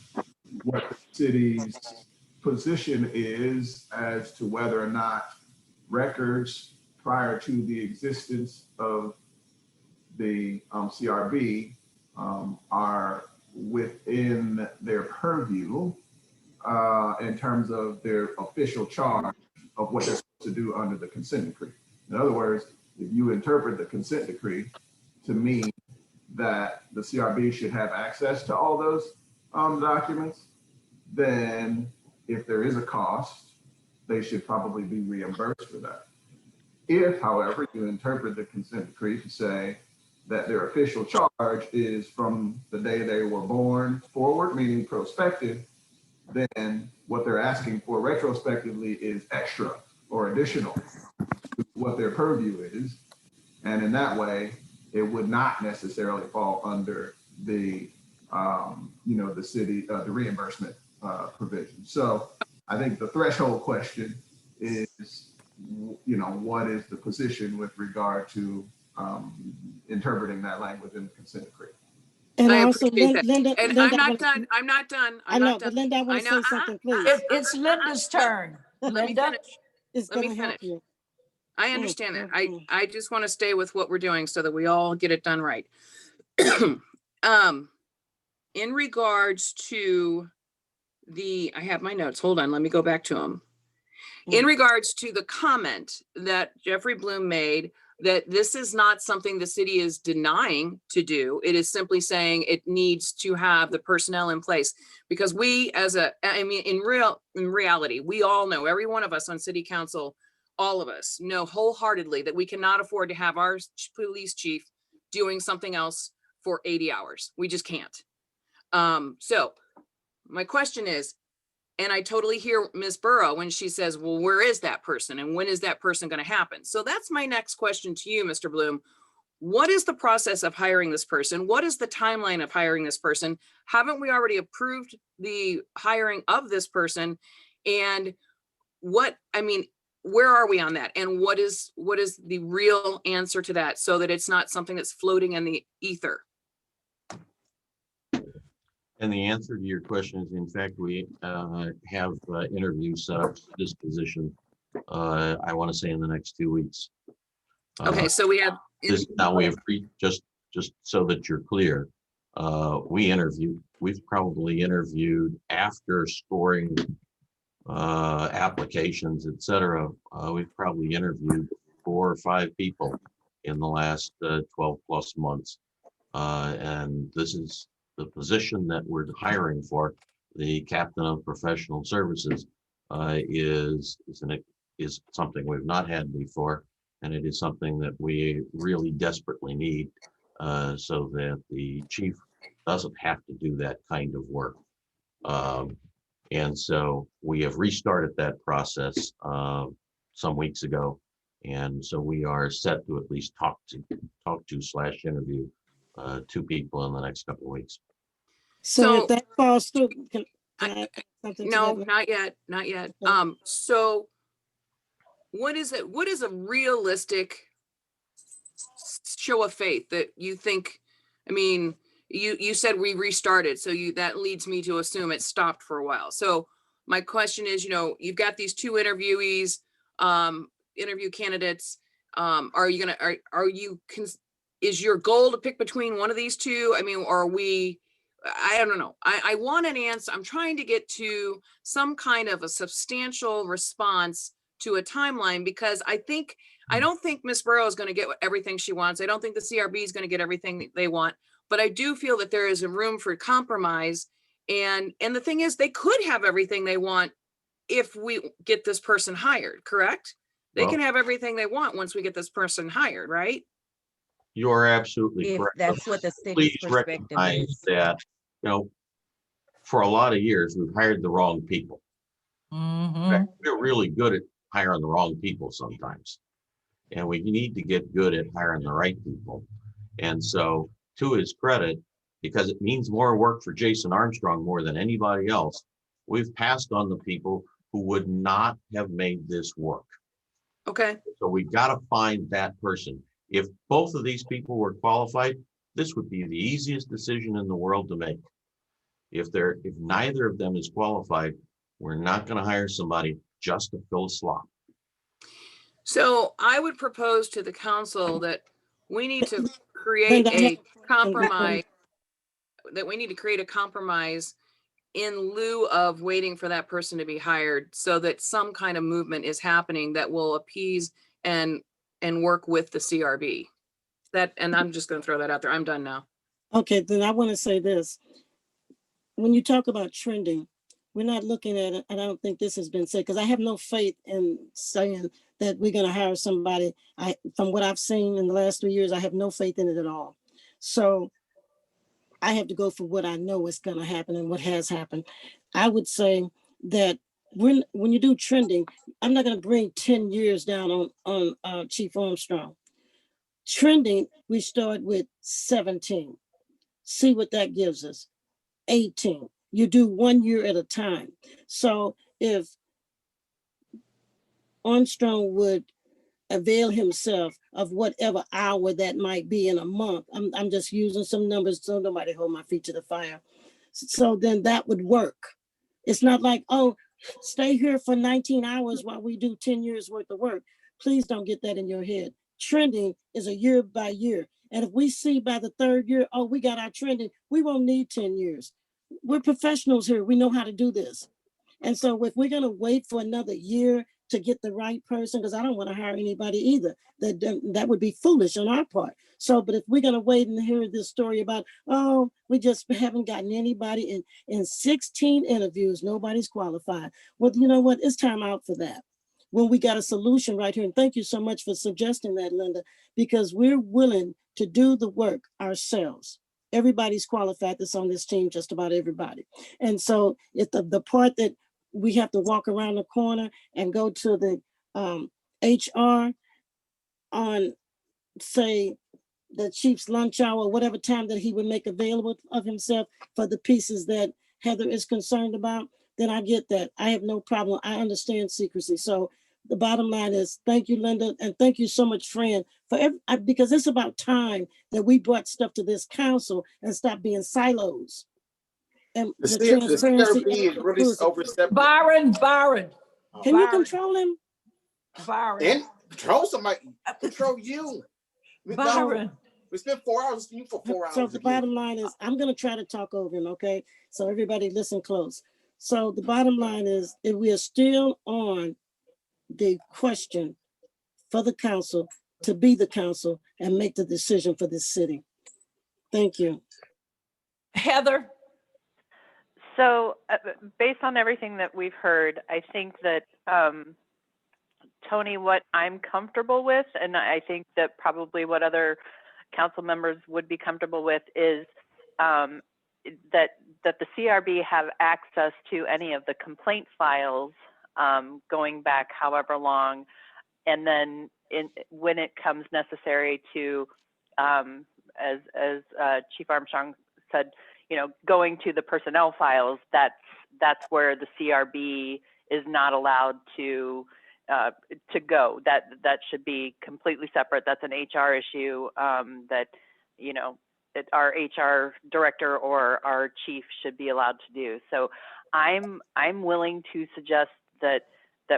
what the city's position is as to whether or not records prior to the existence of the CRB are within their purview in terms of their official charge of what they're supposed to do under the consent decree. In other words, if you interpret the consent decree to mean that the CRB should have access to all those documents, then if there is a cost, they should probably be reimbursed for that. If, however, you interpret the consent decree to say that their official charge is from the day they were born forward, meaning prospective, then what they're asking for retrospectively is extra or additional to what their purview is. And in that way, it would not necessarily fall under the, the city, the reimbursement provision. So I think the threshold question is, what is the position with regard to interpreting that language in the consent decree? And I also, appreciate that. Linda, And Linda, I'm not done. I'm not done. I know, but Linda, I want to say something, please. It's Linda's turn. Let me finish. It's Let me going to help finish. you. I understand that. I just want to stay with what we're doing so that we all get it done right. In regards to I have my notes. Hold on. Let me go back to them. In regards to the comment that Jeffrey Bloom made that this is not something the city is denying to do. It is simply saying it needs to have the personnel in place. Because we in reality, we all know, every one of us on city council, all of us know wholeheartedly that we cannot afford to have our police chief doing something else for 80 hours. We just can't. So my question is, and I totally hear Ms. Burrow when she says, well, where is that person and when is that person going to happen? So that's my next question to you, Mr. Bloom. What is the process of hiring this person? What is the timeline of hiring this person? Haven't we already approved the hiring of this person? And where are we on that? And what is the real answer to that, so that it's not something that's floating in the ether? And the answer to your question is, in fact, we have interviews set up for this position. I want to say in the next 2 weeks. Okay, so we have this now. We have just so that you're clear. We've probably interviewed, after scoring applications, etc. We've probably interviewed 4 or 5 people in the last 12 plus months, and this is the position that we're hiring for. The captain of professional services is something we've not had before, and it is something that we really desperately need, so that the chief doesn't have to do that kind of work. And so we have restarted that process some weeks ago, and so we are set to at least talk to / interview 2 people in the next couple of weeks. So if that falls through, can I add something to No, that? not yet. Okay. So what is a realistic show of faith that you think? I mean, you said we restarted, so that leads me to assume it stopped for a while. So my question is, you've got these 2 interviewees, interview candidates. Is your goal to pick between one of these 2? I mean, or are we? I don't know. I want an answer. I'm trying to get to some kind of a substantial response to a timeline, because I don't think Ms. Burrow is going to get everything she wants. I don't think the CRB is going to get everything they want, but I do feel that there is a room for compromise. And the thing is, they could have everything they want if we get this person hired, correct? They can have everything they want once we get this person hired, right? You are absolutely If correct. that's what the city's Please perspective recognize is. that, for a lot of years, we've hired the wrong people. In fact, we're really good at hiring the wrong people sometimes. And we need to get good at hiring the right people. And so, to his credit, because it means more work for Jason Armstrong more than anybody else, we've passed on the people who would not have made this work. Okay. So we've got to find that person. If both of these people were qualified, this would be the easiest decision in the world to make. If neither of them is qualified, we're not going to hire somebody just to fill a slot. So I would propose to the council that we need to create a compromise, in lieu of waiting for that person to be hired, so that some kind of movement is happening that will appease and work with the CRB. And I'm just going to throw that out there. I'm done now. Okay, then I want to say this. When you talk about trending, we're not looking at it, and I don't think this has been said, because I have no faith in saying that we're going to hire somebody. From what I've seen in the last 3 years, I have no faith in it at all. So I have to go for what I know is going to happen and what has happened. I would say that when you do trending, I'm not going to bring 10 years down on Chief Armstrong. Trending, we start with 17. See what that gives us. 18. You do 1 year at a time. So if Armstrong would avail himself of whatever hour that might be in a month, I'm just using some numbers so nobody hold my feet to the fire. So then that would work. It's not like, oh, stay here for 19 hours while we do 10 years worth of work. Please don't get that in your head. Trending is a year by year. And if we see by the 3rd year, oh, we got our trending, we won't need 10 years. We're professionals here. We know how to do this. And so if we're going to wait for another year to get the right person, because I don't want to hire anybody either. That would be foolish on our part. So, but if we're going to wait and hear this story about, oh, we just haven't gotten anybody in 16 interviews, nobody's qualified. Well, you know what? It's time out for that. When we got a solution right here. And thank you so much for suggesting that, Linda, because we're willing to do the work ourselves. Everybody's qualified that's on this team, just about everybody. And so if the part that we have to walk around the corner and go to the HR on, say, the chief's lunch hour, whatever time that he would make available of himself for the pieces that Heather is concerned about, then I get that. I have no problem. I understand secrecy. So the bottom line is, thank you, Linda, and thank you so much, Fran, because it's about time that we brought stuff to this council and stop being silos. And The the transparency. CRB is really overstepping. Byron, Can you control him? Byron. And control somebody, control you. Byron. No, we spent 4 hours with you for 4 hours. So the bottom line is, I'm going to try to talk over him, okay? So everybody listen close. So the bottom line is, if we are still on the question for the council to be the council and make the decision for this city. Thank you. Heather. So based on everything that we've heard, I think that, Tony, what I'm comfortable with, and I think that probably what other council members would be comfortable with, is that the CRB have access to any of the complaint files going back however long, and then when it comes necessary to, as Chief Armstrong said, going to the personnel files, that's where the CRB is not allowed to go. That should be completely separate. That's an HR issue that our HR director or our chief should be allowed to do. So I'm willing to suggest that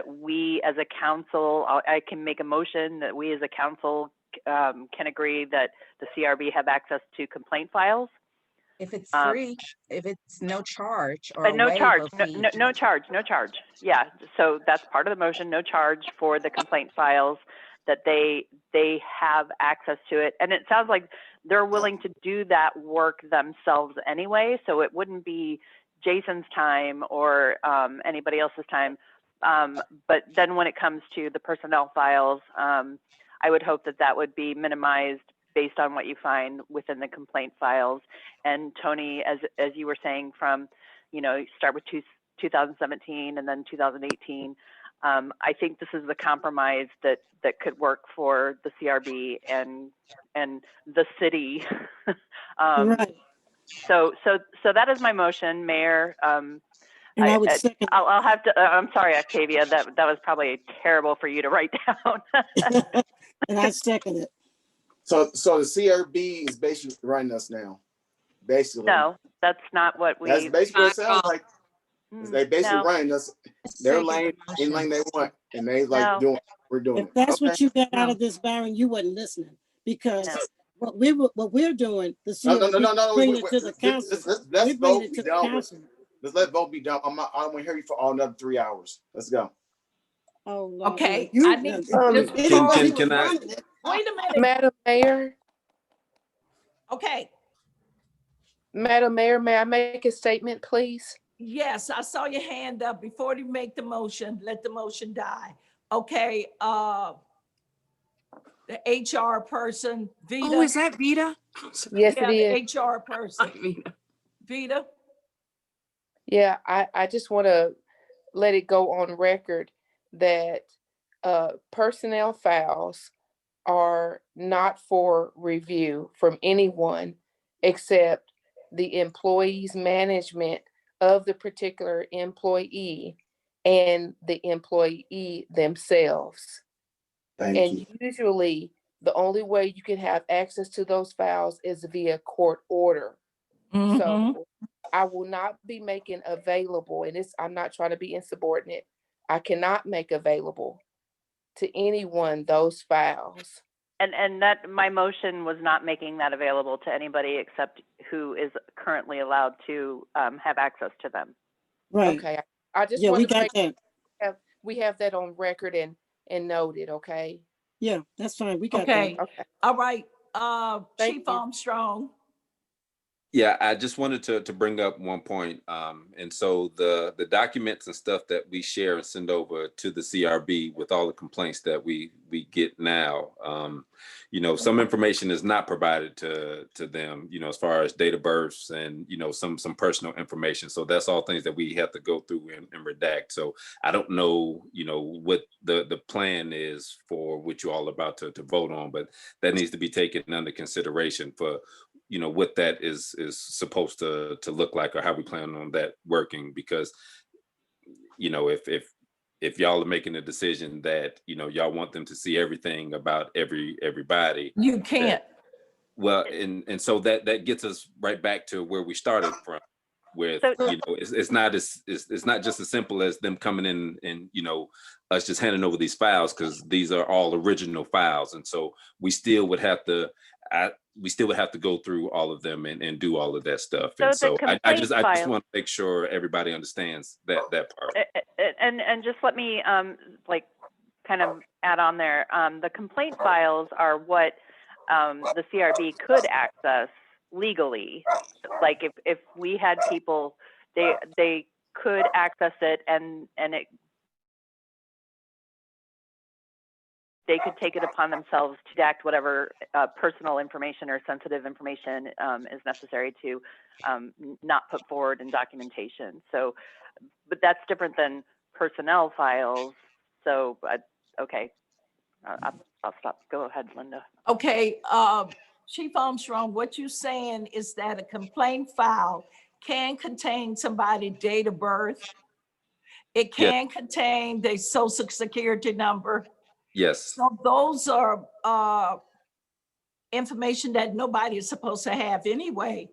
we as a council, I can make a motion that we as a council can agree that the CRB have access to complaint files. If it's free, if it's no charge or But no charge, fee. no charge. Yeah, so that's part of the motion, no charge for the complaint files, that they have access to it. And it sounds like they're willing to do that work themselves anyway, so it wouldn't be Jason's time or anybody else's time. But then when it comes to the personnel files, I would hope that would be minimized based on what you find within the complaint files. And Tony, as you were saying, from, start with 2017 and then 2018, I think this is the compromise that could work for the CRB and the city. Right. So that is my motion, Mayor. And I would second. I'll have to, I'm sorry, Octavia, that was probably terrible for you to write down. And I second it. So the CRB is basically running us now. Basically. No, that's not what we. That's basically what it sounds like. They basically running us. They're lane in lane they want, and they doing. We're doing. If that's what you got out of this, Byron, you wasn't listening, because what we're doing, the CRB no. bringing it to the council. Let's vote be done with it. Let's vote be done. I don't want to hear you for all another 3 hours. Let's go. Oh, Lord. Okay. I need can I? Wait a minute. Madam Mayor, Okay. Madam Mayor, may I make a statement, please? Yes, I saw your hand up. Before you make the motion, let the motion die. Okay. The HR person, Vita. Oh, is that Vita? Yes, Yeah, it is. the HR person. Vita. Yeah, I just want to let it go on record that personnel files are not for review from anyone except the employee's management of the particular employee and the employee themselves. And usually the only way you can have access to those files is via court order. Mm-hmm. So I will not be making available, and I'm not trying to be insubordinate. I cannot make available to anyone those files. And that my motion was not making that available to anybody except who is currently allowed to have access to them. Right. Okay. I just Yeah, we wanted to got that. we have that on record and noted, okay? Yeah, that's fine. We got that. Okay, Okay. all right, Thank Chief you. Armstrong. Yeah, I just wanted to bring up one point. And so the documents and stuff that we share and send over to the CRB with all the complaints that we get now, you know, some information is not provided to them, you know, as far as date of births and, you know, some personal information. So that's all things that we have to go through and redact. So I don't know, you know, what the plan is for what you all are about to vote on, but that needs to be taken under consideration for, you know, what that is supposed to look like, or how we plan on that working. Because, you know, if y'all are making a decision that, you know, y'all want them to see everything about everybody, You can't. well, and so that gets us right back to where we started from, with, So- you know, it's not just as simple as them coming in and, you know, us just handing over these files, because these are all original files. And so we still would have to go through all of them and do all of that stuff. So And the so I complaint just file- want to make sure everybody understands that part. And just let me like kind of add on there. The complaint files are what the CRB could access legally. Like if we had people, they could access it, and they could take it upon themselves to redact whatever personal information or sensitive information is necessary to not put forward in documentation. So, but that's different than personnel files. So, okay, I'll stop. Go ahead, Linda. Okay, Chief Armstrong, what you're saying is that a complaint file can contain somebody's date of birth. It Yes. can contain their social security number. Yes. So those are information that nobody is supposed to have anyway.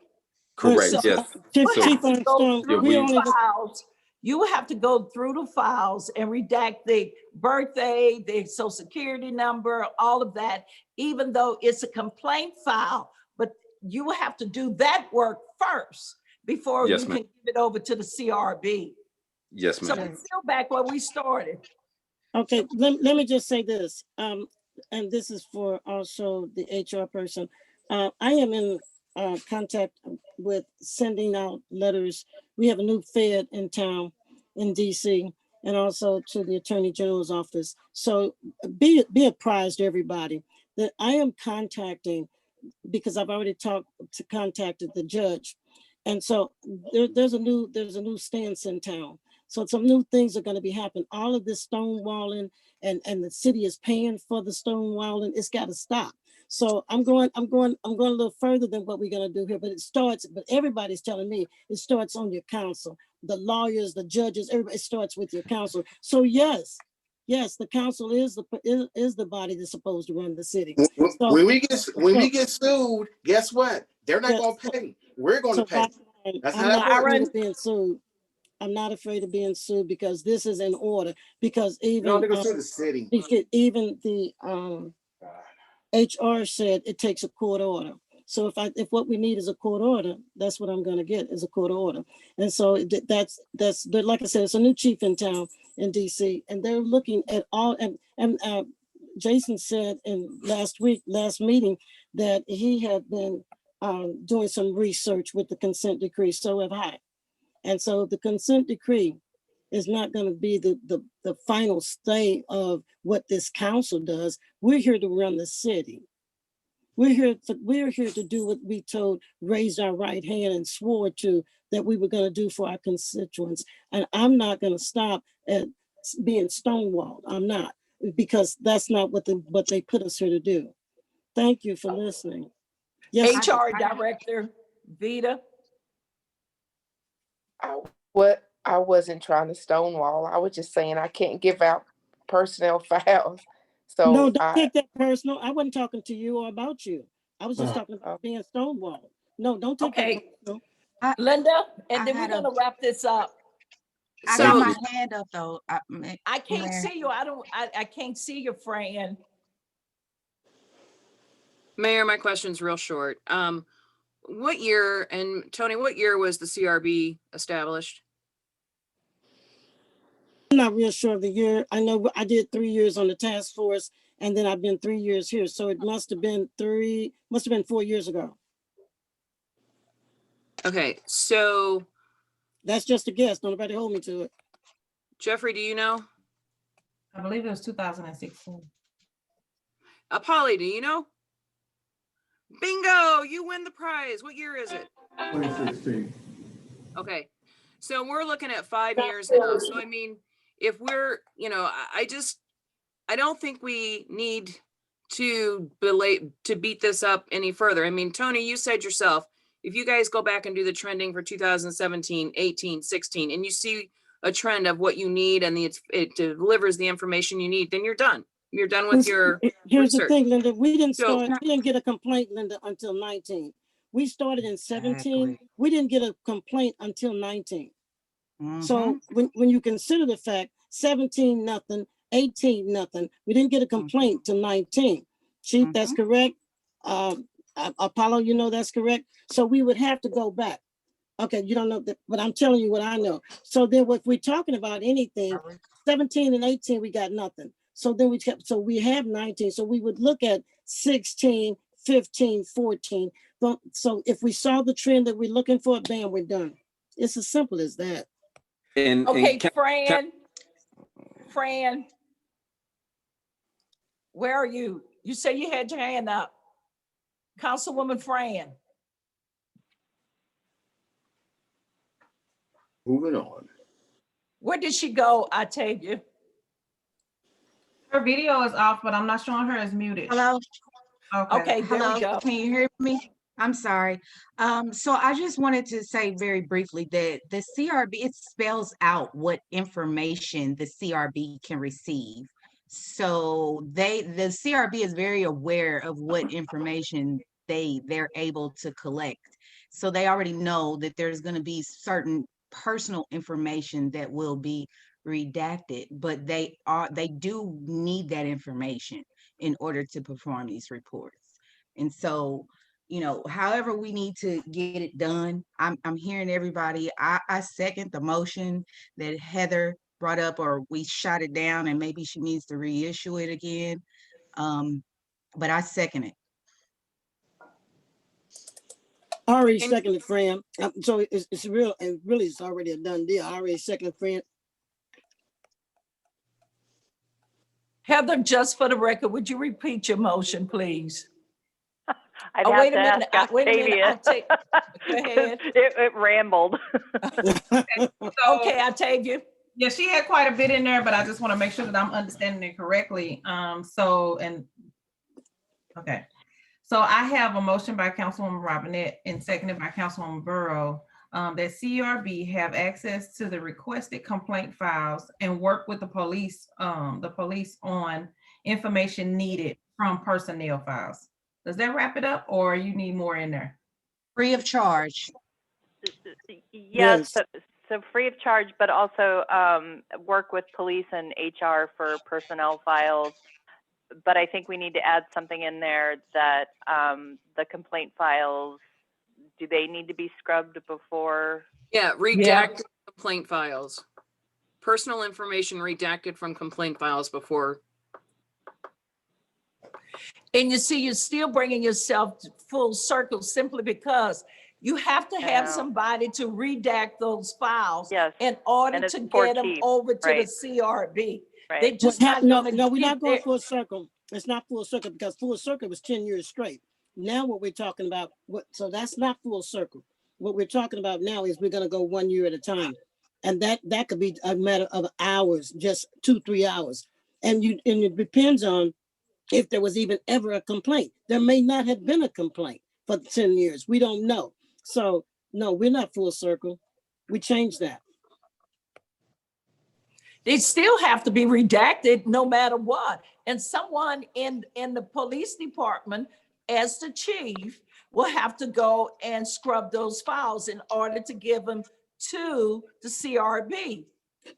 Correct. So Yes. you So- have to go through we- the files. You have to go through the files and redact the birthday, the social security number, all of that, even though it's a complaint file. But you have to do that work first before Yes, you ma'am. can give it over to the CRB. Yes, So ma'am. we're still back where we started. Okay, let me just say this, and this is for also the HR person. I am in contact with sending out letters. We have a new Fed in town in DC, and also to the Attorney General's office. So be apprised, everybody, that I am contacting, because I've already contacted the judge. And so there's a new stance in town. So some new things are going to be happening. All of this stonewalling and the city is paying for the stonewalling. It's got to stop. So I'm going a little further than what we're going to do here, but everybody's telling me it starts on your council, the lawyers, the judges, everybody, it starts with your council. So yes, the council is the body that's supposed to run the city. So, When we get sued, guess what? They're not going to pay. We're going to pay. That's how that I'm not works. afraid of being sued. I'm not afraid of being sued because this is in order. Because even No, they're going to sue the city. even the HR said it takes a court order. So if what we need is a court order, that's what I'm going to get, is a court order. And so that's like I said, it's a new chief in town in DC, and they're looking at all. And Jason said in last meeting that he had been doing some research with the consent decree. So have I. And so the consent decree is not going to be the final say of what this council does. We're here to run the city. We're here to do what we told, raised our right hand and swore to that we were going to do for our constituents. And I'm not going to stop at being stonewalled. I'm not, because that's not what they put us here to do. Thank you for listening. Yes, HR Director Vita. I wasn't trying to stonewall. I was just saying I can't give out personnel files. So no, don't take that personal. I wasn't talking to you or about you. I was just talking about being stonewalled. No, don't take that personal. Linda, and I then we're had a- gonna wrap this up. I So- got my hand up though. I can't Mayor. see you. I can't see your friend. Mayor, my question's real short. What year, and Tony, what year was the CRB established? I'm not real sure of the year. I know I did 3 years on the task force, and then I've been 3 years here. So it must have been 4 years ago. Okay, so That's just a guess. Don't nobody hold me to it. Jeffrey, do you know? I believe it was 2016. Polly, do you know? Bingo, you win the prize. What year is it? 2016. Okay, so we're looking at 5 years now. So I mean, if we're, I don't think we need to beat this up any further. I mean, Tony, you said yourself, if you guys go back and do the trending for 2017, 18, 16, and you see a trend of what you need and it delivers the information you need, then you're done. You're done with your Here's research. the thing, Linda. We didn't So- get a complaint, Linda, until 19. We started in 17. Exactly. We didn't get a complaint until 19. So when you consider the fact 17 nothing, 18 nothing, we didn't get a complaint till 19. Chief, that's correct. Apollo, you know that's correct. So we would have to go back. Okay, you don't know that, but I'm telling you what I know. So then if we're talking about anything, 17 and 18, we got nothing. So then so we have 19. So we would look at 16, 15, 14. So if we saw the trend that we're looking for, bam, we're done. It's as simple as that. Okay, Fran, where are you? You say you had your hand up. Councilwoman Fran. Moving on. Where did she go, Octavia? Her video is off, but I'm not showing her as muted. Hello? Okay, there Hello, we go. can you hear me? I'm sorry. So I just wanted to say very briefly that the CRB, it spells out what information the CRB can receive. So the CRB is very aware of what information they're able to collect. So they already know that there's going to be certain personal information that will be redacted, but they do need that information in order to perform these reports. And so, however we need to get it done, I'm hearing everybody. I second the motion that Heather brought up, or we shot it down and maybe she needs to reissue it again. But I second it. Already seconded, Fran. So it's real, and really it's already a done deal. I already seconded, Fran. Heather, just for the record, would you repeat your motion, please? I'd Oh, have wait to a minute. ask Wait a minute. Octavia. Go ahead. It rambled. Okay, Octavia. Yeah, she had quite a bit in there, but I just want to make sure that I'm understanding it correctly. Okay. So I have a motion by Councilwoman Robinette and seconded by Councilwoman Burrow that CRB have access to the requested complaint files and work with the police on information needed from personnel files. Does that wrap it up, or you need more in there? Free of charge. Yes, so free of charge, but also work with police and HR for personnel files. But I think we need to add something in there that the complaint files, do they need to be scrubbed before? Yeah, redacted complaint files. Personal information redacted from complaint files before. And you see, you're still bringing yourself full circle simply because you have to have somebody to redact those files in order to get them over to the CRB. Right. They just No, we're not going full circle. It's not full circle because full circle was 10 years straight. Now what we're talking about, so that's not full circle. What we're talking about now is we're going to go 1 year at a time. And that could be a matter of hours, just 2-3 hours. And it depends on if there was even ever a complaint. There may not have been a complaint for 10 years. We don't know. So no, we're not full circle. We changed that. They still have to be redacted no matter what. And someone in the police department, as the chief, will have to go and scrub those files in order to give them to the CRB.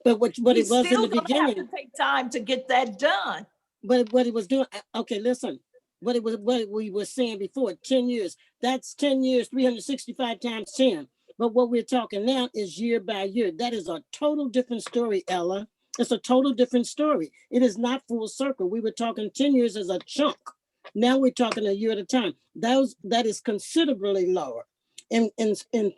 But what it was in the beginning, have to take time to get that done. But what it was doing, okay, listen, what we were saying before, 10 years, that's 10 years, 365 times 10. But what we're talking now is year by year. That is a total different story, Ella. It's a total different story. It is not full circle. We were talking 10 years as a chunk. Now we're talking a year at a time. That is considerably lower in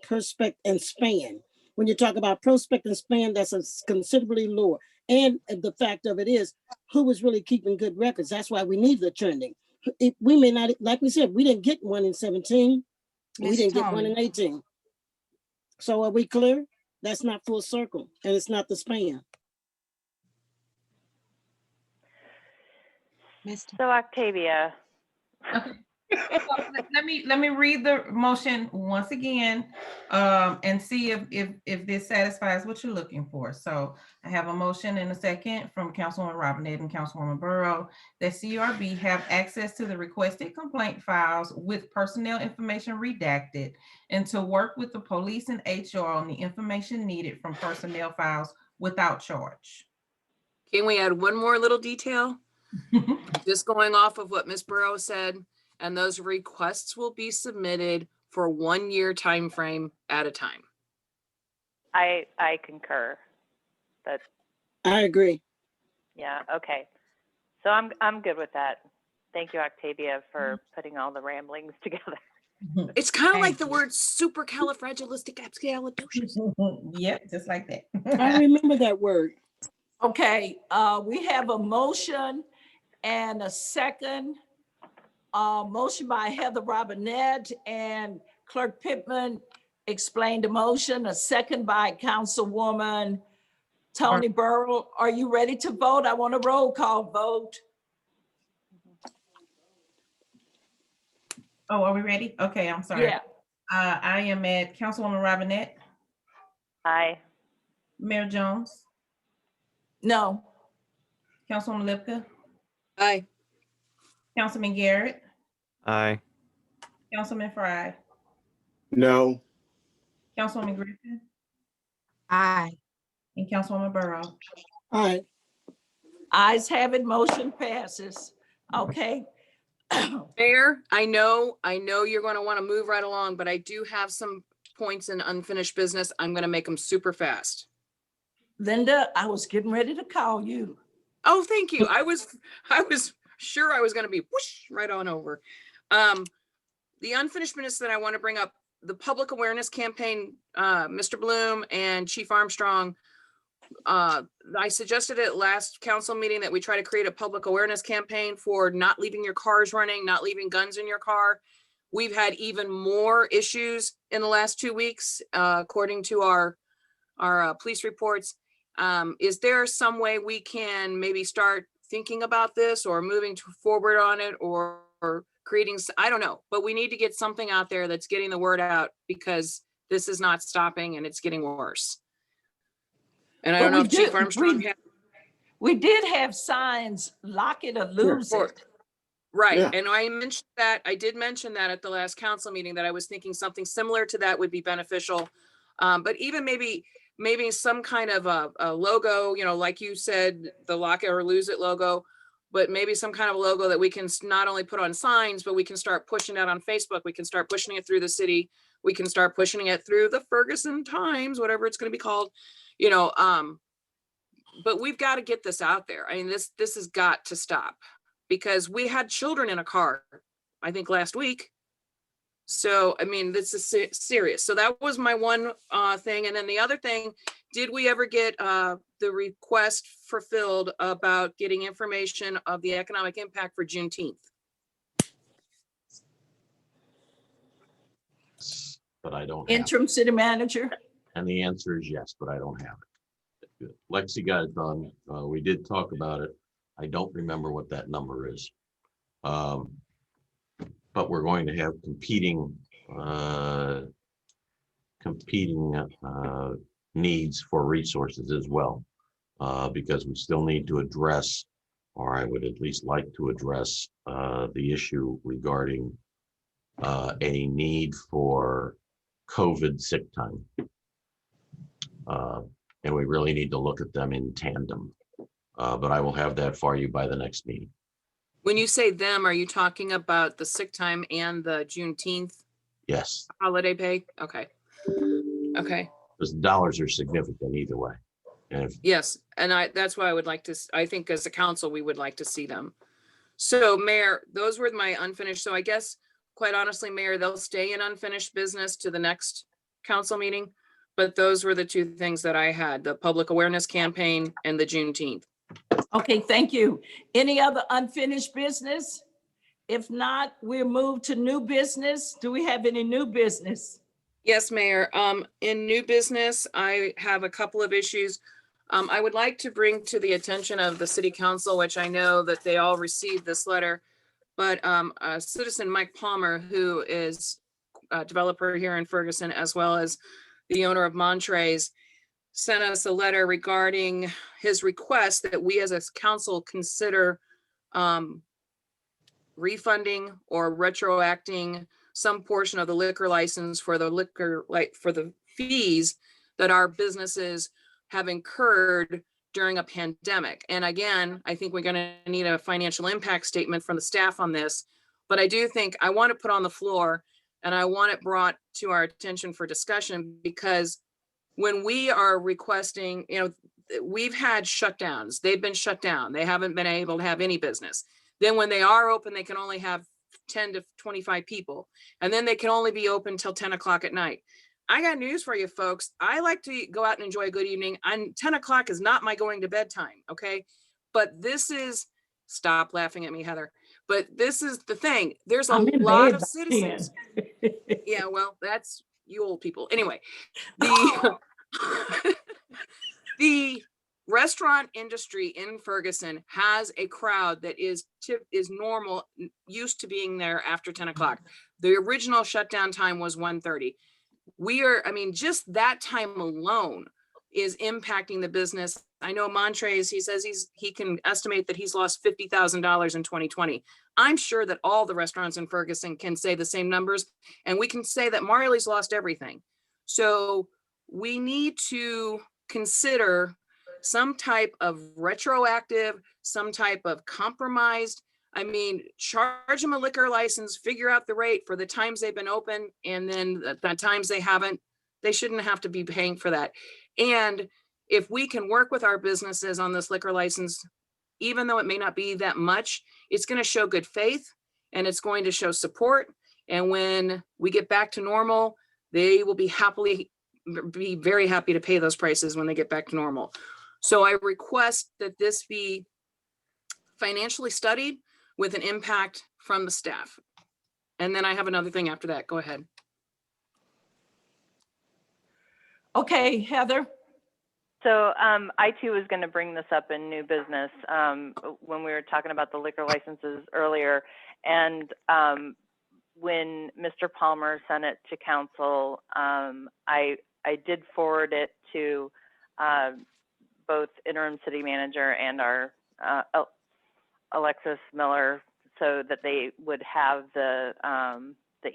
prospect and span. When you talk about prospect and span, that's a considerably lower. And the fact of it is, who was really keeping good records? That's why we need the trending. We may not, like we said, we didn't get one in 17. We Ms. didn't get one Tony. in 18. So are we clear? That's not full circle, and it's not the span. So Octavia, Okay. So let me read the motion once again, and see if this satisfies what you're looking for. So I have a motion and a second from Councilwoman Robinette and Councilwoman Burrow that CRB have access to the requested complaint files with personnel information redacted, and to work with the police and HR on the information needed from personnel files without charge. Can we add one more little detail? Just going off of what Ms. Burrow said, and those requests will be submitted for 1 year time frame at a time. I concur. That, I agree. yeah, okay. So I'm good with that. Thank you, Octavia, for putting all the ramblings together. It's kind of Thank like the you. word supercalifragilisticexpialidocious. Yep, just like that. I remember that word. Okay, we have a motion and a second. Motion by Heather Robinette and Clerk Pittman explained the motion. A second by Councilwoman Tony Burrow. Are you ready to vote? I want a roll call vote. Oh, are we ready? Okay, I'm sorry. Yeah. I am at Councilwoman Robinette, Aye. Mayor Jones, No. Councilwoman Lipka, Aye. Councilman Garrett, Aye. Councilman Fry, No. Councilwoman Griffin, Aye. and Councilwoman Burrow. All right. Ayes have it, motion passes. Okay. Mayor, I know you're going to want to move right along, but I do have some points in unfinished business. I'm going to make them super fast. Linda, I was getting ready to call you. Oh, thank you. I was sure I was going to be whoosh right on over. The unfinished business that I want to bring up, the public awareness campaign, Mr. Bloom and Chief Armstrong, I suggested at last council meeting that we try to create a public awareness campaign for not leaving your cars running, not leaving guns in your car. We've had even more issues in the last 2 weeks, according to our police reports. Is there some way we can maybe start thinking about this or moving forward on it, or creating, I don't know, but we need to get something out there that's getting the word out, because this is not stopping and it's getting worse. And I don't know if Chief Armstrong had. We did have signs, lock it or lose it. Right, Yeah. and I mentioned that, I did mention that at the last council meeting, that I was thinking something similar to that would be beneficial. But even maybe some kind of a logo, like you said, the lock it or lose it logo, but maybe some kind of logo that we can not only put on signs, but we can start pushing it on Facebook. We can start pushing it through the city. We can start pushing it through the Ferguson Times, whatever it's going to be called, but we've got to get this out there. I mean, this has got to stop, because we had children in a car, I think last week. So, I mean, this is serious. So that was my one thing. And then the other thing, did we ever get the request fulfilled about getting information of the economic impact for Juneteenth? But I don't have it. Interim city manager. And the answer is yes, but I don't have it. Lexi got it done. We did talk about it. I don't remember what that number is. But we're going to have competing needs for resources as well, because we still need to address, or I would at least like to address, the issue regarding a need for COVID sick time. And we really need to look at them in tandem. But I will have that for you by the next meeting. When you say them, are you talking about the sick time and the Juneteenth Yes, holiday pay? Okay. Okay. because the dollars are significant either way. Yes, and that's why I would like to, I think as a council, we would like to see them. So Mayor, those were my unfinished. So I guess quite honestly, Mayor, they'll stay in unfinished business to the next council meeting. But those were the two things that I had, the public awareness campaign and the Juneteenth. Okay, thank you. Any other unfinished business? If not, we'll move to new business. Do we have any new business? Yes, Mayor. In new business, I have a couple of issues. I would like to bring to the attention of the city council, which I know that they all received this letter, but citizen Mike Palmer, who is a developer here in Ferguson, as well as the owner of Montrez, sent us a letter regarding his request that we as a council consider refunding or retroacting some portion of the liquor license for the fees that our businesses have incurred during a pandemic. And again, I think we're going to need a financial impact statement from the staff on this, but I do think I want to put on the floor and I want it brought to our attention for discussion, because when we are requesting, we've had shutdowns, they've been shut down, they haven't been able to have any business. Then when they are open, they can only have 10 to 25 people. And then they can only be open till 10 o'clock at night. I got news for you folks. I like to go out and enjoy a good evening. 10 o'clock is not my going to bed time, okay? But this is, stop laughing at me, Heather. But this is the thing. There's a lot of citizens. Yeah, well, that's you old people. Anyway, the restaurant industry in Ferguson has a crowd that is normal, used to being there after 10 o'clock. The original shutdown time was 1:30. Just that time alone is impacting the business. I know Montrez, he says he can estimate that he's lost $50,000 in 2020. I'm sure that all the restaurants in Ferguson can say the same numbers, and we can say that Marley's lost everything. So we need to consider some type of retroactive, some type of compromised. Charge them a liquor license, figure out the rate for the times they've been open, and then the times they haven't, they shouldn't have to be paying for that. And if we can work with our businesses on this liquor license, even though it may not be that much, it's going to show good faith and it's going to show support. And when we get back to normal, they will be very happy to pay those prices when they get back to normal. So I request that this be financially studied with an impact from the staff. And then I have another thing after that. Go ahead. Okay, Heather. So I too was going to bring this up in new business when we were talking about the liquor licenses earlier. And when Mr. Palmer sent it to council, I did forward it to both interim city manager and our Alexis Miller, so that they would have the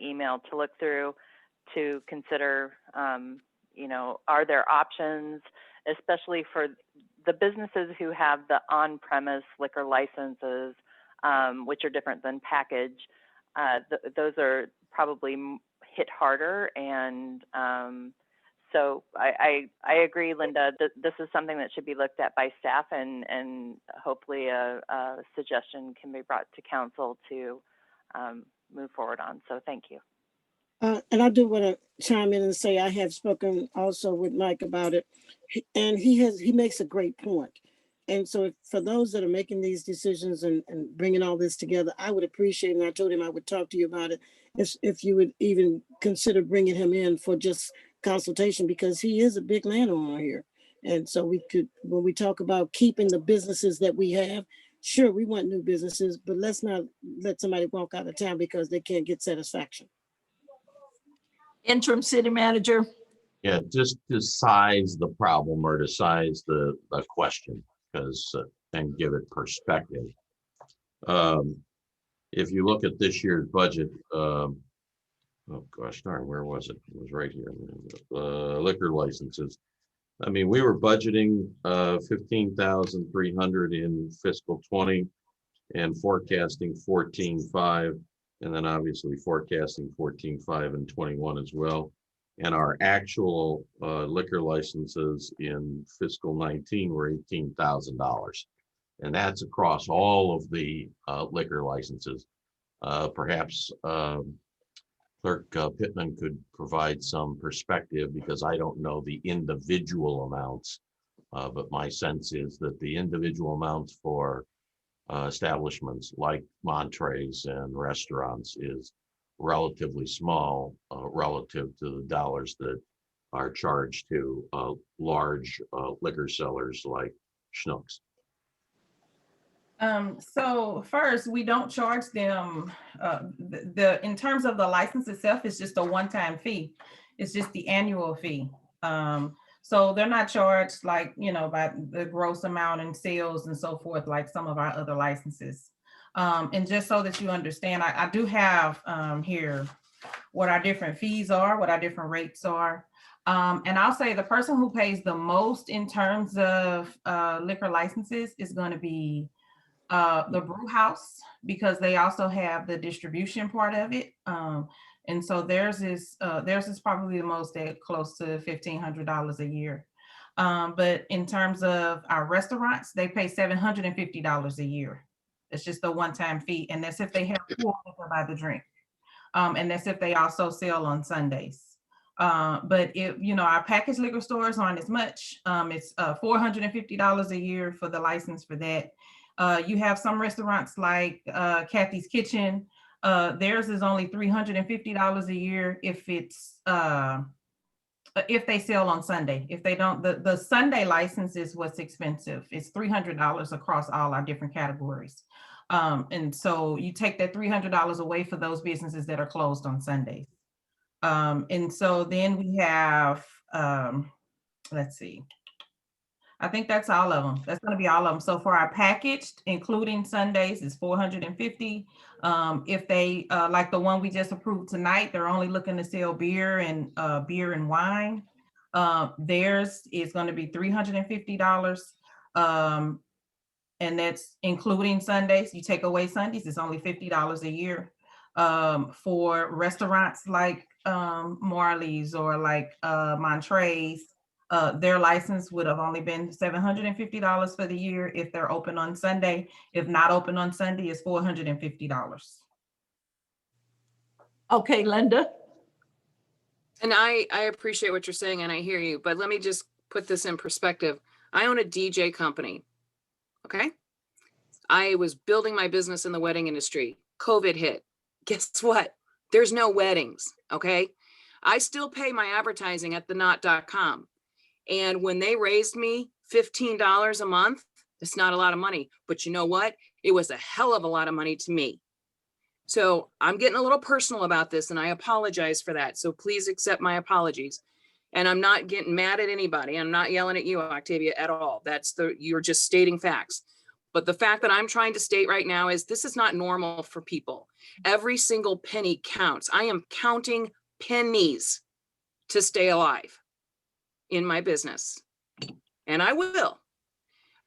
email to look through to consider, are there options, especially for the businesses who have the on-premise liquor licenses, which are different than package. Those are probably hit harder. And so I agree, Linda, that this is something that should be looked at by staff, and hopefully a suggestion can be brought to council to move forward on. So thank you. And I do want to chime in and say I have spoken also with Mike about it, and he makes a great point. And so for those that are making these decisions and bringing all this together, I would appreciate, and I told him I would talk to you about it, if you would even consider bringing him in for just consultation, because he is a big landowner here. And so we could, when we talk about keeping the businesses that we have, sure, we want new businesses, but let's not let somebody walk out of town because they can't get satisfaction. Interim city manager. Yeah, just to size the problem or to size the question, because and give it perspective. If you look at this year's budget, oh gosh darn, where was it? It was right here. Liquor licenses. We were budgeting 15,300 in fiscal 20 and forecasting 14.5, and then obviously forecasting 14.5 and 21 as well. And our actual liquor licenses in fiscal 19 were $18,000. And that's across all of the liquor licenses. Perhaps Clerk Pittman could provide some perspective because I don't know the individual amounts. But my sense is that the individual amounts for establishments like Montrese and restaurants is relatively small relative to the dollars that are charged to large liquor sellers like Schnucks. So first, we don't charge them, in terms of the license itself, it's just a one-time fee. It's just the annual fee. So they're not charged like, by the gross amount in sales and so forth, like some of our other licenses. And just so that you understand, I do have here what our different fees are, what our different rates are. And I'll say the person who pays the most in terms of liquor licenses is going to be the brew house, because they also have the distribution part of it. And so theirs is probably the most at close to $1,500 a year. But in terms of our restaurants, they pay $750 a year. It's just a one-time fee. And that's if they have pour liquor by the drink. And that's if they also sell on Sundays. But if, our packaged liquor stores aren't as much. It's $450 a year for the license for that. You have some restaurants like Kathy's Kitchen. Theirs is only $350 a year if they sell on Sunday. If they don't, the Sunday license is what's expensive. It's $300 across all our different categories. And so you take that $300 away for those businesses that are closed on Sundays. And so then we have, let's see. I think that's all of them. That's going to be all of them. So for our packaged, including Sundays, is $450. If they, like the one we just approved tonight, they're only looking to sell beer and wine. Theirs is going to be $350. And that's including Sundays. You take away Sundays, it's only $50 a year. For restaurants like Marley's or like Montrese, their license would have only been $750 for the year if they're open on Sunday. If not open on Sunday, it's $450. Okay, Linda. And I appreciate what you're saying and I hear you, but let me just put this in perspective. I own a DJ company, okay? I was building my business in the wedding industry. COVID hit. Guess what? There's no weddings, okay? I still pay my advertising at thenot.com. And when they raised me $15 a month, it's not a lot of money, but you know what? It was a hell of a lot of money to me. So I'm getting a little personal about this and I apologize for that. So please accept my apologies. And I'm not getting mad at anybody. I'm not yelling at you, Octavia, at all. You're just stating facts. But the fact that I'm trying to state right now is this is not normal for people. Every single penny counts. I am counting pennies to stay alive in my business. And I will.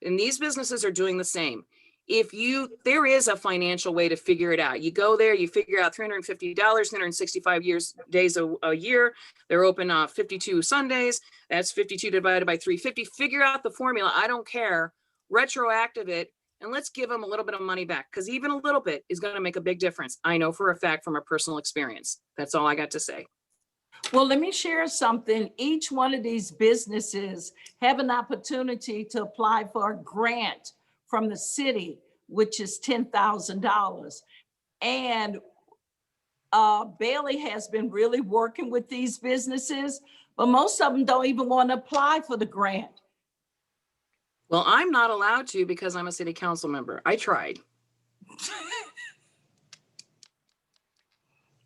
And these businesses are doing the same. There is a financial way to figure it out. You go there, you figure out $350, 365 days a year. They're open 52 Sundays. That's 52 divided by 350. Figure out the formula. I don't care. Retroactive it. And let's give them a little bit of money back, because even a little bit is going to make a big difference. I know for a fact from a personal experience. That's all I got to say. Well, let me share something. Each one of these businesses have an opportunity to apply for a grant from the city, which is $10,000. And Bailey has been really working with these businesses, but most of them don't even want to apply for the grant. Well, I'm not allowed to because I'm a city council member. I tried.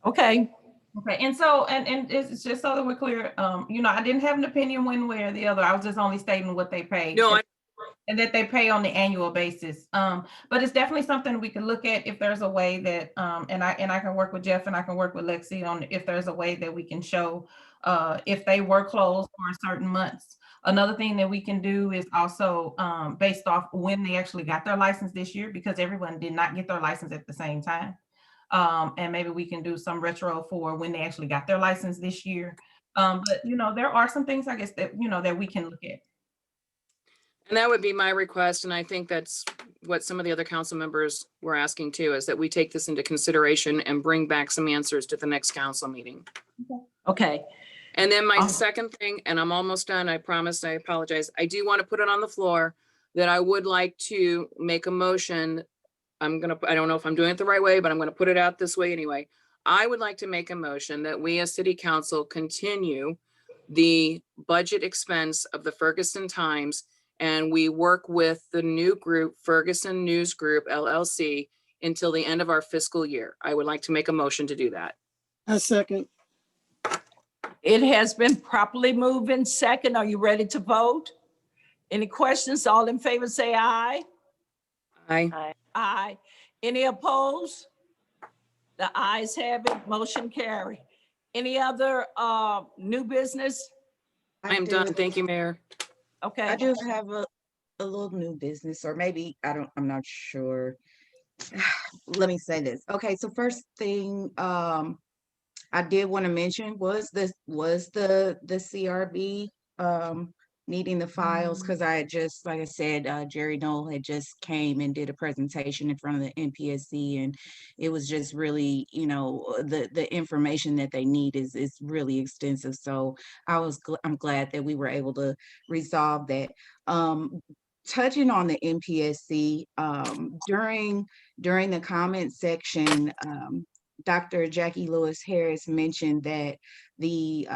Okay. Okay, and so, and it's just so that we're clear, I didn't have an opinion one way or the other. I was just only stating what they pay. No, and that they pay on the annual basis. But it's definitely something we can look at if there's a way that, and I can work with Jeff and I can work with Lexi on if there's a way that we can show if they were closed for certain months. Another thing that we can do is also based off when they actually got their license this year, because everyone did not get their license at the same time. And maybe we can do some retro for when they actually got their license this year. But there are some things, I guess, that, that we can look at. And that would be my request, and I think that's what some of the other council members were asking too, is that we take this into consideration and bring back some answers to the next council meeting. Okay. And then my second thing, and I'm almost done, I promise, I apologize. I do want to put it on the floor that I would like to make a motion. I don't know if I'm doing it the right way, but I'm gonna put it out this way anyway. I would like to make a motion that we as city council continue the budget expense of the Ferguson Times, and we work with the new group, Ferguson News Group LLC, until the end of our fiscal year. I would like to make a motion to do that. A second. It has been properly moved in second. Are you ready to vote? Any questions? All in favor say aye. Aye. Aye. Aye. Any opposed? The ayes have it. Motion carry. Any other new business? I am done. Thank you, Mayor. Okay. I just have a little new business, or maybe, I'm not sure. Let me say this. Okay, so first thing, I did want to mention was the CRB, needing the files, because I had just, like I said, Jerry Knoll had just came and did a presentation in front of the NPSC, and it was just really, the information that they need is really extensive. So I'm glad that we were able to resolve that. Touching on the NPSC, during the comment section, Dr. Jackie Lewis Harris mentioned that the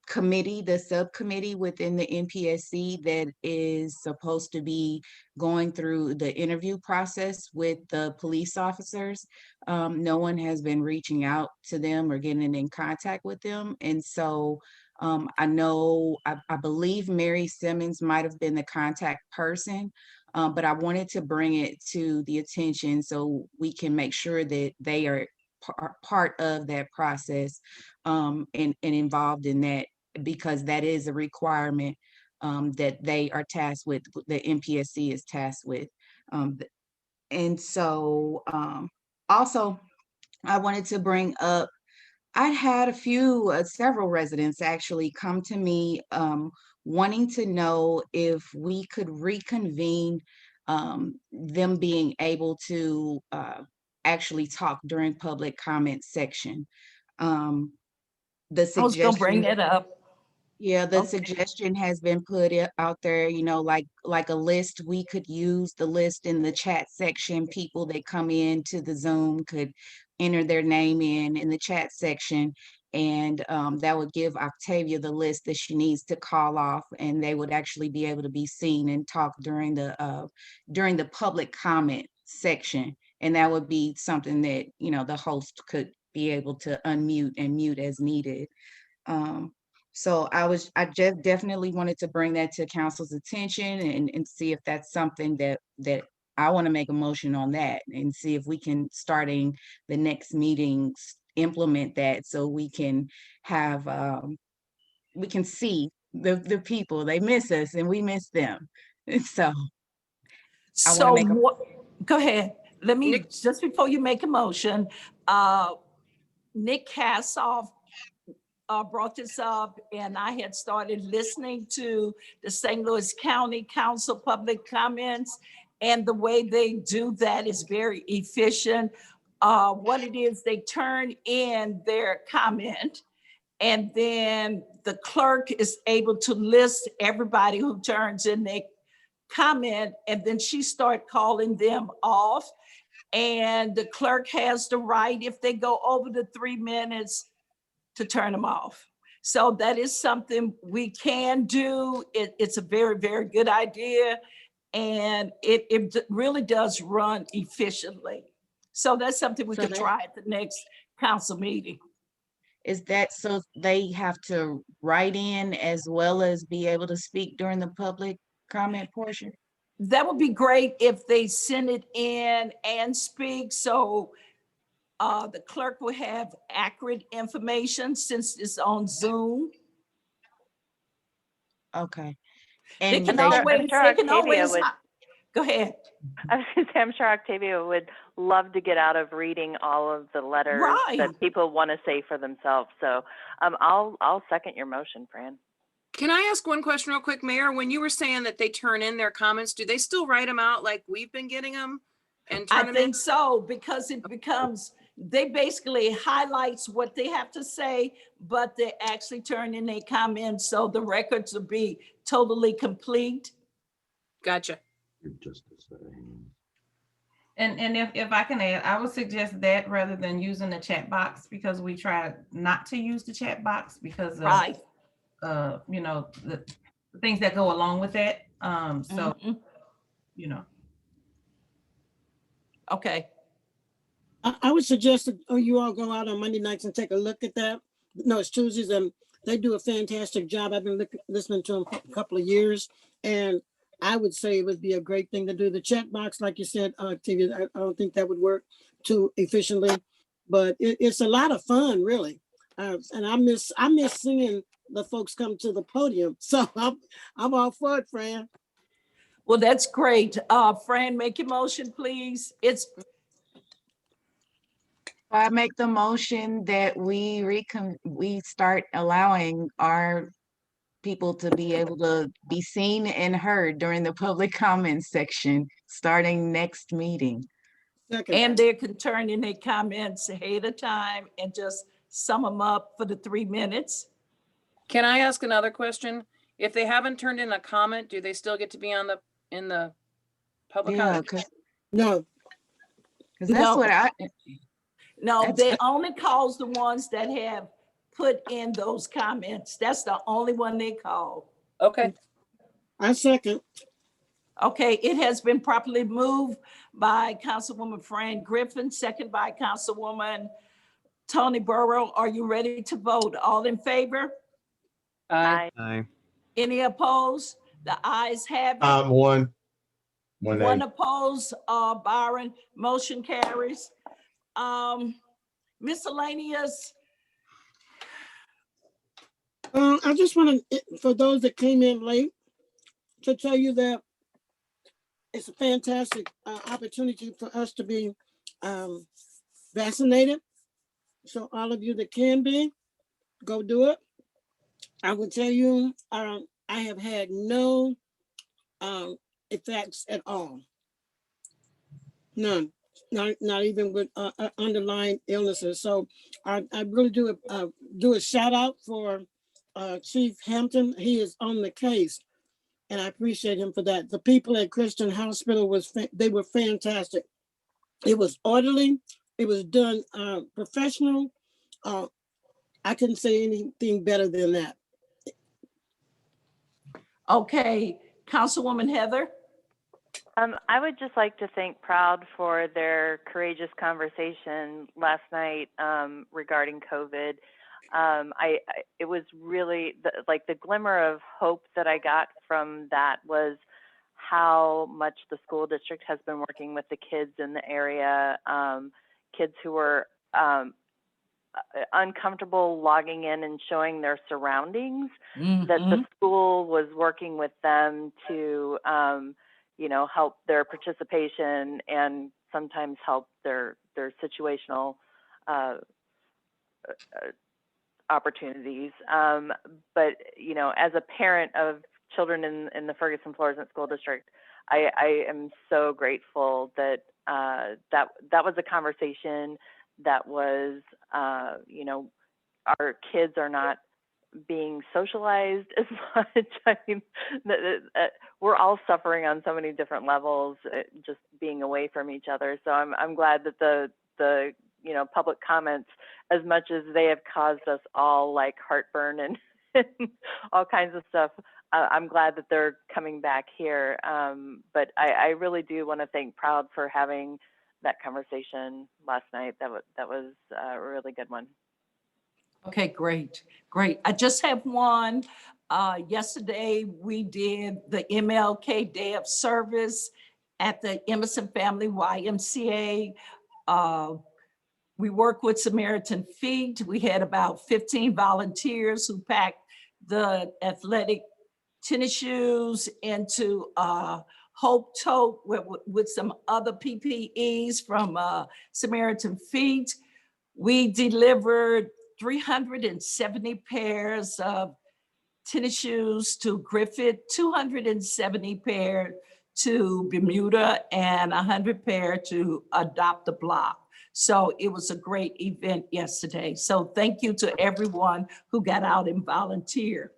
subcommittee within the NPSC that is supposed to be going through the interview process with the police officers, no one has been reaching out to them or getting in contact with them. And so I believe Mary Simmons might have been the contact person, but I wanted to bring it to the attention so we can make sure that they are part of that process, and involved in that, because that is a requirement that they are tasked with, the NPSC is tasked with. And so also I wanted to bring up, I had several residents actually come to me wanting to know if we could reconvene them being able to actually talk during public comment section. The I was gonna bring suggestion, that up. yeah, the Okay. suggestion has been put out there, like a list. We could use the list in the chat section. People that come in to the Zoom could enter their name in the chat section, and that would give Octavia the list that she needs to call off, and they would actually be able to be seen and talk during the public comment section. And that would be something that, the host could be able to unmute and mute as needed. So I just definitely wanted to bring that to council's attention and see if that's something that I want to make a motion on that, and see if we can, starting the next meetings, implement that, so we can have, we can see the people. They miss us and we miss them. So I want to So make a, go ahead. Let me, Nick- just before you make a motion, Nick Kassoff brought this up, and I had started listening to the St. Louis County Council public comments, and the way they do that is very efficient. What it is, they turn in their comment, and then the clerk is able to list everybody who turns in their comment, and then she start calling them off. And the clerk has the right, if they go over the 3 minutes, to turn them off. So that is something we can do. It's a very, very good idea. And it really does run efficiently. So that's something we So could try at the next council meeting. is that so they have to write in as well as be able to speak during the public comment portion? That would be great if they send it in and speak. So the clerk will have accurate information since it's on Zoom. Okay. They And can they, always, I'm sure they can Octavia always, would. go ahead. I was gonna say, I'm sure Octavia would love to get out of reading all of the letters Right. that people want to say for themselves. So I'll second your motion, Fran. Can I ask one question real quick, Mayor? When you were saying that they turn in their comments, do they still write them out like we've been getting them? And I turn them in? think so, because it becomes, they basically highlights what they have to say, but they actually turn in their comments, so the records will be totally complete. Gotcha. And if I can add, I would suggest that rather than using the chat box, because we try not to use the chat box because of, Right. you know, the things that go along with that. So, you know. Okay. I would suggest that you all go out on Monday nights and take a look at that. No, it's Tuesdays, and they do a fantastic job. I've been listening to them for a couple of years, and I would say it would be a great thing to do. The chat box, like you said, TV, I don't think that would work too efficiently, but it's a lot of fun, really. And I miss seeing the folks come to the podium. So I'm all for it, Fran. Well, that's great. Fran, make your motion, please. I make the motion that we start allowing our people to be able to be seen and heard during the public comment section, starting next meeting. And they can turn in their comments ahead of time and just sum them up for the 3 minutes. Can I ask another question? If they haven't turned in a comment, do they still get to be in the public comment? No. Because that's what I. No, they only calls the ones that have put in those comments. That's the only one they call. Okay. I second. Okay, it has been properly moved by Councilwoman Fran Griffin, second by Councilwoman Tony Burrow. Are you ready to vote? All in favor? Aye. Aye. Any opposed? The ayes have it. One Opposed, Byron, motion carries. Miscellaneous. I just want to, for those that came in late, to tell you that it's a fantastic opportunity for us to be vaccinated. So all of you that can be, go do it. I will tell you, I have had no effects at all. None. Not even with underlying illnesses. So I really do a shout out for Chief Hampton. He is on the case, and I appreciate him for that. The people at Christian Hospital they were fantastic. It was orderly. It was done professional. I couldn't say anything better than that. Okay, Councilwoman Heather. I would just like to thank Proud for their courageous conversation last night regarding COVID. It was really the glimmer of hope that I got from that was how much the school district has been working with the kids in the area, kids who were uncomfortable logging in and showing their surroundings, that the school was working with them to help their participation and sometimes help their situational opportunities. But as a parent of children in the Ferguson Florissant School District, I am so grateful that that was a conversation that was, our kids are not being socialized as much. I mean, we're all suffering on so many different levels, just being away from each other. So I'm glad that the public comments, as much as they have caused us all like heartburn and all kinds of stuff, I'm glad that they're coming back here. But I really do want to thank Proud for having that conversation last night. That was a really good one. Okay, great. I just have one. Yesterday, we did the MLK Day of Service at the Emerson Family YMCA. We work with Samaritan Feet. We had about 15 volunteers who packed the athletic tennis shoes into Hope Tote with some other PPEs from Samaritan Feet. We delivered 370 pairs of tennis shoes to Griffith, 270 pair to Bermuda, and 100 pair to Adopt a Block. So it was a great event yesterday. So thank you to everyone who got out and volunteered.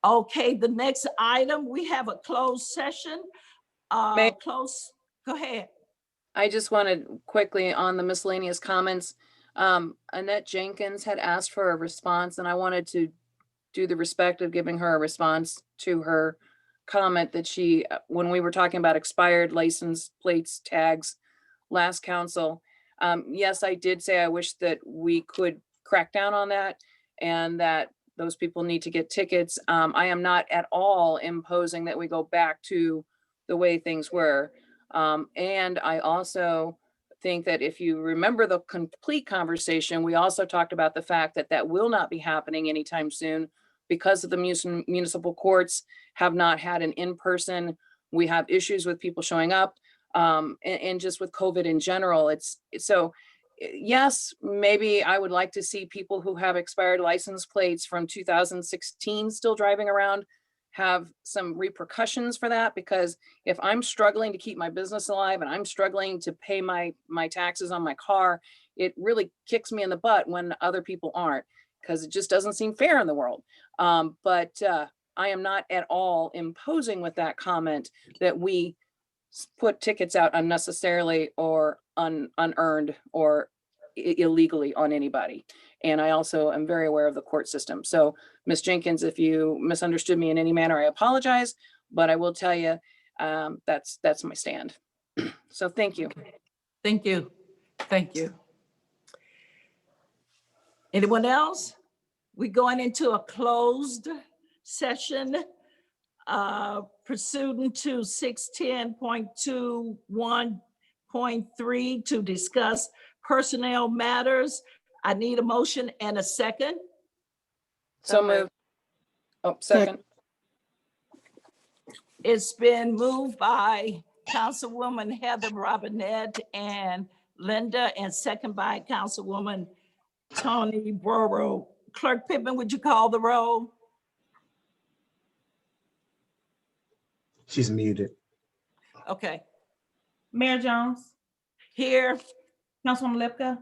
Okay, the next item, we have a closed session. May- Go ahead. I just wanted quickly on the miscellaneous comments. Annette Jenkins had asked for a response, and I wanted to do the respect of giving her a response to her comment that she, when we were talking about expired license plates, tags, last council. Yes, I did say I wish that we could crack down on that and that those people need to get tickets. I am not at all imposing that we go back to the way things were. And I also think that if you remember the complete conversation, we also talked about the fact that that will not be happening anytime soon because of the municipal courts have not had an in-person. We have issues with people showing up, and just with COVID in general. So yes, maybe I would like to see people who have expired license plates from 2016 still driving around have some repercussions for that, because if I'm struggling to keep my business alive and I'm struggling to pay my taxes on my car, it really kicks me in the butt when other people aren't, because it just doesn't seem fair in the world. But I am not at all imposing with that comment that we put tickets out unnecessarily or unearned or illegally on anybody. And I also am very aware of the court system. So Ms. Jenkins, if you misunderstood me in any manner, I apologize, but I will tell you, that's my stand. So thank you. Thank you. Thank you. Anyone else? We're going into a closed session pursuant to 610.21.3 to discuss personnel matters. I need a motion and a second. So moved. Oh, second. It's been moved by Councilwoman Heather Robinette and Linda, and second by Councilwoman Tony Borough. Clerk Pittman, would you call the roll? She's muted. Okay. Mayor Jones, Here. Councilwoman Lipka,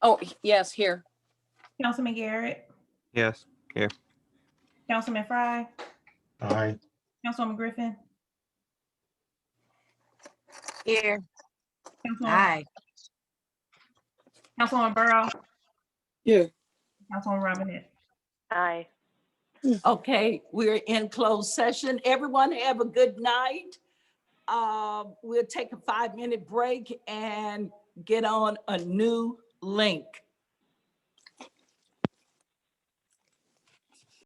Oh, yes, here. Councilman Garrett, Yes, here. Councilman Fry, Aye. Councilwoman Griffin, Here. Councilwoman, Aye. Councilwoman Borough, Yeah. Councilwoman Robinette. Aye. Okay, we're in closed session. Everyone have a good night. We'll take a 5-minute break and get on a new link.